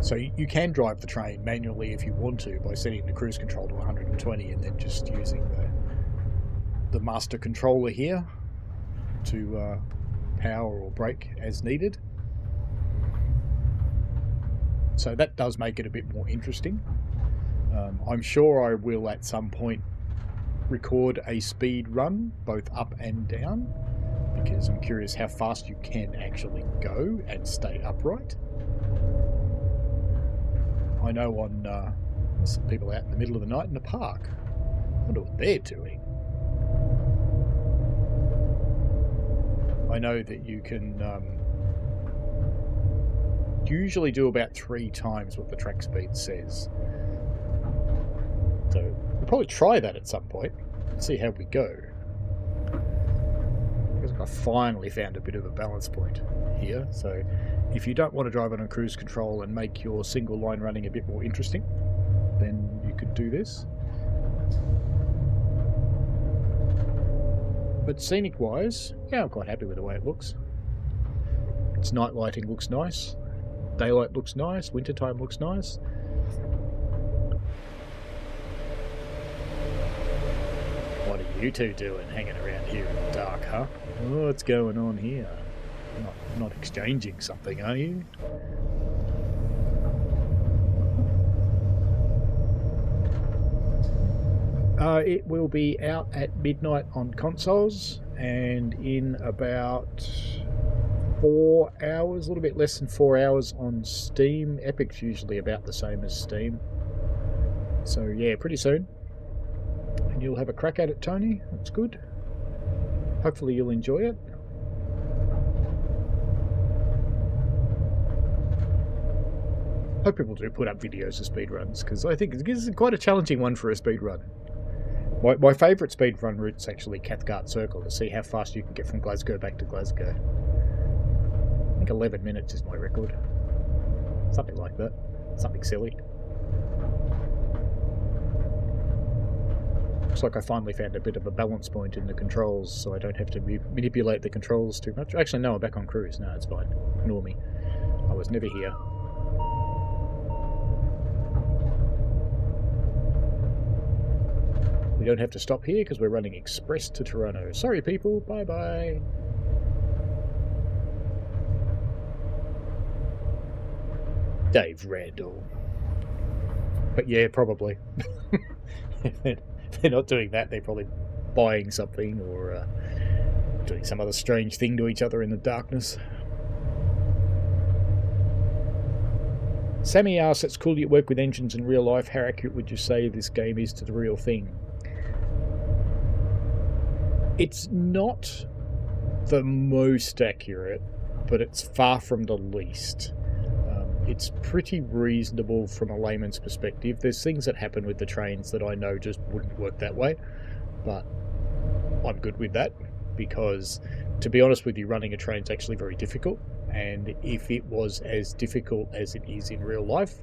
So you can drive the train manually if you want to by setting the cruise control to 120 and then just using the master controller here to power or brake as needed. So that does make it a bit more interesting. I'm sure I will at some point record a speed run both up and down, because I'm curious how fast you can actually go and stay upright. I know on there's some people out in the middle of the night in the park. I wonder what they're doing. I know that you can usually do about 3 times what the track speed says. So we'll probably try that at some point and see how we go. Looks like I finally found a bit of a balance point here. So if you don't want to drive it on cruise control and make your single line running a bit more interesting, then you could do this. But scenic wise, yeah, I'm quite happy with the way it looks. Its night lighting looks nice. Daylight looks nice. Wintertime looks nice. What are you two doing hanging around here in the dark, huh? What's going on here? Not exchanging something, are you? It will be out at midnight on consoles and in about 4 hours, a little bit less than 4 hours on Steam. Epic's usually about the same as Steam. So yeah, pretty soon. And you'll have a crack at it, Tony. That's good. Hopefully you'll enjoy it. Hope people do put up videos of speedruns, because I think this is quite a challenging one for a speedrun. My favourite speedrun route's actually Cathcart Circle, to see how fast you can get from Glasgow back to Glasgow. I think 11 minutes is my record. Something like that. Something silly. Looks like I finally found a bit of a balance point in the controls, so I don't have to manipulate the controls too much. Actually, no, I'm back on cruise. No, it's fine. Ignore me. I was never here. We don't have to stop here because we're running express to Toronto. Sorry, people. Bye-bye. Dave Randall. But yeah, probably. If they're not doing that, they're probably buying something or doing some other strange thing to each other in the darkness. Sammy asks, it's cool you work with engines in real life. How accurate would you say this game is to the real thing? It's not the most accurate, but it's far from the least. It's pretty reasonable from a layman's perspective. There's things that happen with the trains that I know just wouldn't work that way, but I'm good with that because, to be honest with you, running a train's actually very difficult, and if it was as difficult as it is in real life,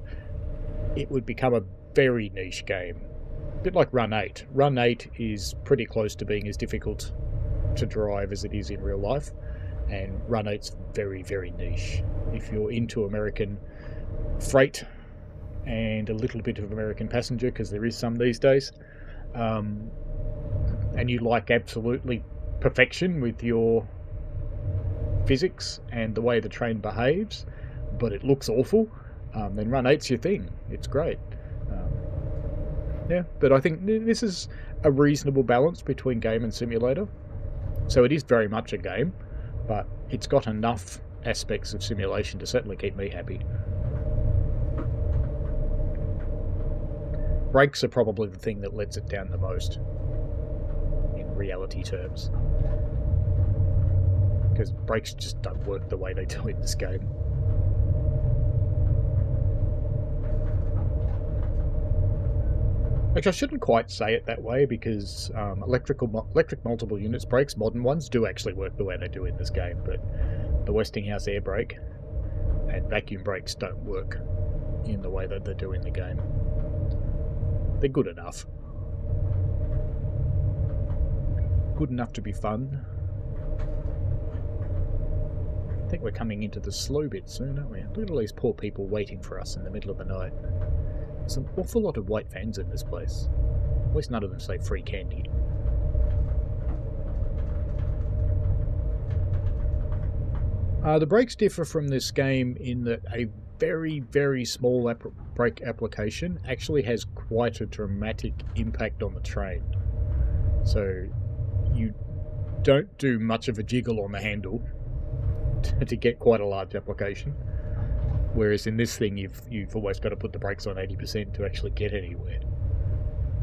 it would become a very niche game. A bit like Run 8. Run 8 is pretty close to being as difficult to drive as it is in real life, and Run 8's very, very niche. If you're into American freight and a little bit of American passenger, because there is some these days, and you like absolutely perfection with your physics and the way the train behaves, but it looks awful, then Run 8's your thing. It's great. Yeah, but I think this is a reasonable balance between game and simulator. So it is very much a game, but it's got enough aspects of simulation to certainly keep me happy. Brakes are probably the thing that lets it down the most in reality terms, because brakes just don't work the way they do in this game. Actually, I shouldn't quite say it that way, because electric multiple units brakes, modern ones, do actually work the way they do in this game, but the Westinghouse air brake and vacuum brakes don't work in the way that they do in the game. They're good enough. Good enough to be fun. I think we're coming into the slow bit soon, aren't we? Look at all these poor people waiting for us in the middle of the night. There's an awful lot of white vans in this place. At least none of them say free candy. The brakes differ from this game in that a very, very small brake application actually has quite a dramatic impact on the train. So you don't do much of a jiggle on the handle to get quite a large application. Whereas in this thing, you've always got to put the brakes on 80% to actually get anywhere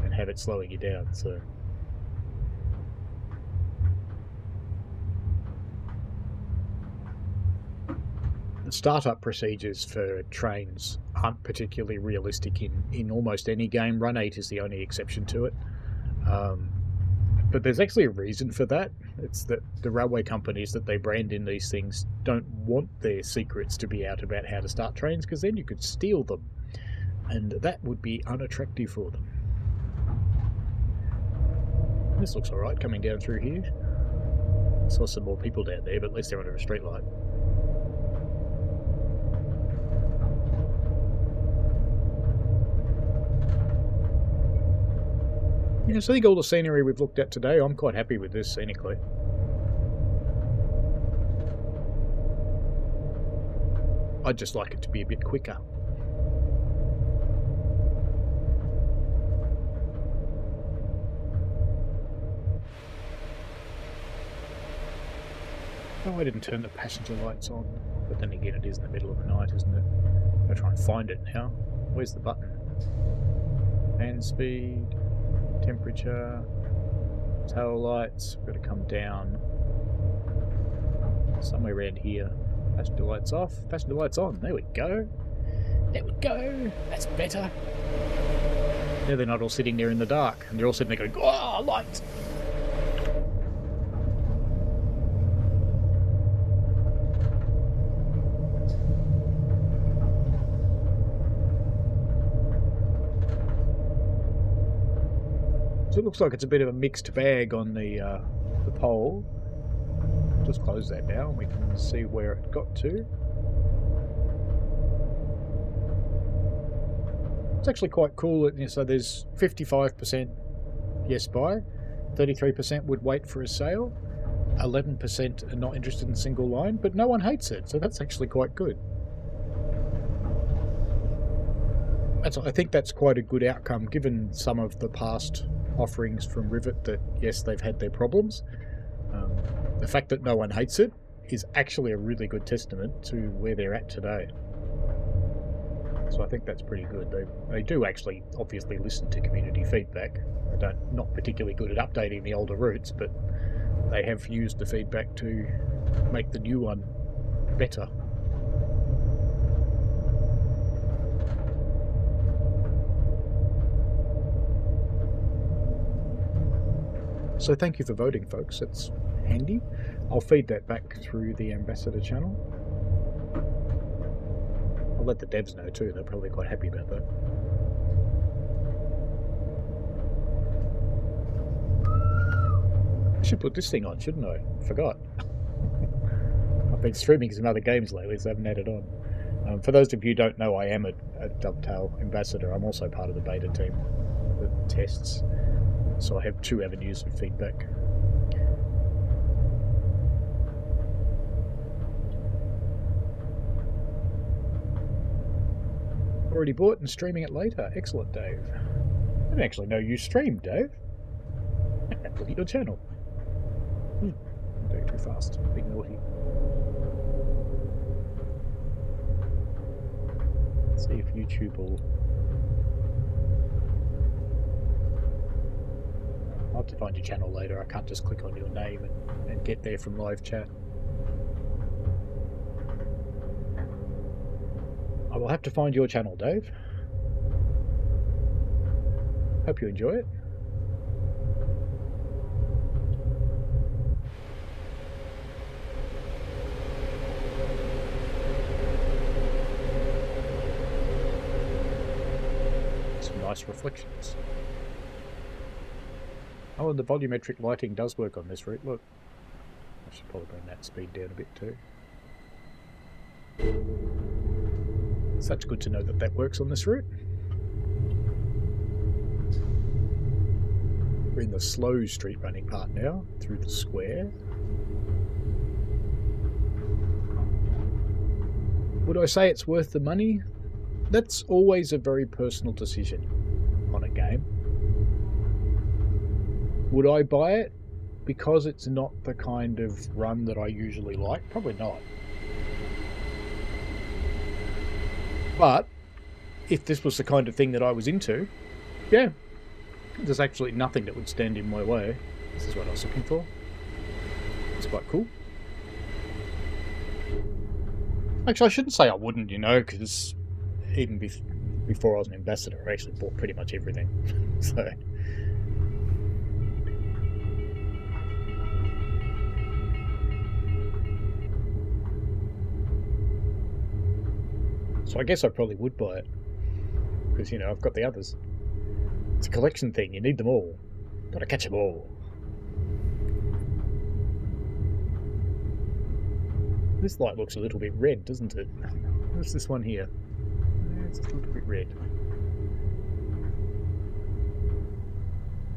and have it slowing you down. So the startup procedures for trains aren't particularly realistic in almost any game. Run 8 is the only exception to it. But there's actually a reason for that. It's that the railway companies that they brand in these things don't want their secrets to be out about how to start trains, because then you could steal them, and that would be unattractive for them. This looks alright coming down through here. Saw some more people down there, but at least they're under a street light. Yeah, so I think all the scenery we've looked at today, I'm quite happy with this scenically. I'd just like it to be a bit quicker. Oh, I didn't turn the passenger lights on. But then again, it is in the middle of the night, isn't it? I'll try and find it now. Where's the button? Fan speed. Temperature, tail lights, got to come down somewhere around here. Passenger lights off, passenger lights on. There we go. There we go. That's better. Now they're not all sitting there in the dark, and they're all sitting there going, "Oh, lights!" So it looks like it's a bit of a mixed bag on the pole. Just close that now and we can see where it got to. It's actually quite cool. So there's 55% yes buy, 33% would wait for a sale, 11% are not interested in single line, but no one hates it, so that's actually quite good. I think that's quite a good outcome given some of the past offerings from Rivet that, yes, they've had their problems. The fact that no one hates it is actually a really good testament to where they're at today. So I think that's pretty good. They do actually obviously listen to community feedback. They're not particularly good at updating the older routes, but they have used the feedback to make the new one better. So thank you for voting, folks. It's handy. I'll feed that back through the Ambassador channel. I'll let the devs know too. They're probably quite happy about that. I should put this thing on, shouldn't I? Forgot. I've been streaming some other games lately, so I haven't had it on. For those of you who don't know, I am a Dovetail Ambassador. I'm also part of the beta team that tests. So I have 2 avenues of feedback. Already bought and streaming it later. Excellent, Dave. I didn't actually know you streamed, Dave. Look at your channel. I'm doing too fast. Big naughty. Let's see if YouTube will... I'll have to find your channel later. I can't just click on your name and get there from live chat. I will have to find your channel, Dave. Hope you enjoy it. Some nice reflections. Oh, and the volumetric lighting does work on this route. Look, I should probably bring that speed down a bit too. Such good to know that that works on this route. We're in the slow street running part now, through the square. Would I say it's worth the money? That's always a very personal decision on a game. Would I buy it because it's not the kind of run that I usually like? Probably not. But if this was the kind of thing that I was into, yeah, there's actually nothing that would stand in my way. This is what I was looking for. It's quite cool. Actually, I shouldn't say I wouldn't, you know, because even before I was an ambassador, I actually bought pretty much everything. So I guess I probably would buy it, because, you know, I've got the others. It's a collection thing, you need them all. Gotta catch them all. This light looks a little bit red, doesn't it? What's this one here? Yeah, it's a little bit red.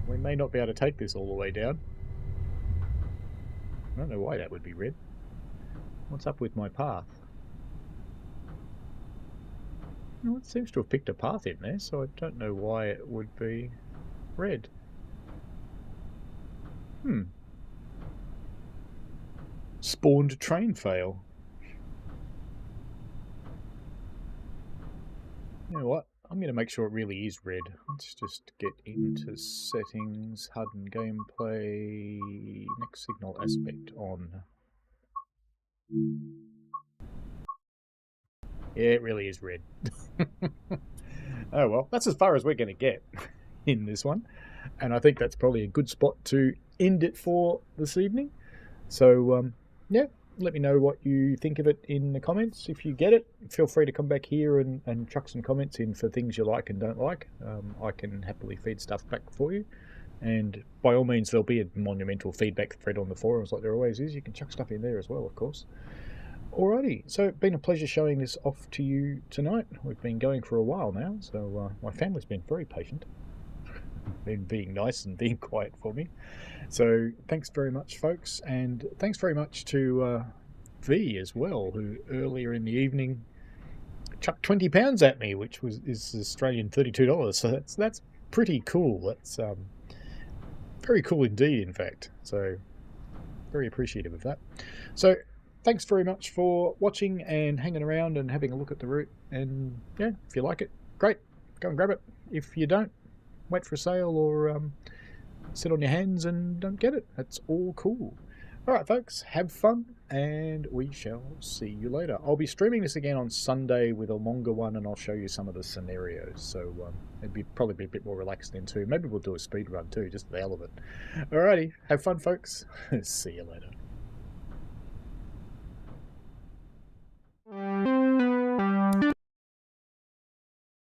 We may not be able to take this all the way down. I don't know why that would be red. What's up with my path? Well, it seems to have picked a path in there, so I don't know why it would be red. Spawned train fail. You know what? I'm going to make sure it really is red. Let's just get into settings, HUD and gameplay, next signal aspect on. Yeah, it really is red. Oh well, that's as far as we're going to get in this one. And I think that's probably a good spot to end it for this evening. So, yeah, let me know what you think of it in the comments. If you get it, feel free to come back here and chuck some comments in for things you like and don't like. I can happily feed stuff back for you. And by all means, there'll be a monumental feedback thread on the forums like there always is. You can chuck stuff in there as well, of course. Alrighty, so it's been a pleasure showing this off to you tonight. We've been going for a while now, so my family's been very patient. Been being nice and being quiet for me. So thanks very much, folks, and thanks very much to V as well, who earlier in the evening chucked £20 at me, which is Australian $32. So that's pretty cool. That's very cool indeed, in fact. So very appreciative of that. So thanks very much for watching and hanging around and having a look at the route. And yeah, if you like it, great, go and grab it. If you don't, wait for a sale or sit on your hands and don't get it. That's all cool. Alright folks, have fun, and we shall see you later. I'll be streaming this again on Sunday with a longer one, and I'll show you some of the scenarios. So it'd probably be a bit more relaxed then too. Maybe we'll do a speed run too, just for the hell of it. Alrighty, have fun folks. See you later.